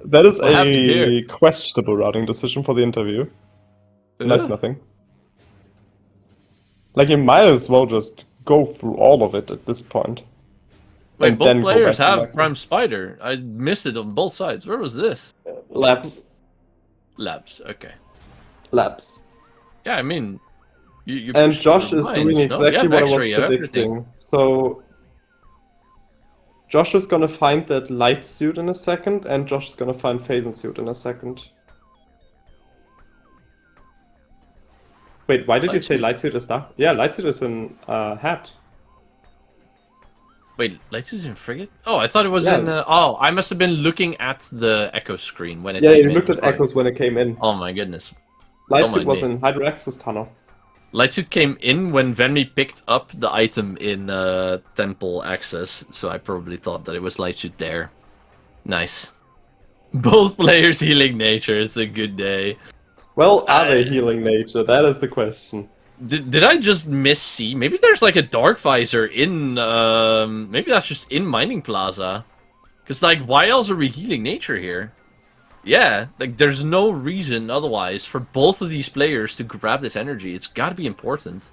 That is What happened a here? questionable routing decision for the interview. Nice nothing. Like, you might as well just go through all of it at this point. Wait, and both then go players back to have Magma. Prime Spider. I missed it on both sides. Where was this? Labs. Labs. Okay. Labs. Yeah, I mean, you And pushed Josh through is Mines, doing no? exactly Yeah, what I was X-ray, yeah, everything. predicting. So, Josh is gonna find that light suit in a second, and Josh is gonna find Phazon suit in a second. Wait, why did you Light say suit? light suit is dark? Yeah, light suit is in hat. Wait, Lights is in Frigate? Oh, I thought it was Yeah. in. Oh, I must have been looking at the Echo screen when it Yeah, came you in. looked at Sorry. echoes when it came in. Oh my goodness. Light don't suit mind was me. in Hydroaxis tunnel. Lightsuit came in when Venmi picked up the item in Temple Access, so I probably thought that it was Lightsuit there. Nice. Both players healing nature, it's a good day. Well, are they healing nature? That is the question. Did I just miss see? Maybe there's like a Dark Visor in, maybe that's just in Mining Plaza. Because, like, why else are we healing nature here? Yeah, like, there's no reason otherwise for both of these players to grab this energy. It's gotta be important.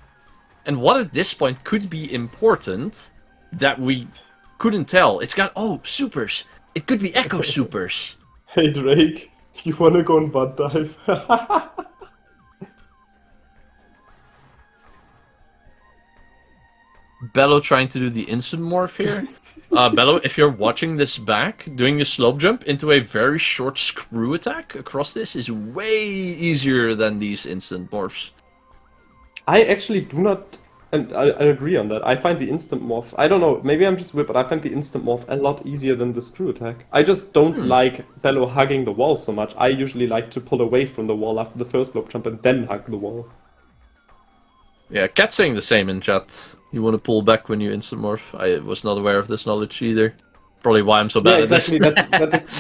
And what at this point could be important that we couldn't tell? It's got, oh, supers! It could be Echo supers! Hey Drake, you wanna go on butt dive? Bello trying to do the instant morph here. Bello, if you're watching this back, doing the slope jump into a very short screw attack across this is way easier than these instant morphs. I actually do not, and I agree on that. I find the instant morph, I don't know, maybe I'm just weird, but I find the instant morph a lot easier than the screw attack. I just don't like Bello hugging the wall so much. I usually like to pull away from the wall after the first slope jump and then hug the wall. Yeah, Cat's saying the same in chat. You want to pull back when you instant morph. I was not aware of this knowledge either. Probably why I'm so bad Yeah, at exactly.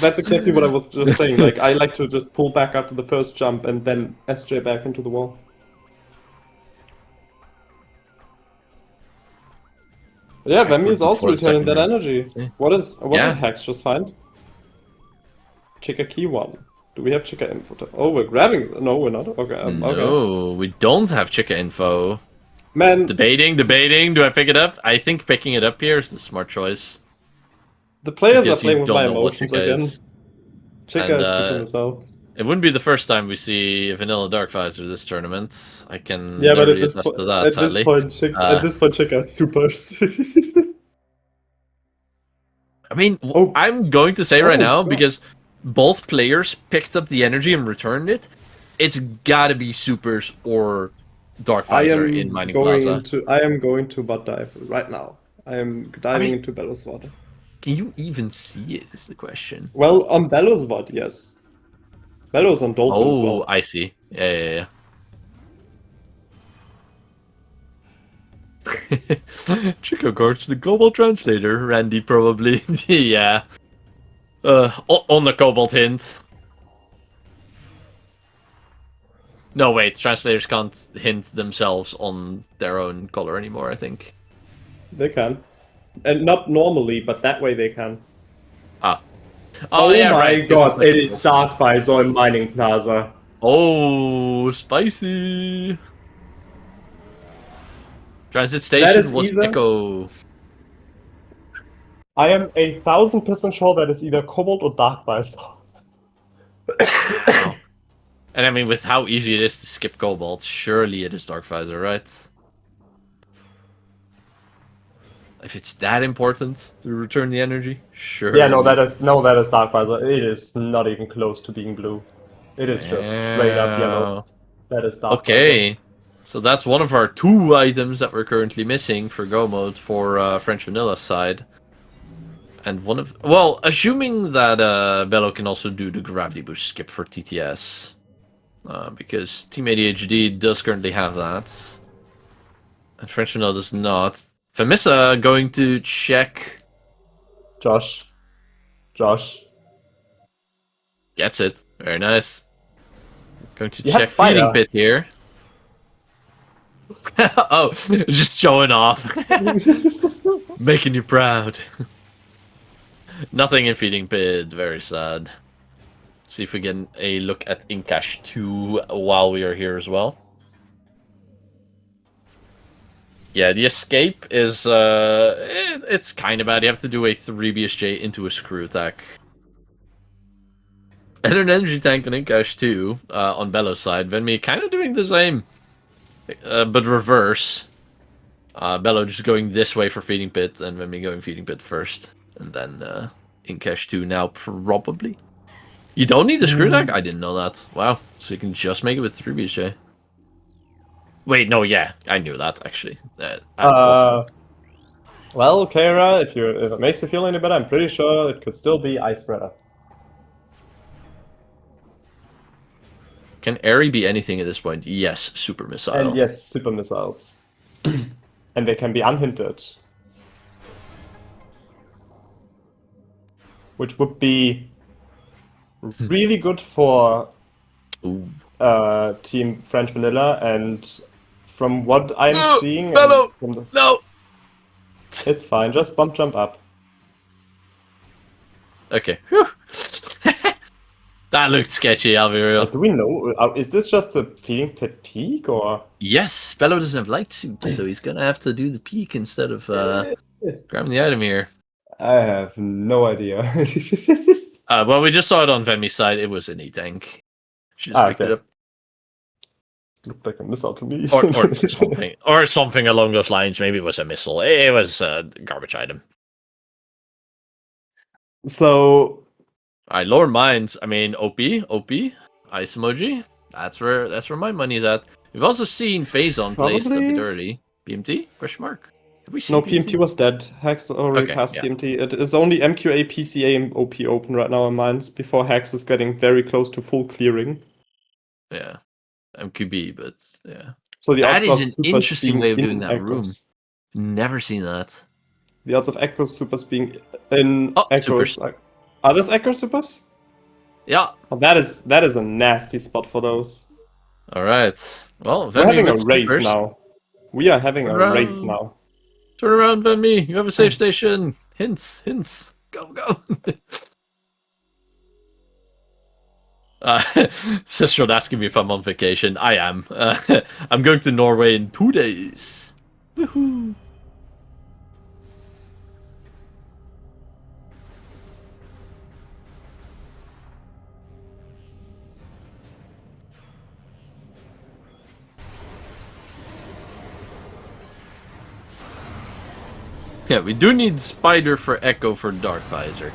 That's exactly what I was just saying. Like, I like to just pull back after the first jump and then SJ back into the wall. Yeah, Vemi is also returning that energy. What Yeah. did Hex just find? Chica key 1. Do we have Chica info? Oh, we're grabbing. No, we're not. Okay. Okay. No, we don't have Chica info. Man, Debating. Do I pick it up? I think picking it up here is the smart choice. the players Because are playing you with don't my know what emotions Chica again. is. Chica And, is super results. It wouldn't be the first time we see a Vanilla Dark Visor this tournament. I can Yeah, but literally at this, attest to that, at sadly. this point, Chica is super. I mean, Oh. I'm going to say right Oh, now, God. because both players picked up the energy and returned it, it's gotta be Supers or Dark Visor in Mining Plaza. I am going to butt dive right now. I am diving into Bellows water. Can you even see it, is the question. Well, on Bellow's VOD, yes. Bellow's on Dolphin as Oh, well. I see. Yeah. Chico guards the global translator, Randy probably. Yeah. On the Cobalt hint. No, wait, translators can't hint themselves on their own color anymore, I think. They can. And not normally, but that way they can. Ah. Oh yeah, my right, 'cause it's god, like it a is pulse. Dark Visor in Mining Plaza. Oh, spicy. Transit That station is was either... Echo. I am 1000% sure that is either Cobalt or Dark Visor. Wow. And I mean, with how easy it is to skip Cobalt, surely it is Dark Visor, right? If it's that important to return the energy, sure. Yeah, no, that is Dark Visor. It is not even close to being blue. It is just straight up yellow. That is Dark Visor. Okay. So that's one of our 2 items that we're currently missing for Go Mode for French Vanilla side. And one of... Well, assuming that Bello can also do the gravity boost skip for TTS. Because Team ADHD does currently have that. And French Vanilla does not. Femissa going to check... Josh. Gets it. Very nice. Going to You had check Spider. Feeding Pit here. Oh, just showing off. Making you proud. Nothing in Feeding Pit. Very sad. See if we get a look at Incash 2 while we are here as well. Yeah, the escape is, it's kind of bad. You have to do a 3 BSJ into a screw attack. And an energy tank on Incash 2 on Bello's side. Venmi kind of doing the same, but reverse. Bello just going this way for Feeding Pit, and Venmi going Feeding Pit first. And then Incash 2 now probably. You don't need the screw attack? I didn't know that. Wow. So you can just make it with 3 BSJ. Wait, no, yeah, I knew that actually. Well, Kara, if it makes you feel any better, I'm pretty sure it could still be Ice Spreader. Can Airy be anything at this point? Yes, super missile. And yes, super missiles. And they can be unhindered. Which would be really good for Team French Vanilla, and from what I'm seeing... Bello! No! It's fine, just bump jump up. Okay. Whew. That looked sketchy, I'll be real. Do we know? Is this just a Feeding Pit peak, or...? Yes, Bello doesn't have light suit, so he's gonna have to do the peak instead of grabbing the item here. I have no idea. Well, we just saw it on Venmi's side. It was an E-tank. She just picked it up. Looked like a missile to me. or something along those lines. Maybe it was a missile. It was a garbage item. So... Lower mines. I mean, OP, ice emoji. That's where my money's at. We've also seen Phazon placed a bit early. PMT? Question mark. Have we seen PMT was dead. Hex already passed PMT. It is only MQA, PCA, and OP open right now in mines before Hex is getting very close to full clearing. Yeah. MQB, but yeah. So that is an interesting way of doing that room. Never seen that. The odds of Echo Supers being in Echoes. Supers. Are those Echo Supers? Yeah. Oh, that is a nasty spot for those. Alright. Well, we're having a race now. We are having a race now. Turn around, Venmi. You have a safe station. Hints. Go. Sister asking me if I'm on vacation. I am. I'm going to Norway in 2 days. Woohoo! Yeah, we do need Spider for Echo for Dark Visor.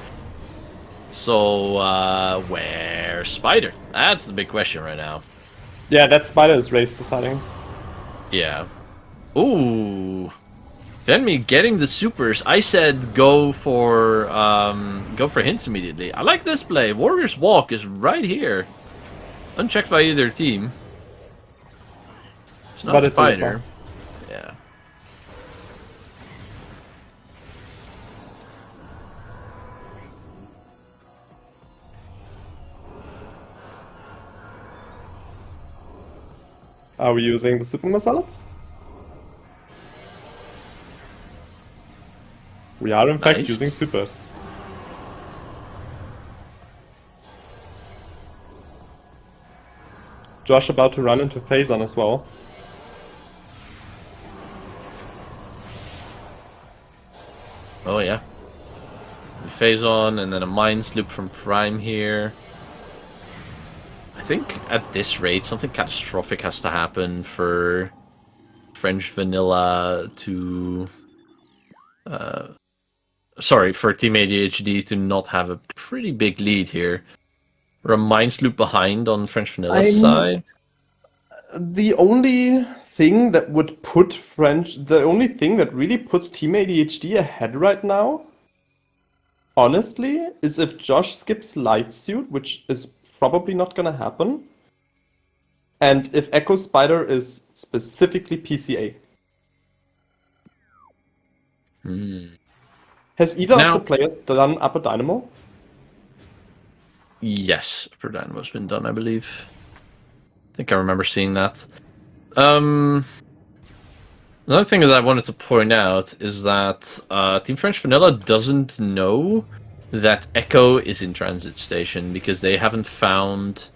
So, where's Spider? That's the big question right now. Yeah, that Spider is race deciding. Yeah. Ooh. Venmi getting the supers. I said go for hints immediately. I like this play. Warrior's Walk is right here. Unchecked by either team. It's not But it's Spider. Yeah. Are we using the super masalads? We are in fact Nice. using supers. Josh about to run into Phazon as well. Oh yeah. Phase on, and then a Mind Loop from Prime here. I think at this rate, something catastrophic has to happen for French Vanilla to... sorry, for Team ADHD to not have a pretty big lead here. We're a Mind Loop behind on French Vanilla's side. The only thing that would put the only thing that really puts Team ADHD ahead right now, honestly, is if Josh skips Light Suit, which is probably not gonna happen, and if Echo Spider is specifically PCA. Has either Now- of the players done Upper Dynamo? Yes, Upper Dynamo's been done, I believe. I think I remember seeing that. Another thing that I wanted to point out is that Team French Vanilla doesn't know that Echo is in Transit Station because they haven't found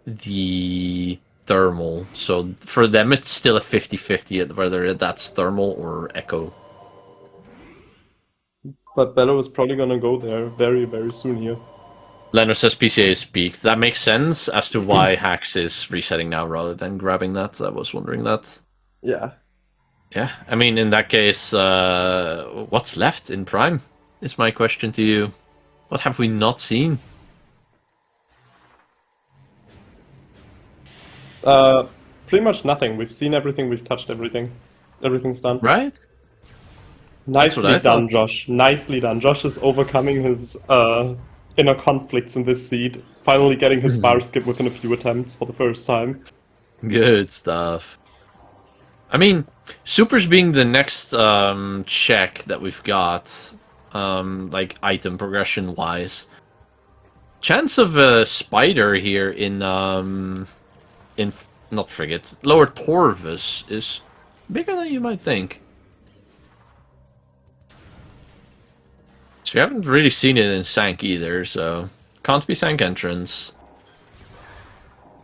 the thermal. So for them, it's still a 50-50 whether that's thermal or Echo. But Bello is probably gonna go there very, very soon here. Leno says PCA is peaked. That makes sense as to why Hax is resetting now rather than grabbing that. I was wondering that. Yeah. Yeah, I mean, in that case, what's left in Prime is my question to you. What have we not seen? Pretty much nothing. We've seen everything, we've touched everything. Everything's done. Right? Nicely I done, thought. Josh. Nicely done. Josh is overcoming his inner conflicts in this seed, finally getting his bar skip within a few attempts for the first time. Good stuff. I mean, Supers being the next check that we've got, like item progression wise. Chance of a spider here in not frigate, lower Torvus is bigger than you might think. So we haven't really seen it in Sank either, so can't be Sank entrance.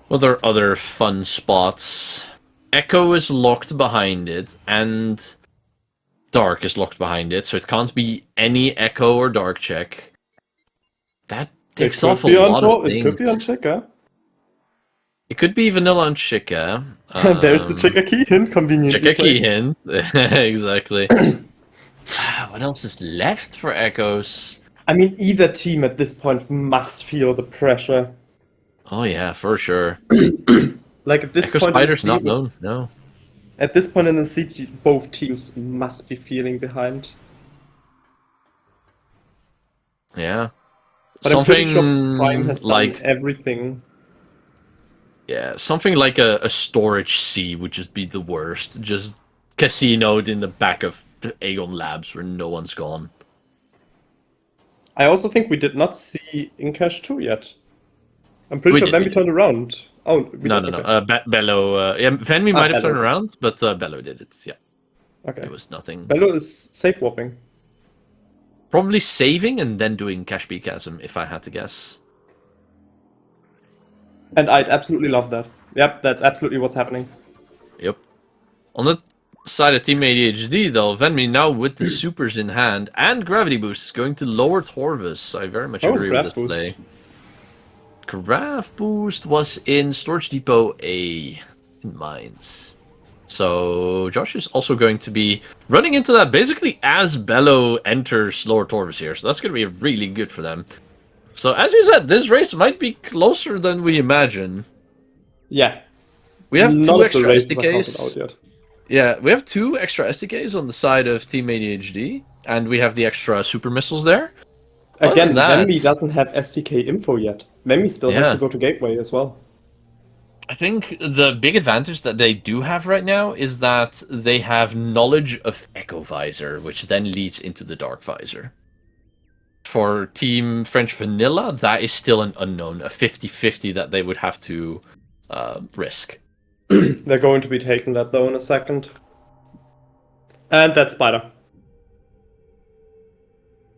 What are other fun spots? Echo is locked behind it, and Dark is locked behind it, so it can't be any Echo or Dark check. That takes off a lot of things. It could be on Chica. It could be Vanilla and Chica. There's the Chica key hint conveniently Chica key placed. hint. Exactly. What else is left for Echoes? I mean, either team at this point must feel the pressure. Oh yeah, for sure. Like at this Echo point, Spider's in the not seed, known, no. At this point in the seed, both teams must be feeling behind. Yeah. But I'm pretty sure Something Prime has like done everything. yeah, something like a storage C would just be the worst. Just casinoed in the back of the Aegon Labs where no one's gone. I also think we did not see Incash 2 yet. I'm pretty sure then we turned around. Oh, we No, did, no, okay. no. Bello. Yeah, Venmi might have Bello. turned around, but Bello did it. Yeah, Okay. it was nothing. Bello is safe warping. Probably saving and then doing Cash B Chasm, if I had to guess. And I'd absolutely love that. Yep, that's absolutely what's happening. Yep. On the side of Team ADHD, though, Venmi now with the supers in hand and gravity boosts going to lower Torvus. I very much That was agree with Grav this boost. play. Grav boost was in Storage Depot A in Mines. So Josh is also going to be running into that basically as Bello enters lower Torvus here. So that's going to be really good for them. So as you said, this race might be closer than we imagine. Yeah. We have None two of the extra races are counted SDKs. out yet. Yeah, we have 2 extra SDKs on the side of Team ADHD, and we have the extra super missiles there. Other than Again, that, Venmi doesn't have SDK info yet. Venmi still has to yeah. go to Gateway as well. I think the big advantage that they do have right now is that they have knowledge of Echo Visor, which then leads into the Dark Visor. For Team French Vanilla, that is still an unknown, a 50-50 that they would have to risk. They're going to be taking that though in a second. And that's Spider.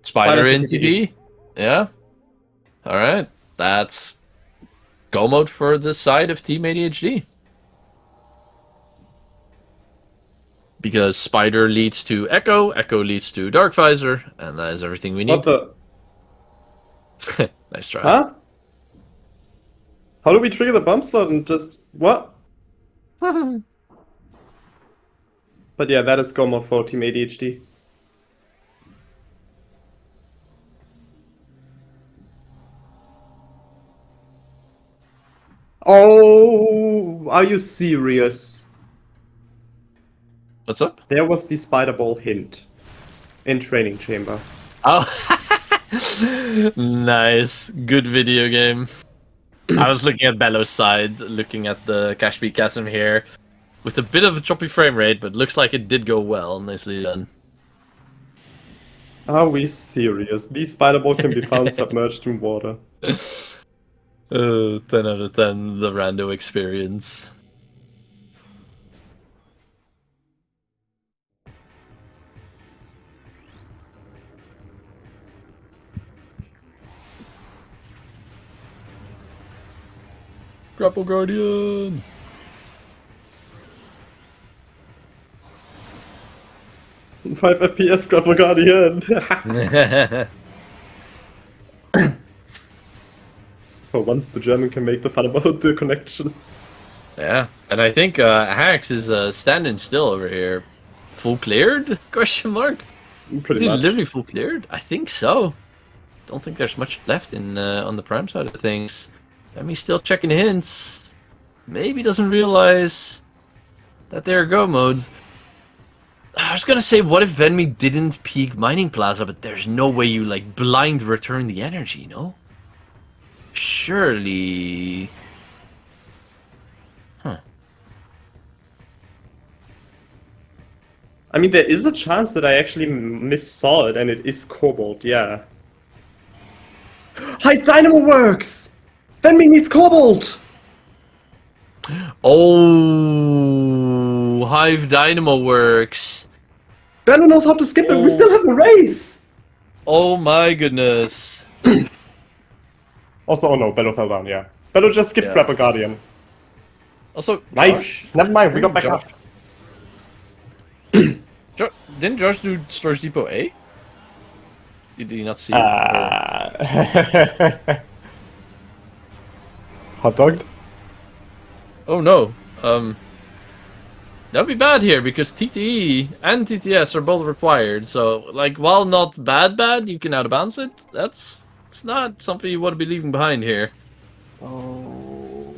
Spider in TTE. TT? Yeah. Alright. That's go mode for the side of Team ADHD. Because Spider leads to Echo, Echo leads to Dark Visor, and that is everything we need. What the? Nice try. Huh? How do we trigger the bump slot and just... What? But yeah, that is go mode for Team ADHD. Oh, are you serious? What's up? There was the Spider Ball hint in Training Chamber. Oh, nice. Good video game. I was looking at Bello's side, looking at the Cash Beat Chasm here, with a bit of a choppy frame rate, but looks like it did go well. Nicely done. Are we serious? The Spider Ball can be found submerged in water. 10 out of 10, the rando experience. Grapple Guardian! 5 FPS Grapple Guardian! For once the German can make the fun about the connection. Yeah, and I think Hax is standing still over here. Full cleared? Question mark? Pretty Is he much. literally full cleared? I think so. Don't think there's much left in on the Prime side of things. Emmy's still checking hints. Maybe doesn't realize that there are go modes. I was gonna say, what if Venmi didn't peak Mining Plaza, but there's no way you like blind return the energy, no? Surely. Huh. I mean, there is a chance that I actually missaw it and it is Cobalt, yeah. Hi, Dynamo works! Venmi needs Cobalt! Oh, Hive Dynamo works. Bello knows how to skip it, we still have a race! Oh my goodness. Also, oh no, Bello fell down, yeah. Bello just skipped Yeah. Grapple Guardian. Also, Nice! Josh, Never mind, we got back Josh. up. Didn't Josh do Storage Depot A? Did you not see it? Hot dogged? Oh no. That'd be bad here because TTE and TTS are both required. So, like, while not bad, you can out of bounds it. It's not something you want to be leaving behind here. Oh.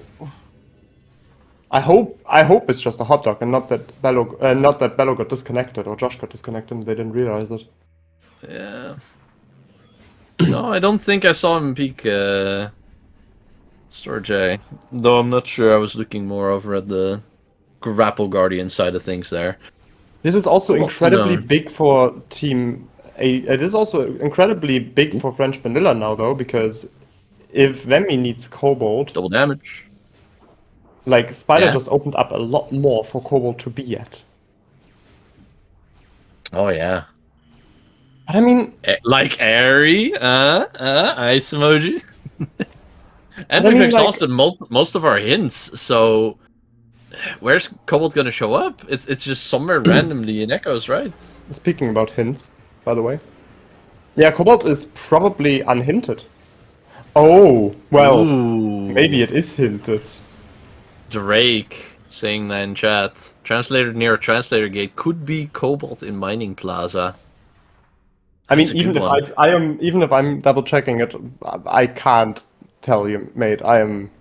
I hope it's just a hot dog and not that Bello got disconnected or Josh got disconnected and they didn't realize it. Yeah. No, I don't think I saw him peek Storage A. Though I'm not sure, I was looking more over at the Grapple Guardian side of things there. This is also Well, incredibly no. big for Team A. It is also incredibly big for French Vanilla now, though, because if Venmi needs Cobalt, Double damage. like Spider Yeah. just opened up a lot more for Cobalt to be at. Oh yeah. But I mean, Like Airy, ice emoji. And I we've mean, exhausted most of our hints, so where's Cobalt gonna show up? It's just somewhere randomly in Echoes, right? speaking about hints, by the way. Yeah, Cobalt is probably unhinted. Oh, well, Ooh. maybe it is hinted. Drake saying that in chat. Translator near a translator gate could be Cobalt in Mining Plaza. I mean, That's a even good if one. even if I'm double checking it, I can't tell you, mate. I am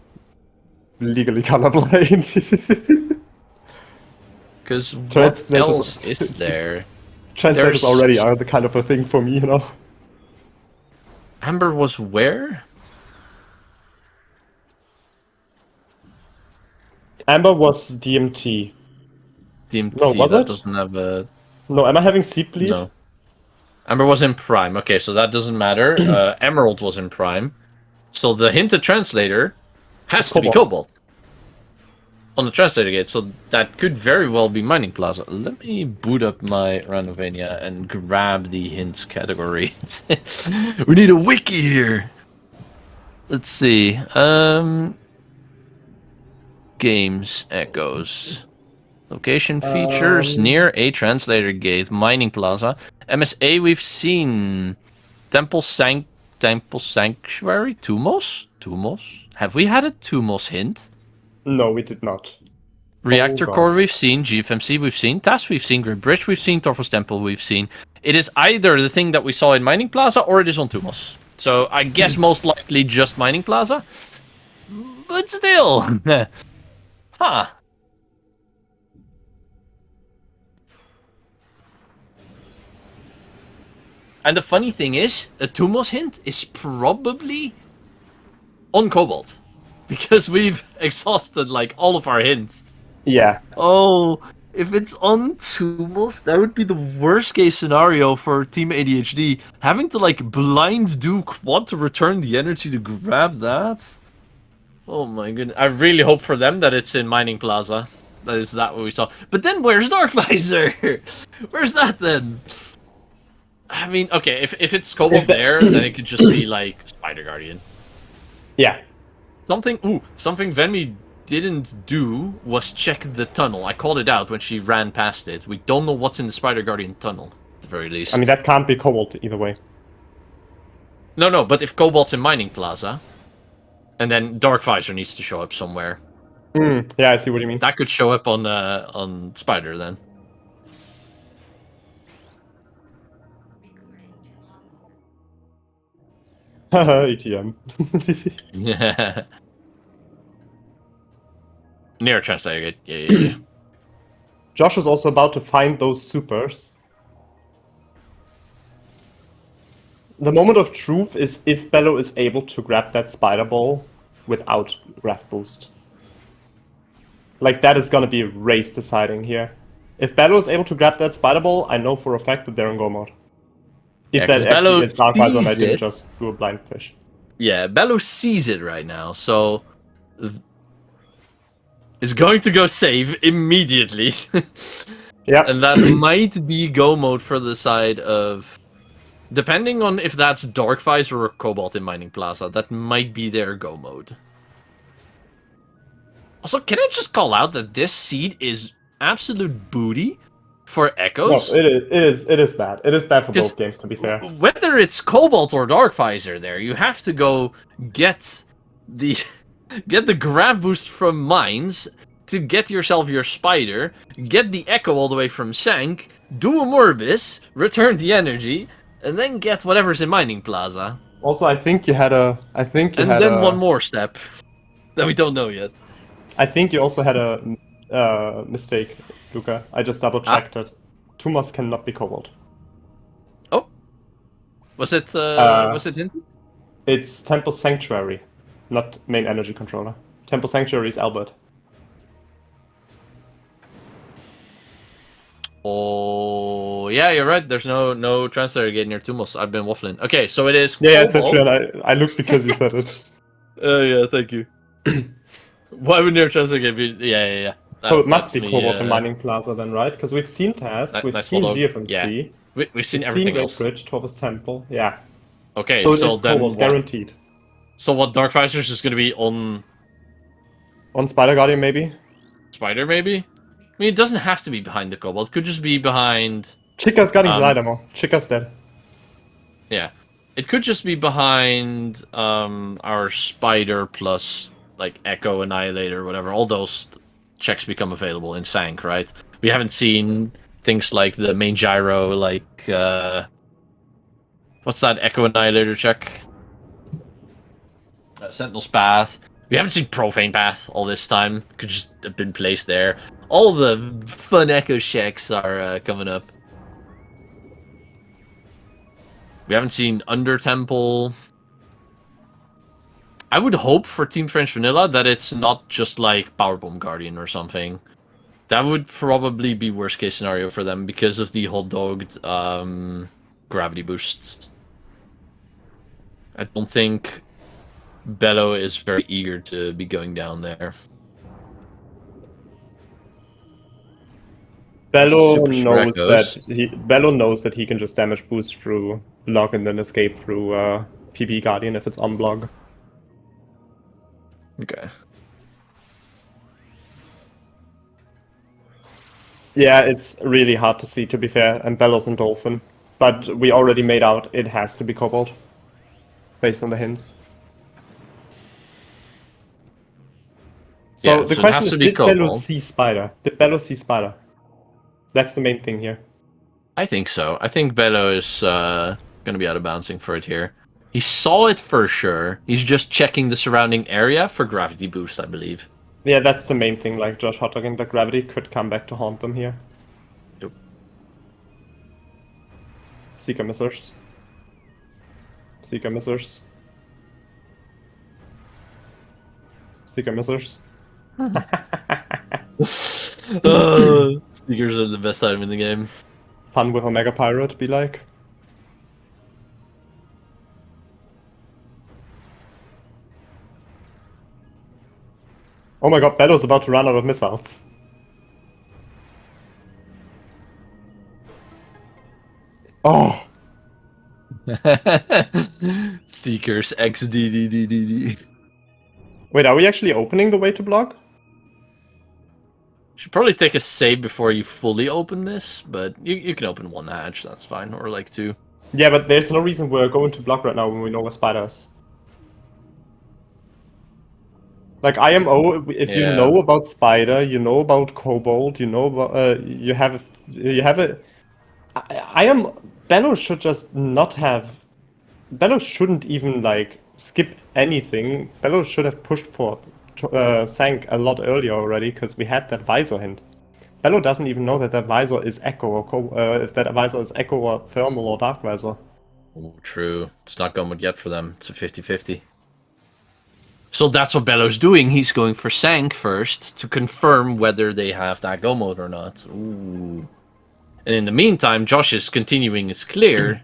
legally colorblind. Because what Translators- else is there? Translators There's- already are the kind of a thing for me, you know. Amber was where? Amber was DMT. DMT, No, was that it? doesn't have a... No, am I having Seep Bleed? No. Amber was in Prime. Okay, so that doesn't matter. Emerald was in Prime. So the hinted translator has to be Cobalt. On the translator gate, so that could very well be Mining Plaza. Let me boot up my Randomania and grab the hints category. We need a wiki here. Let's see. Games echoes. Location features near a translator gate. Mining Plaza. MSA we've seen. Temple Sanctuary? Tumos? Have we had a Tumos hint? No, we did not. Reactor God. Core we've seen, GFMC we've seen, TAS we've seen, Great Bridge we've seen, Torfos Temple we've seen. It is either the thing that we saw in Mining Plaza or it is on Tumos. So I guess most likely just Mining Plaza. But still. Huh. And the funny thing is, a Tumos hint is probably on Cobalt. Because we've exhausted like all of our hints. Yeah. Oh, if it's on Tumos, that would be the worst case scenario for Team ADHD. Having to like blind do quad to return the energy to grab that. Oh my goodness. I really hope for them that it's in Mining Plaza. That is that what we saw. But then where's Dark Visor? Where's that then? I mean, okay, if it's Cobalt there, then it could just be like Spider Guardian. Yeah. Something Venmi didn't do was check the tunnel. I called it out when she ran past it. We don't know what's in the Spider Guardian tunnel, at the very least. I mean, that can't be Cobalt either way. No, but if Cobalt's in Mining Plaza, and then Dark Visor needs to show up somewhere. Yeah, I see what you mean. That could show up on Spider then. Haha, ATM. Yeah. Near translator gate. Yeah. Josh is also about to find those supers. The moment of truth is if Bello is able to grab that spider ball without graph boost. Like, that is gonna be race deciding here. If Bello is able to grab that spider ball, I know for a fact that they're in go mode. If Yeah, that 'cause actually Bello is Dark Visor and I sees didn't it. just do a blind fish. Yeah, Bello sees it right now, so is going to go save immediately. Yeah. And that might be go mode for the side of... Depending on if that's Dark Visor or Cobalt in Mining Plaza, that might be their go mode. Also, can I just call out that this seed is absolute booty for No, Echoes? it is bad. It is bad for both games, to be fair. Whether it's Cobalt or Dark Visor there, you have to go get the grab boost from Mines to get yourself your Spider, get the Echo all the way from Sank, do a Morbis, return the energy, and then get whatever's in Mining Plaza. Also, I think you had a... And then one more step that we don't know yet. I think you also had a mistake, Luca. I just double-checked it. Tumos cannot be Cobalt. Oh, was it hinted? It's Temple Sanctuary, not main energy controller. Temple Sanctuary is Albert. Oh, yeah, you're right. There's no translator gate near Tumos. I've been waffling. Okay, so it is. Yeah, it's history, and I looked because you said it. Yeah, thank you. Why would near translator gate be? Yeah. So it must be me, Cobalt and Mining Plaza then, right? Because we've seen TAS, we've nice seen follow. GFMC, Yeah. We've seen we've everything seen else. Great Bridge, Torvus Temple, yeah. Okay, So so it's then Cobalt, what? guaranteed. So what? Dark Visor is just going to be on On Spider Guardian, maybe? Spider, maybe. I mean, it doesn't have to be behind the Cobalt. It could just be behind. Chica's getting glide ammo. Chica's dead. Yeah, it could just be behind our Spider plus like Echo Annihilator or whatever. All those checks become available in Sank, right? We haven't seen things like the main gyro, like what's that Echo Annihilator check? Sentinel's Path. We haven't seen Profane Path all this time. Could just have been placed there. All the fun Echo Shacks are coming up. We haven't seen Under Temple. I would hope for Team French Vanilla that it's not just like Powerbomb Guardian or something. That would probably be worst case scenario for them because of the hot dogged gravity boosts. I don't think Bello is very eager to be going down there. Bello Super knows Echoes. that he can just damage boost through block and then escape through PP Guardian if it's on block. Okay. Yeah, it's really hard to see, to be fair, and Bello's and Dolphin. But we already made out it has to be Cobalt. Based on the hints. So Yeah, the so it question has is, to be did Bello Cobalt. see Spider? Did Bello see Spider? That's the main thing here. I think so. I think Bello is going to be out of bouncing for it here. He saw it for sure. He's just checking the surrounding area for gravity boost, I believe. Yeah, that's the main thing, like Josh hotdogging the gravity could come back to haunt them here. Yep. Seeker Missers. Seeker Missers. Seeker Missers. Sneakers are the best item in the game. Fun with Omega Pirate, be like. Oh my god, Bello's about to run out of missiles. Oh! Seekers XDDDDD. Wait, are we actually opening the way to block? Should probably take a save before you fully open this, but you can open one hatch, that's fine, or like two. Yeah, but there's no reason we're going to block right now when we know where Spider is. Like IMO, if you Yeah. know about Spider, you know about Cobalt, you know about you have a. I am Bello should just not have. Bello shouldn't even like skip anything. Bello should have pushed for Sank a lot earlier already because we had that visor hint. Bello doesn't even know that that visor is Echo or if that visor is Echo or Thermal or Dark Visor. Oh, true. It's not going yet for them. It's a 50-50. So that's what Bello's doing. He's going for Sank first to confirm whether they have that go mode or not. Ooh. And in the meantime, Josh is continuing his clear.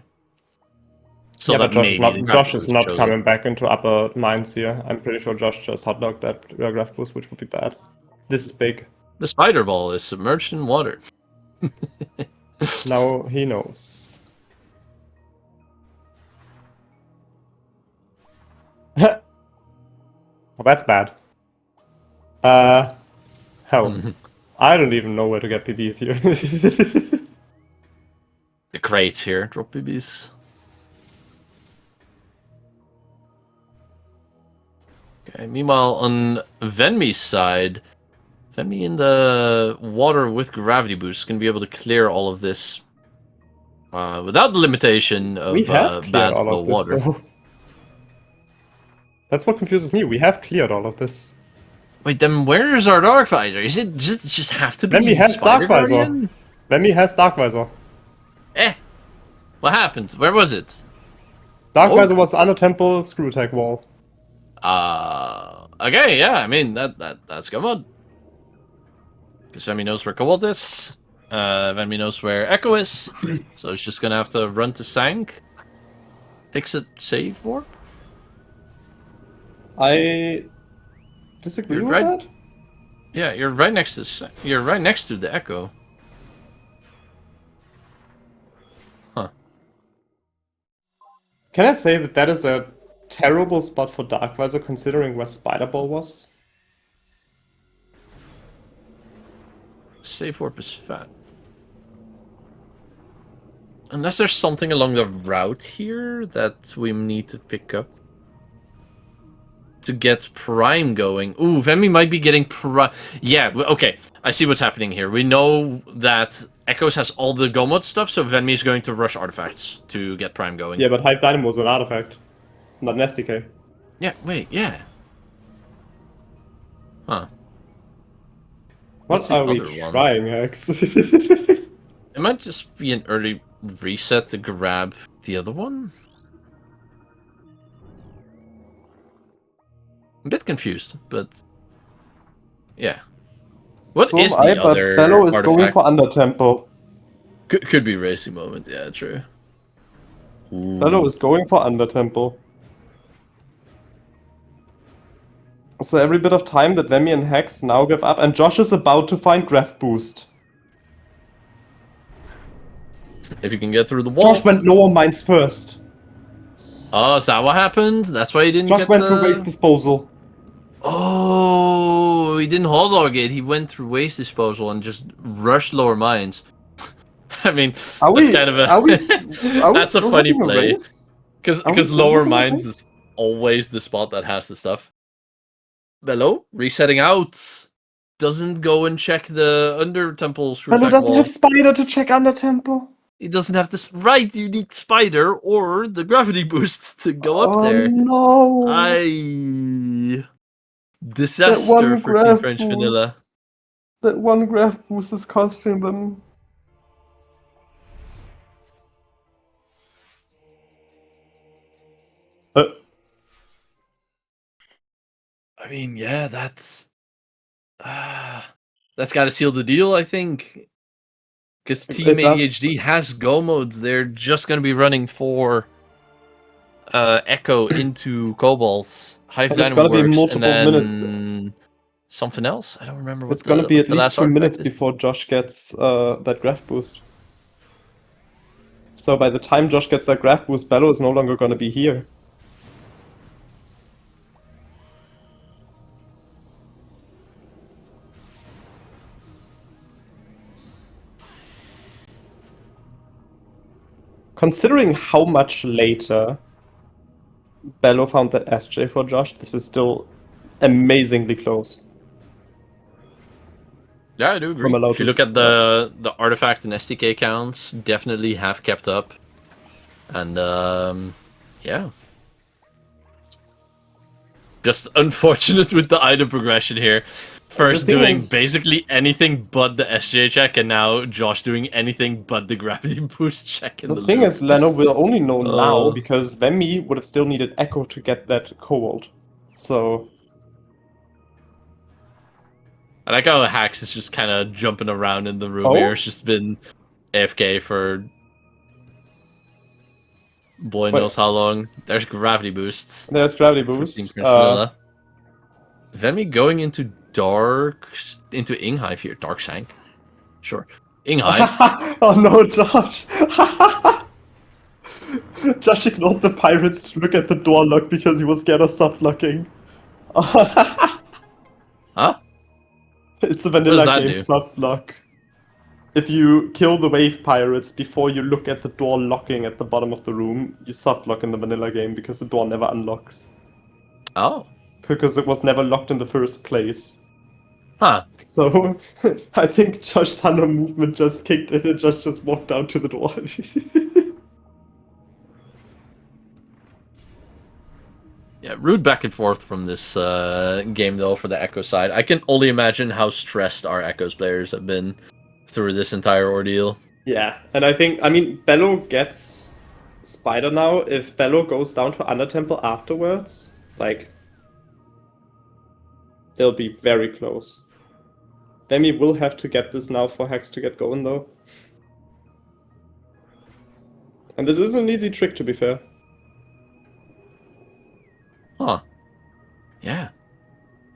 So yeah, that but Josh maybe is not, the Josh graph is not shows coming up. back into upper mines here. I'm pretty sure Josh just hotdogged that graph boost, which would be bad. This is big. The spider ball is submerged in water. Now he knows. Well, that's bad. Hell. I don't even know where to get PBs here. The crates here. Drop BBs. Okay, meanwhile, on Venmi's side, Venmi in the water with gravity boost is going to be able to clear all of this without the limitation of We have cleared bad all flow of this, water. though. That's what confuses me. We have cleared all of this. Wait, then where is our Dark Visor? Is it just have to be Venmi has Spider Dark Visor. Guardian? Venmi has Dark Visor. What happened? Where was it? Dark Oh. Visor was under Temple Screw Attack Wall. Okay, yeah, I mean, that's good one. Because Venmi knows where Cobalt is. Venmi knows where Echo is. So it's just gonna have to run to Sank. Takes a save warp? I disagree You're with right. that. Yeah, you're right next to the Echo. Huh. Can I say that that is a terrible spot for Dark Visor considering where Spider Ball was? Save warp is fat. Unless there's something along the route here that we need to pick up to get Prime going. Ooh, Venmi might be getting Prime. Yeah, okay. I see what's happening here. We know that Echoes has all the Go mode stuff, so Venmi is going to rush artifacts to get Prime going. Yeah, but Hype Dynamo is an artifact, not an SDK. Yeah, wait, yeah. Huh. What's What the are we other one? trying, Hex? It might just be an early reset to grab the other one. I'm a bit confused, but yeah. What So am is I, the but other Bello is going artifact? for Undertempo. Could be racing moment. Yeah, true. Bello Ooh. is going for Undertempo. So every bit of time that Vemi and Hex now give up, and Josh is about to find Graph Boost. If you can get through the wall. Josh went lower mines first. Oh, is that what happened? That's why he didn't Josh get went the... through waste disposal. Oh, he didn't hot dog it. He went through waste disposal and just rushed lower mines. I mean, Are that's we? kind of a... Are we that's a still funny having a play. race? Because lower mines is always the spot that has the stuff. Bello, resetting out. Doesn't go and check the under temple Bello Shroomtack doesn't wall. have Spider to check under tempo. He doesn't have this. Right, you need Spider or the gravity boost to go up Oh there. no! Disaster That one for Team graph French Vanilla. boost. That one graph boost is costing them. I mean, yeah, that's got to seal the deal, I think. Because Team It does. ADHD has go modes. They're just going to be running for Echo into Cobalt's Hive And it's Dynamo gonna be Works, multiple and then minutes. something else. I don't remember what It's gonna be what at the least last 2 minutes artifact is. before Josh gets that graph boost. So by the time Josh gets that graph boost, Bello is no longer gonna be here. Considering how much later Bello found that SJ for Josh, this is still amazingly close. Yeah, I do agree. If you look at the artifact and STK counts, definitely have kept up. And yeah. Just unfortunate with the item progression here. First doing basically anything but the SJ check, and now Josh doing anything but the gravity boost check in the thing loop. is, Leno will only know now because Vemi would have still needed Echo to get that Cobalt. So... I like how Hax is just kind of jumping around in the room here. It's just been AFK for boy knows how long. There's gravity boosts. There's gravity boost. Vemi going into into Inghive here. Dark Shank. Sure. Inghive. Oh no, Josh! Josh ignored the pirates to look at the door lock because he was scared of soft locking. Huh? It's a vanilla game soft lock. If you kill the wave pirates before you look at the door locking at the bottom of the room, you soft lock in the vanilla game because the door never unlocks. Oh. Because it was never locked in the first place. Huh. So, I think Josh's Hunter movement just kicked in and Josh just walked down to the door. Yeah, rude back and forth from this game, though, for the Echo side. I can only imagine how stressed our Echoes players have been through this entire ordeal. Yeah, and I mean, Bello gets Spider now. If Bello goes down to Undertemple afterwards, like, they'll be very close. Vemi will have to get this now for Hex to get going, though. And this is an easy trick, to be fair. Huh. Yeah.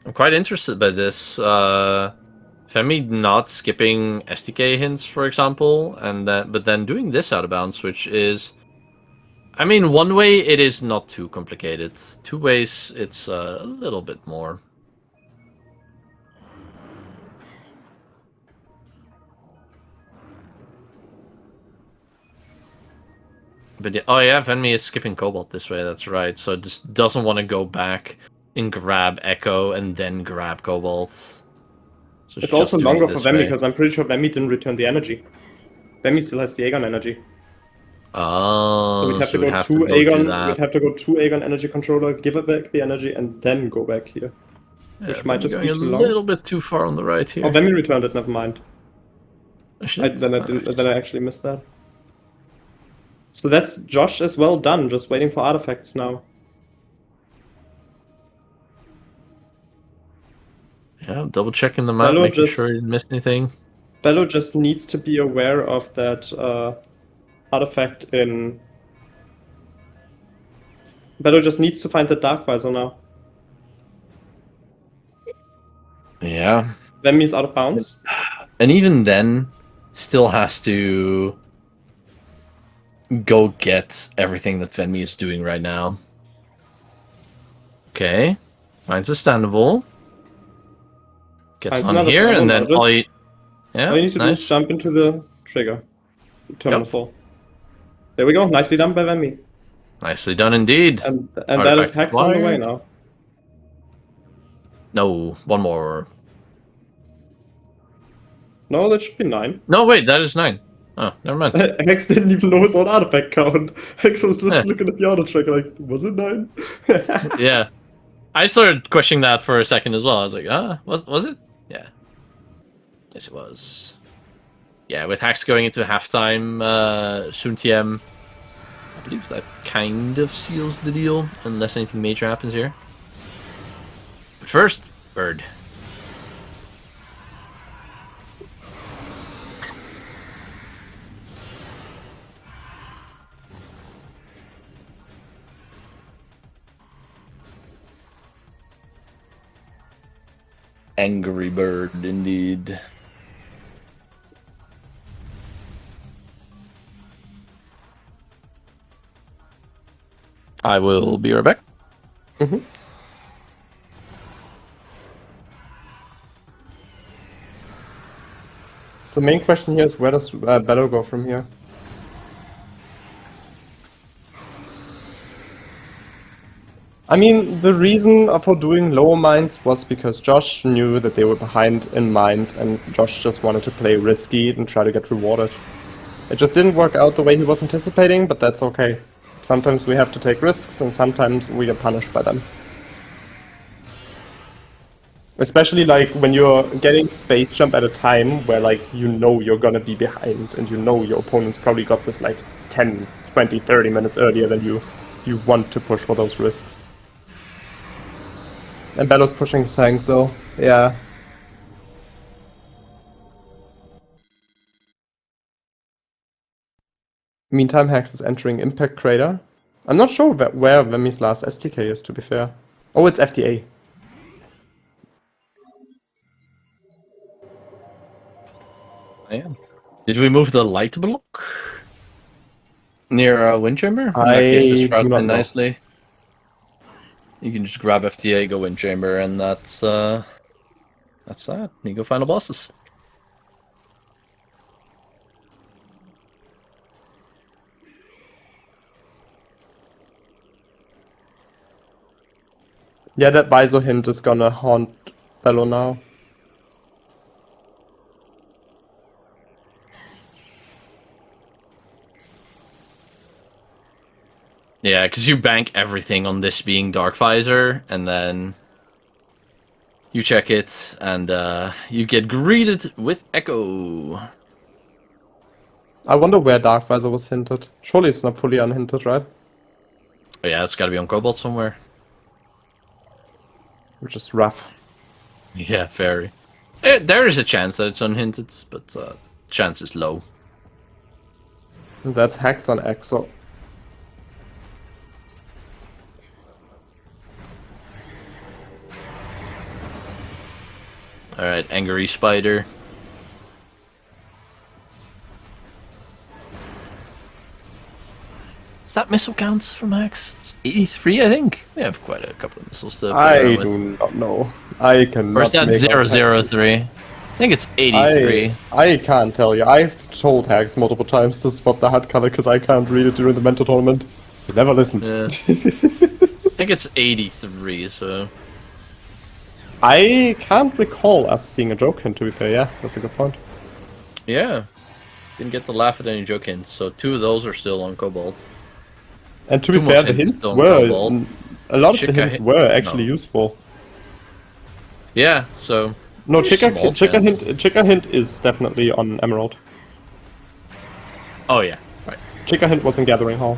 I'm quite interested by this. Femi not skipping STK hints, for example, and but then doing this out of bounds, which is... I mean, one way, it is not too complicated. 2 ways, it's a little bit more. But yeah, oh yeah, Venmi is skipping Cobalt this way, that's right. So it just doesn't want to go back and grab Echo and then grab Cobalt. So it's also longer for Vemi because I'm pretty sure Vemi didn't return the energy. Vemi still has the Aegon energy. Oh, so we'd have to go to Aegon. We'd have to go to Aegon energy controller, give it back the energy, and then go back here. Yeah, which might just going be a too long. little bit too far on the right here. Oh, Vemi returned it. Never mind. Shit. Then I actually missed that. So that's Josh as well done. Just waiting for artifacts now. Yeah, double checking the map, Bello making just sure he didn't miss anything. Bello just needs to be aware of that artifact in. Bello just needs to find the Dark Visor now. Yeah. Vemi's out of bounds. And even then, still has to go get everything that Venmi is doing right now. Okay. Finds a standable. Gets Finds on another here, standable and now, then just- all you need to do is nice. jump into the trigger. Terminal 4. There we go. Nicely done by Vemi. Nicely done indeed. And that is Artifact Hex on the way acquired. now. No, one more. No, that should be 9. No, wait, that is 9. Oh, never mind. Hex didn't even know his own artifact count. Hex was just Yeah. looking at the auto tracker like, was it 9? Yeah. I started questioning that for a second as well. I was like, was it? Yeah. Yes, it was. Yeah, with Hacks going into halftime, soon TM, I believe that kind of seals the deal, unless anything major happens here. But first, Bird. Angry Bird, indeed. I will be right back. Mm-hmm. So the main question here is, where does Bello go from here? I mean, the reason for doing lower mines was because Josh knew that they were behind in mines, and Josh just wanted to play risky and try to get rewarded. It just didn't work out the way he was anticipating, but that's okay. Sometimes we have to take risks, and sometimes we get punished by them. Especially like when you're getting space jump at a time where like you know you're gonna be behind, and you know your opponent's probably got this like 10, 20, 30 minutes earlier than you. You want to push for those risks. And Bello's pushing Sank though, yeah. Meantime, Hex is entering Impact Crater. I'm not sure where Vemi's last STK is, to be fair. Oh, it's FTA. I am. Did we move the light block near Wind Chamber? In that case, this routes in nicely. You can just grab FTA, go Wind Chamber, and that's that. You go final bosses. Yeah, that Visor hint is gonna haunt Bello now. Yeah, because you bank everything on this being Dark Visor, and then you check it, and you get greeted with Echo. I wonder where Dark Visor was hinted. Surely it's not fully unhinted, right? Oh, yeah, it's got to be on Cobalt somewhere. Which is rough. Yeah, very. There is a chance that it's unhinted, but chance is low. And that's Hex on Exo. Alright, Angry Spider. Is that missile counts from Hex? It's 83, I think. We have quite a couple of missiles to play around with. I do not know. I cannot. Or is that 003? I think it's 83. I can't tell you. I've told Hex multiple times to swap the HUD color because I can't read it during the mentor tournament. He never listened. Yeah. I think it's 83, so... I can't recall us seeing a joke hint, to be fair. Yeah, that's a good point. Yeah. Didn't get to laugh at any joke hints, so 2 of those are still on Cobalt. And to be fair, the hints were... A lot of the hints were actually useful. Yeah, so No, pretty small chance. Chica Hint is definitely on Emerald. Oh yeah, right. Chica Hint was in Gathering Hall.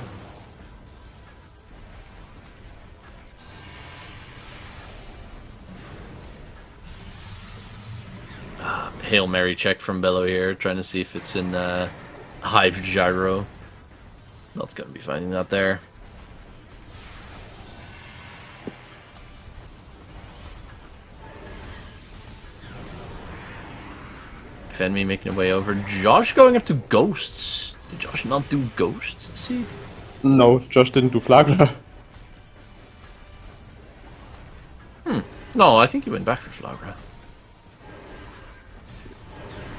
Hail Mary check from Bello here, trying to see if it's in Hive Gyro. Not gonna be finding that there. Fenmi making a way over. Josh going up to Ghosts. Did Josh not do Ghosts? See? No, Josh didn't do Flagra. No, I think he went back for Flagra.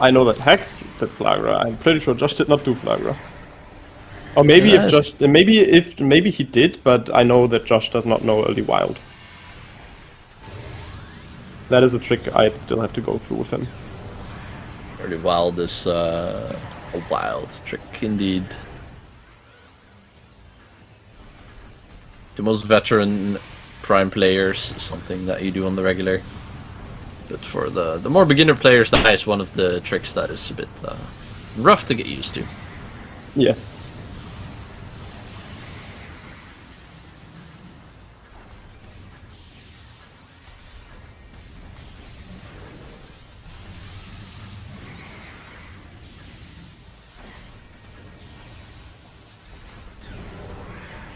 I know that Hex did Flagra. I'm pretty sure Josh did not do Flagra. Or maybe Yeah, if Josh, maybe he did, but I know that Josh does not know Early Wild. That is a trick I'd still have to go through with him. Early Wild is a wild trick indeed. The most veteran Prime players, something that you do on the regular. But for the more beginner players, that is one of the tricks that is a bit rough to get used to. Yes.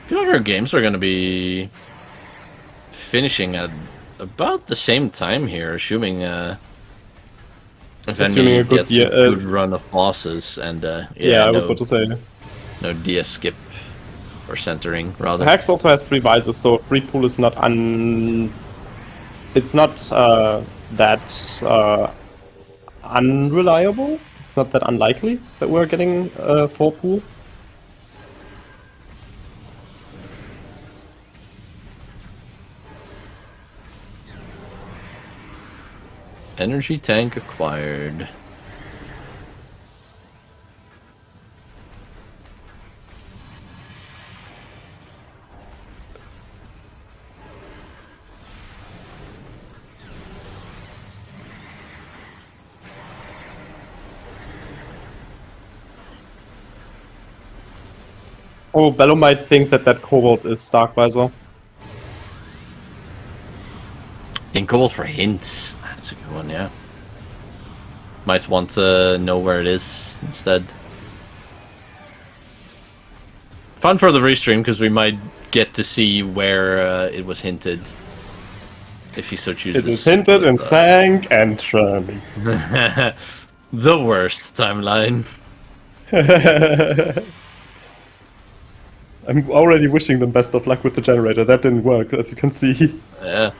I feel like our games are going to be finishing at about the same time here, assuming Assuming a Venmi good gets a good run of bosses and yeah, I was about to say. No DS skip or centering rather. Hex also has 3 Visors, so free pool is not it's not that unreliable. It's not that unlikely that we're getting 4 pool. Energy tank acquired. Oh, Bello might think that Cobalt is Stark Visor. In Cobalt for hints. That's a good one, yeah. Might want to know where it is instead. Fun for the restream, because we might get to see where it was hinted. If he so chooses. It is hinted in Sank entrance. The worst timeline. I'm already wishing them best of luck with the generator. That didn't work, as you can see. Yeah.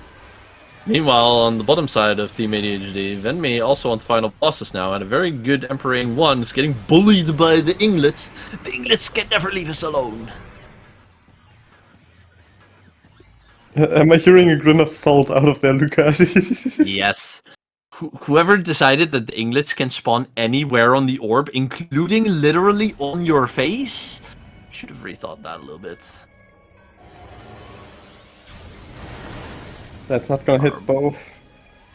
Meanwhile, on the bottom side of Team ADHD, Venmi also on the final bosses now, and a very good Emperor 1 is getting bullied by the Inglets. The Inglets can never leave us alone. Am I hearing a grin of salt out of there, Luca? Yes. Whoever decided that the Inglets can spawn anywhere on the orb, including literally on your face, should have rethought that a little bit. That's not gonna hit both.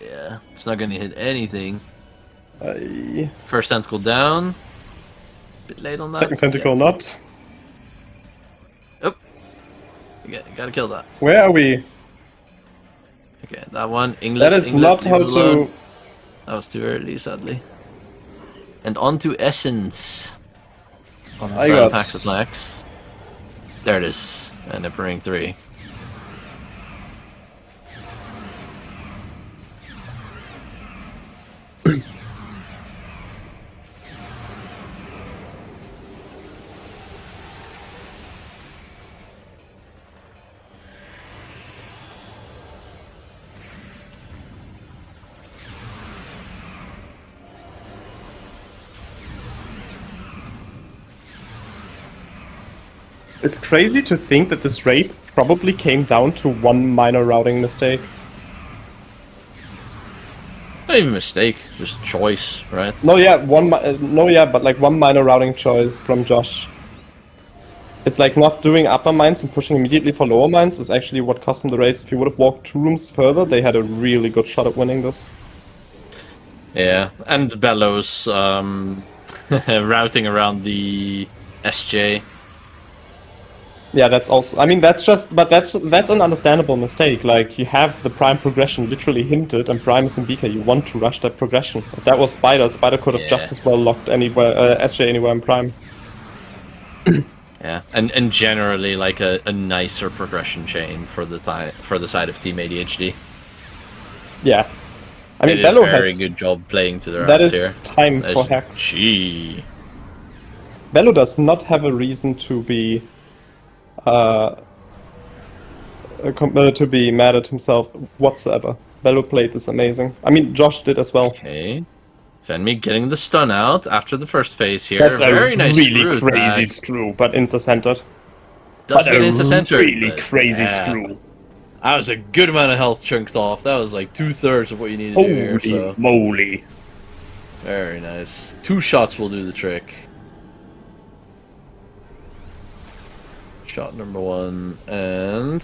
Yeah, it's not gonna hit anything. Aye. First tentacle down. Bit late on that. Second tentacle not. Oh. You gotta kill that. Where are we? Okay, that one. England. That is England, not how to... That was too early, sadly. And on to Essence. On the I side of got... Hax's Max. There it is. And Emperor 3. It's crazy to think that this race probably came down to one minor routing mistake. Not even a mistake, just choice, right? No, yeah, but like one minor routing choice from Josh. It's like not doing upper mines and pushing immediately for lower mines is actually what cost them the race. If you would have walked 2 rooms further, they had a really good shot at winning this. Yeah, and Bellows routing around the SJ. Yeah, that's also. I mean, that's an understandable mistake. Like, you have the prime progression literally hinted, and Prime is in BK. You want to rush that progression. If that was Spider, Spider could have just as well locked anywhere, SJ anywhere in Prime. Yeah, and generally like a nicer progression chain for the side of Team ADHD. Yeah, I mean, They did Bello a very has good job playing to their that hands is here. time for hacks. Gee. Bello does not have a reason to be mad at himself whatsoever. Bello played this amazing. I mean, Josh did as well. Okay. Fenmi getting the stun out after the first phase here. That's very a nice really screw crazy attack. screw, but insta-centered. Does But get a insta-centered, really but, crazy yeah. screw. That was a good amount of health chunked off. That was like 2/3 of what you need to do here. Holy So moly. very nice. 2 shots will do the trick. Shot number 1 and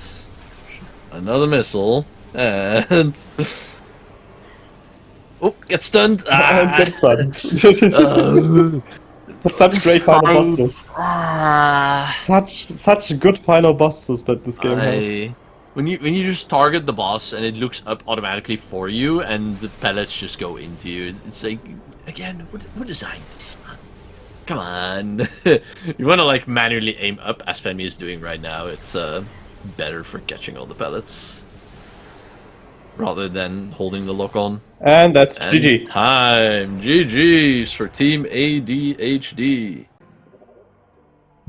another missile and oh, get stunned. And get stunned. Such great final bosses. Such good final bosses that this game has. When you just target the boss and it looks up automatically for you and the pellets just go into you, it's like, again, what designed this, man? Come on. You want to like manually aim up as Fenmi is doing right now. It's better for catching all the pellets rather than holding the lock on. And that's And GG. Time. GG's for Team ADHD.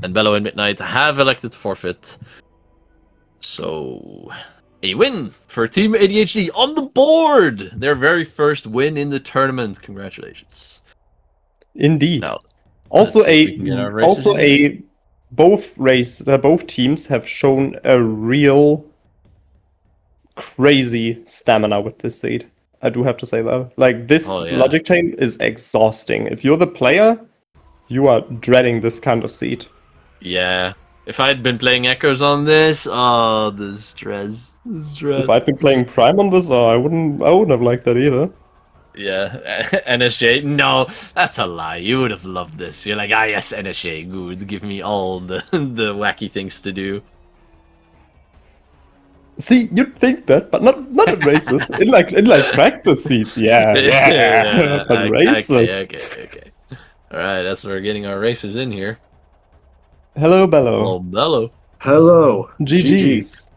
And Bello and Midnight have elected to forfeit. So, a win for Team ADHD on the board! Their very first win in the tournament. Congratulations. Indeed. Now, Also let's see if we can get our races both teams have shown a real crazy stamina with this seed. I do have to say that. Like, this logic chain is exhausting. If you're the player, you are dreading this kind of seed. Yeah. If I had been playing Echoes on this, oh, the stress. If I'd been playing Prime on this, I wouldn't have liked that either. Yeah, NSJ. No, that's a lie. You would have loved this. You're like, ah, yes, NSJ, good. Give me all the wacky things to do. See, you'd think that, but not in races. in like practice seats, yeah. But races. Okay. All right, that's where we're getting our racers in here. Hello, Bello. Hello, Bello. Hello. GG's.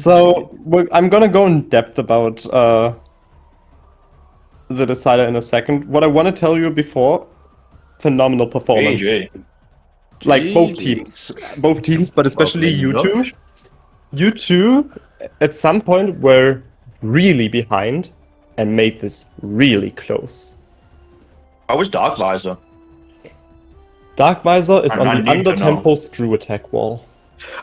So I'm gonna go in depth about the decider in a second. What I want to tell you before, phenomenal performance. Like both teams, but especially you two. You two, at some point, were really behind and made this really close. I was Dark Visor. Dark Visor is I'm on the not under need to know. tempo screw attack wall.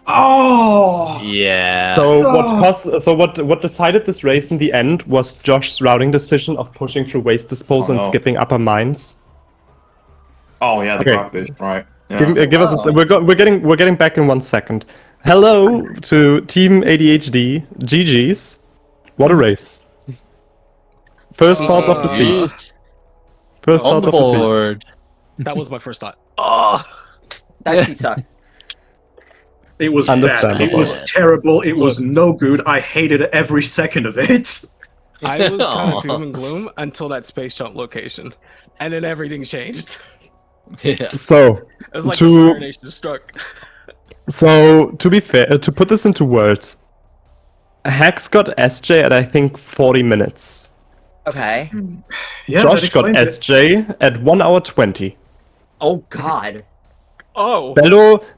Oh! Yeah. So what decided this race in the end was Josh's routing decision of pushing through waste disposal and skipping upper mines. Oh yeah, the Okay. crack boost, right. Yeah. Give us a, we're getting back in 1 second. Hello to Team ADHD. GG's. What a race. First thoughts of the seat. First On thoughts the of the seat. board. That was my first thought. Oh, that seat sucked. It was bad. Understandable. It was terrible. It was no good. I hated every second of it. I was kind Aw. of doom and gloom until that space jump location, and then everything changed. Yeah. So, It was like To- the Fire Nation struck. to be fair, to put this into words, Hex got SJ at I think 40 minutes. Okay. Yeah, Josh that got explains it. SJ at 1 hour 20. Oh God. Oh,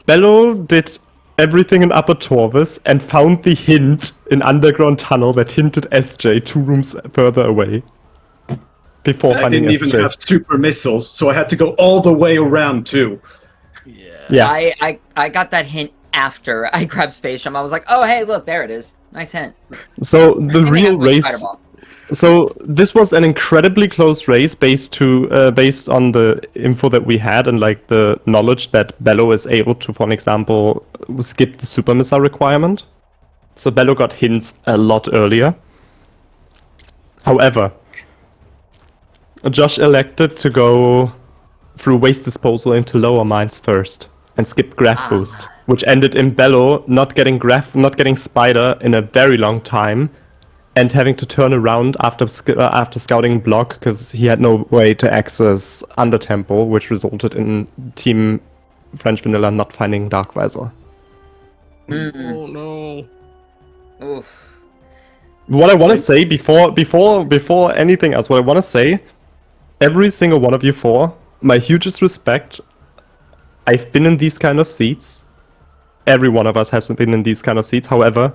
Bello did everything in Upper Torvis and found the hint in Underground Tunnel that hinted SJ 2 rooms further away. Before I finding didn't even SJ. have super missiles, so I had to go all the way around too. Yeah. I got that hint after I grabbed Space Jump. I was like, oh hey, look, there it is. Nice hint. So the Same thing real happened with race, Spider-Ball. So this was an incredibly close race based on the info that we had and like the knowledge that Bello is able to, for an example, skip the super missile requirement. So Bello got hints a lot earlier. However, Josh elected to go through waste disposal into lower mines first and skipped graph boost, which ended in Bello not getting spider in a very long time, and having to turn around after scouting block because he had no way to access under tempo, which resulted in Team French Vanilla not finding Dark Visor. Oh no. Oof. What I want to say before anything else, what I want to say, every single one of you four, my hugest respect. I've been in these kind of seats. Every one of us has been in these kind of seats. However,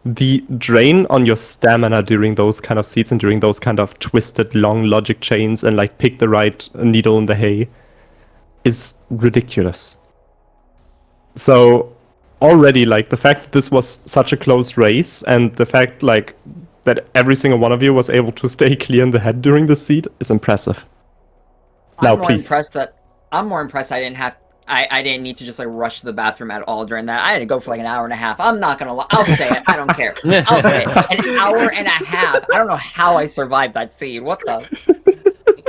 the drain on your stamina during those kind of seats and during those kind of twisted long logic chains and like pick the right needle in the hay is ridiculous. So already like the fact that this was such a close race and the fact like that every single one of you was able to stay clear in the head during the seat is impressive. Now, please. I'm more impressed I didn't need to just like rush to the bathroom at all during that. I had to go for like an hour and a half. I'm not gonna lie. I'll say it. I don't care. I'll say it. An hour and a half. I don't know how I survived that scene. What the?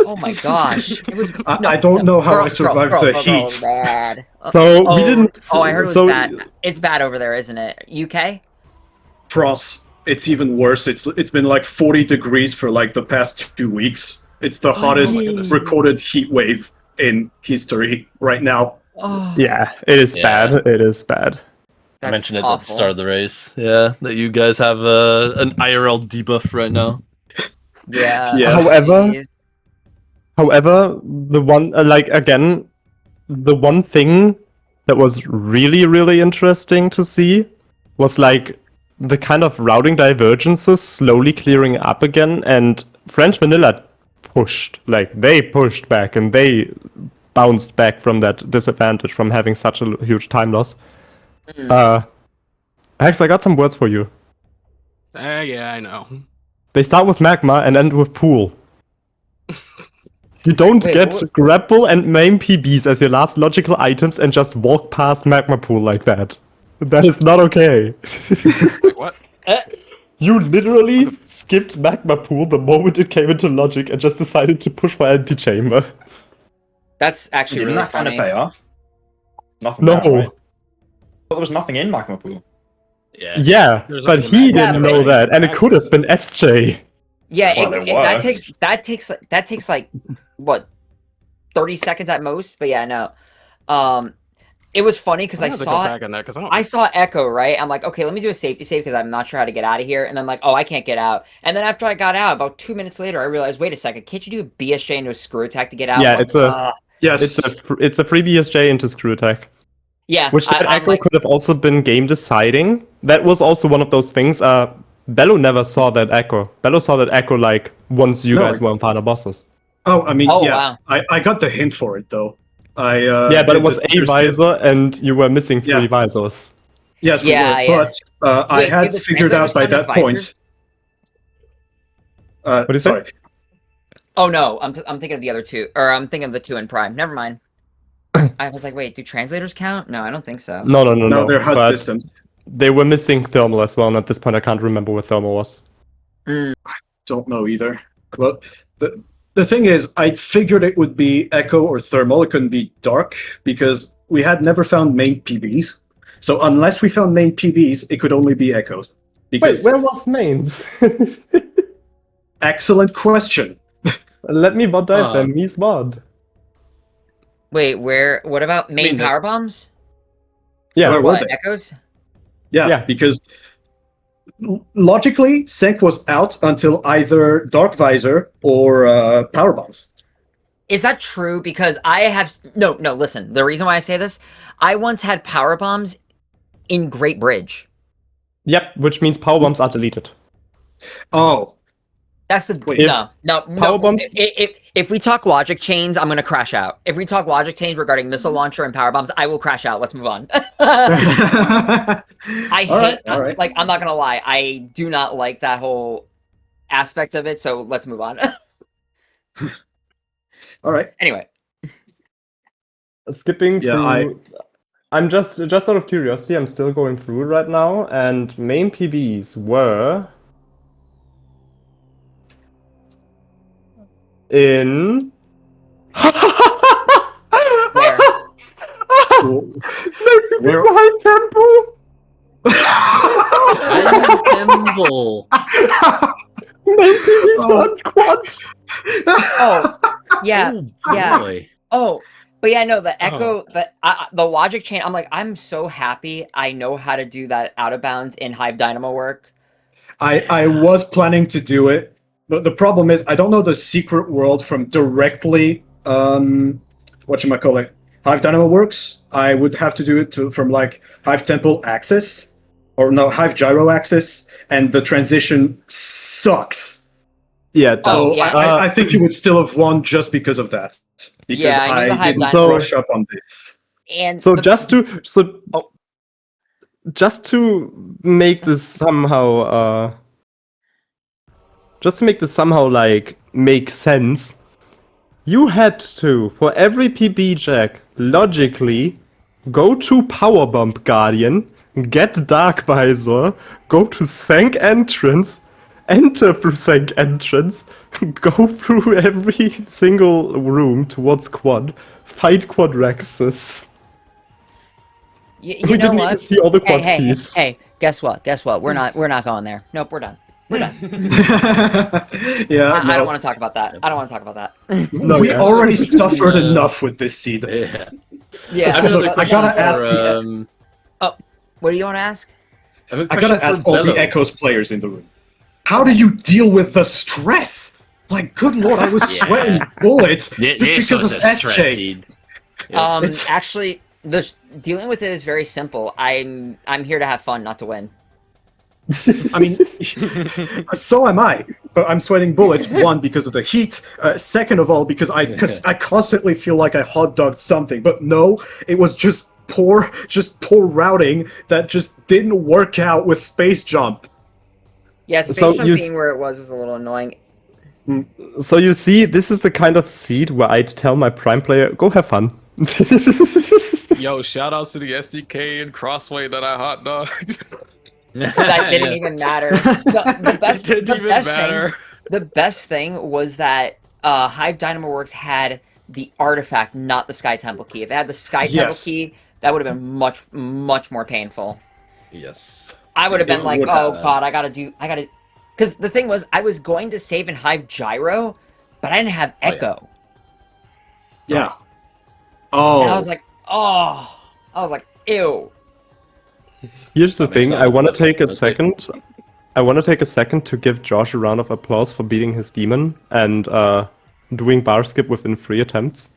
Oh my gosh. It was. I don't know how I survived the heat. Bad. So we didn't. I heard it was bad. It's bad over there, isn't it? UK? Frost. It's even worse. It's been like 40 degrees for like the past 2 weeks. It's the hottest recorded heat wave in history right now. Oh, Yeah, it is bad. It is bad. I mentioned it at the start of the race. Yeah, that you guys have an IRL debuff right now. Yeah. Yeah. However, the one the one thing that was really, really interesting to see was like the kind of routing divergences slowly clearing up again, and French Vanilla they pushed back and they bounced back from that disadvantage from having such a huge time loss. Hex, I got some words for you. Yeah, I know. They start with magma and end with pool. You don't get grapple and main PBs as your last logical items and just walk past magma pool like that. That is not okay. Wait, what? You literally skipped magma pool the moment it came into logic and just decided to push for anti-chamber. That's actually Didn't really that kind of funny. pay off? Nothing. No. Bad, right? But there was nothing in Magma Pool. Yeah, There's but only he magma didn't pool. know that, and it could have been SJ. Yeah, Well, that takes like what 30 seconds at most. But yeah, no. It was funny because I have to go saw back on that, 'cause I saw Echo, right? I'm like, okay, let me do a safety save because I'm not sure how to get out of here. And then like, oh, I can't get out. And then after I got out, about 2 minutes later, I realized, wait a second, can't you do a BSJ into a screw attack to get out? Yeah, What it's a Yes. it's a free BSJ into screw attack. yeah. Which that I'm Echo like, could have also been game deciding. That was also one of those things. Bello never saw that Echo. Bello saw that Echo like once you No. guys were on final bosses. Oh, I mean, Oh, yeah. wow. I got the hint for it though. Yeah, but it was a visor, and you were missing 3 Yeah. visors. Yes, we Yeah, were, yeah. but I Wait, had do the figured out by translators that count point. as What do you say? Sorry. oh no, I'm thinking of the other two, or I'm thinking of the two in Prime. Never mind. I was like, wait, do translators count? No, I don't think so. No, they're HUD but systems. they were missing thermal as well, and at this point I can't remember where thermal was. Don't know either. Well, the thing is, I figured it would be echo or thermal. It couldn't be dark because we had never found main PBs. So unless we found main PBs, it could only be echoes. Wait, Because where was mains? excellent question. Let me mod dive then, Mies mod. Wait, what about main power bombs? Yeah, Where What, were they? echoes? Yeah, because logically, Senk was out until either Dark Visor or Power Bombs. Is that true? Because I have no. Listen, the reason why I say this, I once had power bombs in Great Bridge. Yep, which means power bombs are deleted. Oh, That's the Wait, no. power bombs- If we talk logic chains, I'm gonna crash out. If we talk logic chains regarding missile launcher and power bombs, I will crash out. Let's move on. I hate all right. like I'm not gonna lie. I do not like that whole aspect of it, so let's move on. All right. Anyway, Skipping Yeah, through. I'm just out of curiosity. I'm still going through it right now, and main PBs were in. where? Maybe it's High Temple. Temple. Main PBs were quad. Oh, yeah, yeah. Boy. Oh, but yeah, no, the echo, the logic chain. I'm so happy. I know how to do that out of bounds in Hive Dynamo work. I was planning to do it, but the problem is I don't know the secret world from directly whatchamacallit, Hive Dynamo works. I would have to do it from like Hive Temple access, or no, Hive Gyro access, and the transition sucks. Yeah. So yeah. I think you would still have won just because of that. Because Yeah, I knew the I Hive didn't Dynamo- brush up on this. And So the- just to make this somehow like make sense, you had to, for every PB jack, logically go to Power Bump Guardian, get Dark Visor, go to Sank Entrance, enter through Sank Entrance, go through every single room towards Quad, fight Quad Rexus. you We know didn't even what? see all the Quad Hey, keys. guess what? We're not going there. Nope, we're done. We're done. Yeah, I don't no. want to talk about that. I don't want to talk about that. No, we yeah. already suffered enough with this seed. Yeah. Yeah. I have another Look, I question gotta ask for, the- What do you want to ask? I have a I question gotta ask for all the Bello. Echoes players in the room. How do you deal with the stress? Like, good lord, I was Yeah. sweating bullets This just because was of a stress SJ. seed. Yeah. It's- Actually, dealing with it is very simple. I'm here to have fun, not to win. I mean, so am I. But I'm sweating bullets. One, because of the heat. Second of all, because I constantly feel like I hot dogged something. But no, it was just poor routing that just didn't work out with Space Jump. Yeah, Space So Jump you being where it was a little annoying. So you see, this is the kind of seed where I'd tell my prime player, go have fun. Yo, shout outs to the SDK and Crossway that I hot dogged. That didn't even matter. The best, Didn't the even best matter. thing, the best thing was that Hive Dynamo Works had the artifact, not the Sky Temple key. If it had the Sky Temple Yes. key, that would have been much more painful. Yes. I would have been It like, would oh have. god, I gotta, because the thing was, I was going to save in Hive Gyro, but I didn't have Oh, yeah. Echo. Yeah. And I Oh. was like, ew. Here's the That makes thing, I sense. want to take a That's second. I want to take a second to give Josh a round of applause for beating his demon and doing bar skip within 3 attempts.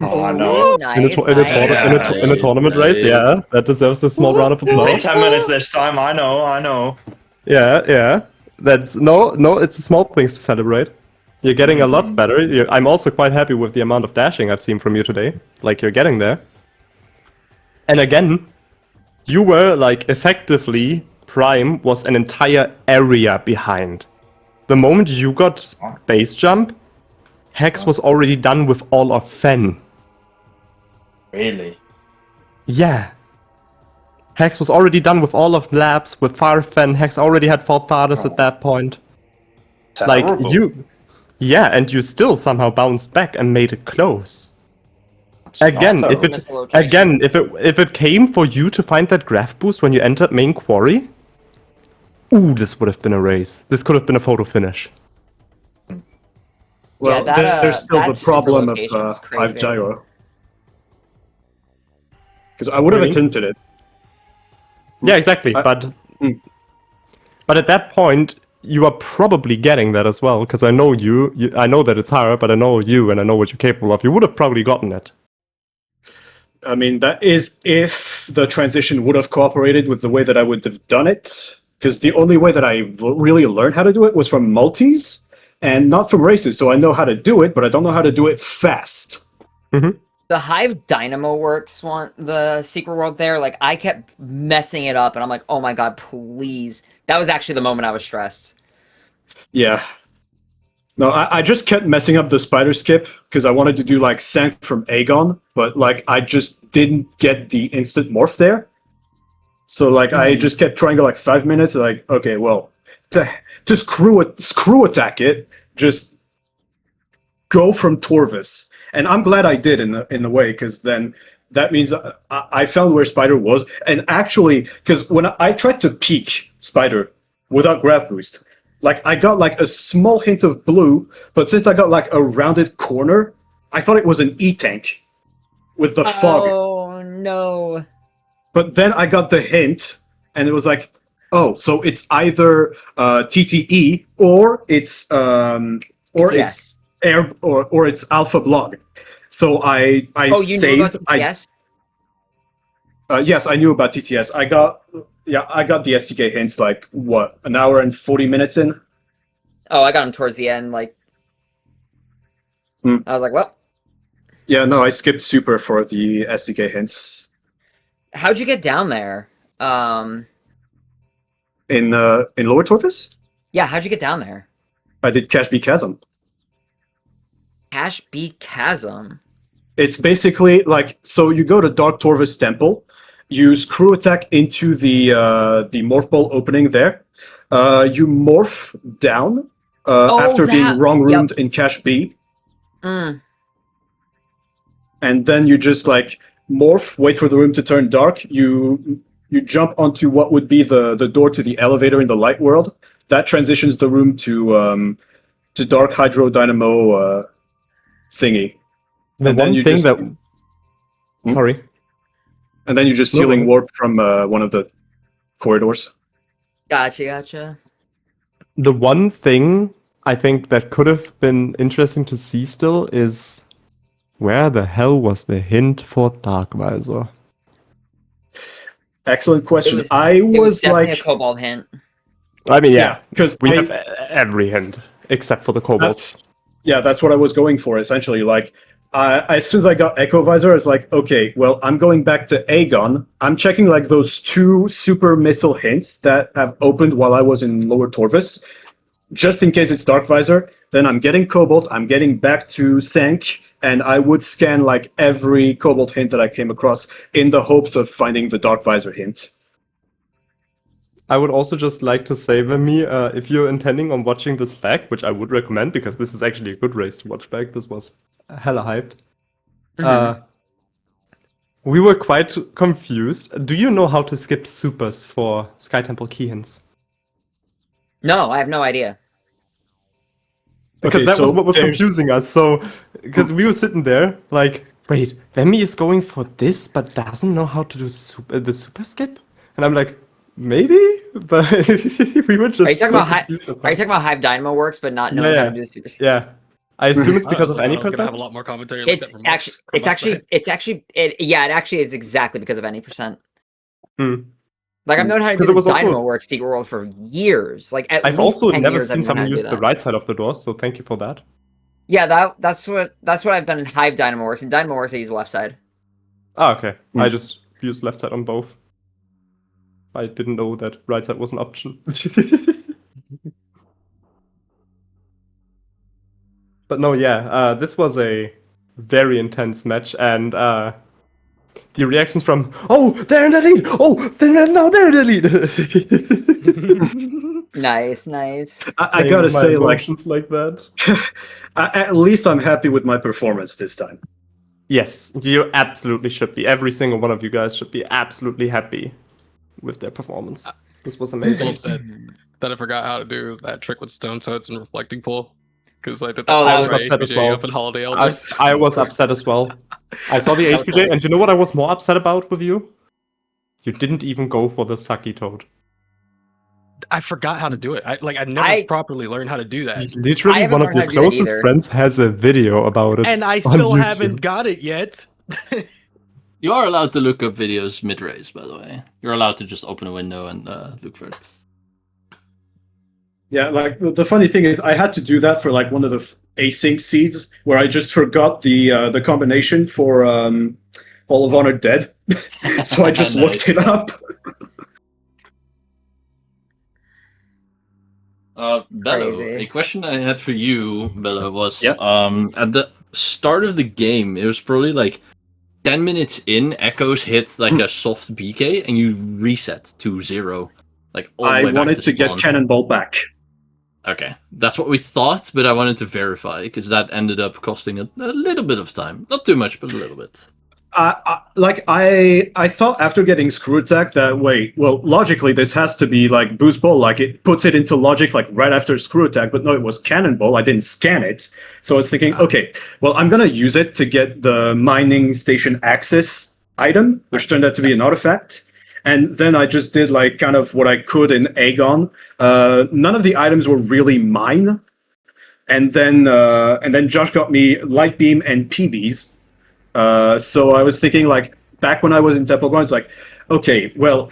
Oh, I know. Nice, In a, in a, nice. in a tournament race, yeah. That deserves a small round of Take applause. 10 minutes this time, I know. Yeah. That's no, it's small things to celebrate. You're getting a lot better. I'm also quite happy with the amount of dashing I've seen from you today. Like, you're getting there. And again, you were, like, effectively, Prime was an entire area behind. The moment you got base jump, Hex was already done with all of Fen. Really? Yeah. Hex was already done with all of Labs, with Farfen. Hex already had fought Thardus at that point. Like, Terrible. Yeah, and you still somehow bounced back and made it close. Again, not if terrible. if it came for you to find that graph boost when you entered main quarry, ooh, this would have been a race. This could have been a photo finish. Well, that, there's still that the super problem of location is Hive crazy. Gyro. Because I would have Really? attempted it. Yeah, exactly. But at that point, you are probably getting that as well, because I know you. I know that it's hard, but I know you, and I know what you're capable of. You would have probably gotten it. I mean, that is if the transition would have cooperated with the way that I would have done it. Because the only way that I really learned how to do it was from multis and not from races. So I know how to do it, but I don't know how to do it fast. The Hive Dynamo Works one, the secret world there, like I kept messing it up, and I'm like, oh my god, please. That was actually the moment I was stressed. Yeah. No, I just kept messing up the spider skip because I wanted to do like Sank from Aegon, but like I just didn't get the instant morph there. So like I just kept trying to like 5 minutes. Like okay, well, to screw attack it, just go from Torvis, and I'm glad I did in a way because then that means I found where Spider was, and actually because when I tried to peek Spider without graph boost. Like, I got, like, a small hint of blue, but since I got, like, a rounded corner, I thought it was an E-tank with the fog. Oh, no. But then I got the hint, and it was like, oh, so it's either TTE, or it's air, or it's Alpha Blog. So I Oh, you saved... knew about TTS? Yes, I knew about TTS. I got the SDK hints like what, an hour and 40 minutes in. Oh, I got him towards the end. Like, I was like, well, Yeah, no, I skipped super for the SDK hints. how'd you get down there? In Lower Torvis, Yeah, how'd you get down there? I did Cash B Chasm. Cash B Chasm. It's basically like, so you go to Dark Torvis Temple, you screw attack into the morph ball opening there. You morph down after being wrong roomed in Cash B. Mm. And then you just like morph, wait for the room to turn dark. You jump onto what would be the door to the elevator in the light world. That transitions the room to Dark Hydro Dynamo thingy. The And then one you thing just- that... Sorry. And then you just ceiling warp from one of the corridors. Gotcha. The one thing I think that could have been interesting to see still is where the hell was the hint for Dark Visor? Excellent question. It I It was was definitely like, a Cobalt hint. I mean, yeah, because we have every hint except for the kobolds. that's what I was going for essentially. Like, as soon as I got Echo Visor, I was like, okay, well, I'm going back to Aegon. I'm checking like those 2 super missile hints that have opened while I was in Lower Torvis, just in case it's Dark Visor. Then I'm getting Cobalt. I'm getting back to Sank, and I would scan like every Cobalt hint that I came across in the hopes of finding the Dark Visor hint. I would also just like to say, Vemi, if you're intending on watching this back, which I would recommend because this is actually a good race to watch back, this was hella hyped. We were quite confused. Do you know how to skip supers for Sky Temple key hints? No, I have no idea. Because Okay, that was so what was there's- confusing us. So, because we were sitting there, like, wait, Vemi is going for this, but doesn't know how to do the super skip? And I'm like, maybe? But we were just. Are you talking so about confused Are you talking about Hive Dynamo works, but not knowing how to do the super? Yeah. I assume it's because of any I was gonna have a percent. lot more commentary. Like It's that from actually, from it's my actually, side. it's actually, it actually is exactly because of any percent. Hmm. Like I've known how to do 'Cause it the was also- Dynamo works Secret World for years. Like at I've least also 10 never years I've seen known how someone to do use the that. right side of the door, so thank you for that. Yeah, that's what I've done in Hive Dynamo works. In Dynamo works, I use the left side. Ah, okay. I just used left side on both. I didn't know that right side was an option. But no, yeah, this was a very intense match, and the reactions from, oh, they're in the lead! Oh, they're in the lead! Nice. I gotta My say, like, emotions like that. at least I'm happy with my performance this time. Yes, you absolutely should be. Every single one of you guys should be absolutely happy with their performance. This was I'm so amazing. upset that I forgot how to do that trick with Stone Toads and Reflecting Pool. Because I did that Oh, that for was upset as HPJ well. up in Holiday Elders. I was upset as well. I saw the That was HPJ, funny. and you know what I was more upset about with you? You didn't even go for the sucky toad. I forgot how to do it. I never properly learned how to do that. I Literally, haven't one of learned how your to do that closest either. friends has a video about it. And I on still YouTube. haven't got it yet. You are allowed to look up videos mid-race, by the way. You're allowed to just open a window and look for it. Yeah, like the funny thing is, I had to do that for like one of the async seeds where I just forgot the combination for Hall of Honor Dead, so I just looked it up. Bello, Crazy. a question I had for you, Bello, was Yeah. at the start of the game, it was probably like 10 minutes in, Echoes hit like a soft BK and you reset to 0. Like all the I way back wanted to to get spawn. Cannonball back. Okay, that's what we thought, but I wanted to verify because that ended up costing a little bit of time. Not too much, but a little bit. I thought after getting screw attack that logically this has to be like boost ball, like it puts it into logic like right after screw attack, but no, it was cannonball. I didn't scan it, so I was thinking, okay, well I'm gonna use it to get the mining station access item, which turned out to be an artifact. And then I just did like kind of what I could in Aegon. None of the items were really mine, and then Josh got me light beam and PBs. So I was thinking, like, back when I was in Temple Grounds, like, okay, well,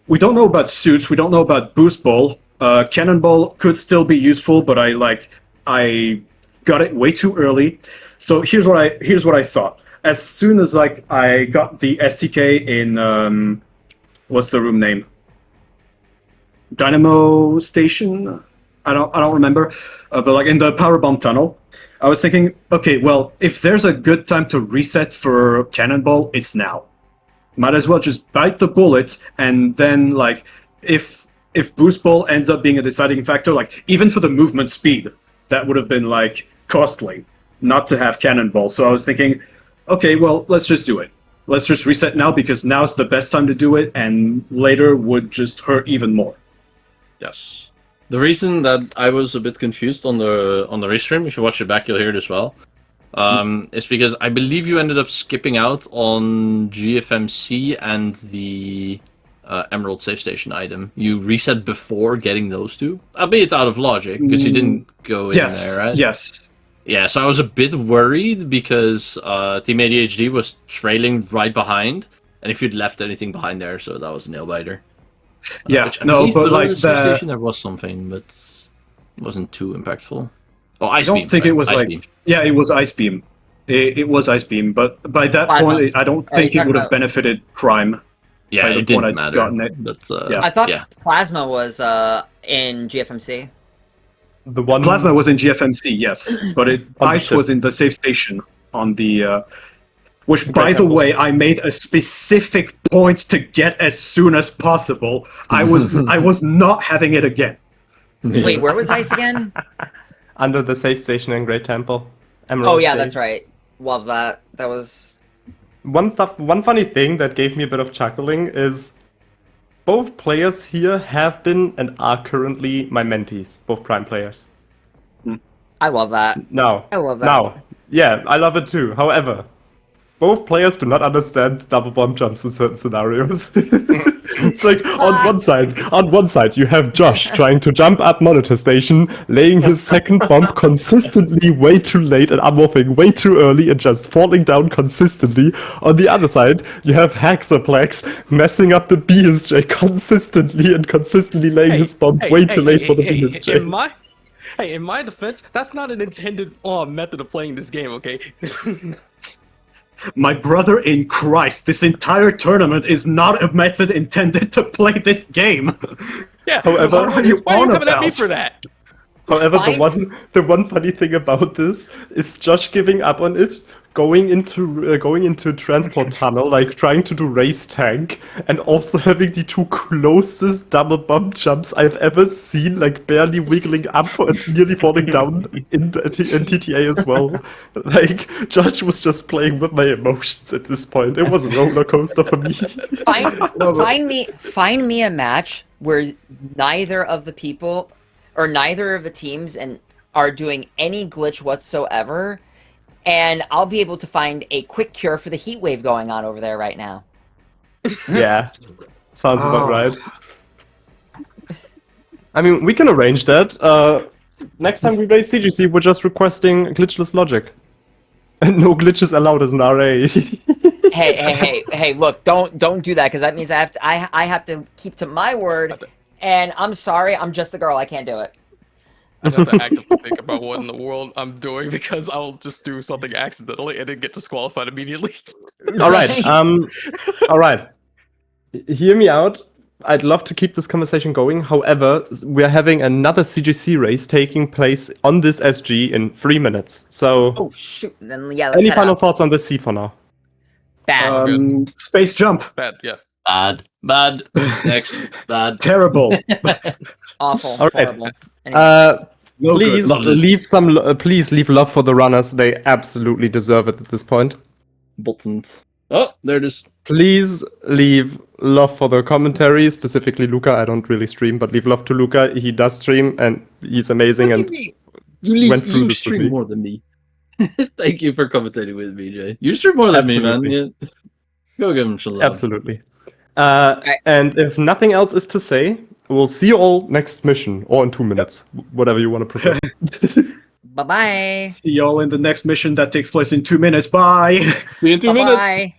we don't know about suits, we don't know about boost ball. Cannonball could still be useful, but I got it way too early. So here's what I thought. As soon as like I got the STK in what's the room name? Dynamo Station? I don't remember, but like in the power bomb tunnel. I was thinking, okay, well, if there's a good time to reset for Cannonball, it's now. Might as well just bite the bullet, and then, like, if Boost Ball ends up being a deciding factor, like, even for the movement speed, that would have been, like, costly not to have Cannonball. So I was thinking, okay, well, let's just do it. Let's just reset now, because now's the best time to do it, and later would just hurt even more. Yes. The reason that I was a bit confused on the restream, if you watch it back, you'll hear it as well, is because I believe you ended up skipping out on GFMC and the Emerald Safe Station item. You reset before getting those two, albeit out of logic, because you didn't go in there, right? Yes. Yeah, so I was a bit worried because Team ADHD was trailing right behind, and if you'd left anything behind there, so that was a nail-biter. Yeah, no, but like the station there was something, but it wasn't too impactful. Oh, Ice Beam. I don't think it was Ice like Beam. Yeah, it was Ice Beam. It was Ice Beam, but by that Plasma. point, I don't think it would have benefited Prime. Yeah, by the it didn't point I'd matter. gotten it. But Yeah. I thought yeah. Plasma was in GFMC. The one Plasma was in GFMC, yes, but On the Ice ship. was in the safe station on the. Which, Great by the Temple. way, I made a specific point to get as soon as possible. I was not having it again. Wait, where was Ice again? under the safe station in Great Temple. Emerald Oh yeah, State. that's right. Love that. That was One funny thing that gave me a bit of chuckling is both players here have been and are currently my mentees, both Prime players. I love that. Now, I love that. Now, yeah, I love it too. However, both players do not understand double bomb jumps in certain scenarios. It's like on one side you have Josh trying to jump up monitor station, laying his second bomb consistently way too late and unmorphing way too early and just falling down consistently. On the other side, you have Haxaplex messing up the BSJ consistently laying his bomb way too late for the BSJ. In my defense, that's not an intended method of playing this game, okay? My brother in Christ, this entire tournament is not a method intended to play this game. Yeah, However, so what are you why are you on coming at me about? for that? However, Fine. the one funny thing about this is Josh giving up on it, going into transport tunnel, like trying to do race tank, and also having the two closest double bomb jumps I've ever seen, like barely wiggling up and nearly falling down in TTA as well. Like Josh was just playing with my emotions at this point. It was a roller coaster for me. Find me a match where neither of the people or neither of the teams are doing any glitch whatsoever, and I'll be able to find a quick cure for the heat wave going on over there right now. Yeah, sounds about right. I mean, we can arrange that. Next time we race CGC, we're just requesting glitchless logic. And no glitches allowed as an RA. Hey! Look, don't do that, because that means I have to keep to my word. And I'm sorry, I'm just a girl. I can't do it. I have to actively think about what in the world I'm doing because I'll just do something accidentally and then get disqualified immediately. All right. Hear me out. I'd love to keep this conversation going. However, we're having another CGC race taking place on this SG in 3 minutes. So, Oh shoot! Then yeah, let's any head final out. thoughts on this seed for now? Bad. Space jump. Bad, yeah. Bad. Next. Bad. Terrible. Awful. All right. Horrible. Anyway. No Please good. please leave love for the runners. They absolutely deserve it at this point. Buttons. Oh, there it is. Please leave love for the commentary, specifically Luca. I don't really stream, but leave love to Luca. He does stream, and he's amazing. And went through you this with stream me. more than me. Thank you for commentating with me, Jay. You stream more than Absolutely. me, man. Yeah. Go give him some love. Absolutely. And if nothing else is to say, we'll see you all next mission, or in 2 minutes, whatever you want to prefer. Bye bye. See y'all in the next mission that takes place in 2 minutes. Bye. See you in 2 minutes. Bye.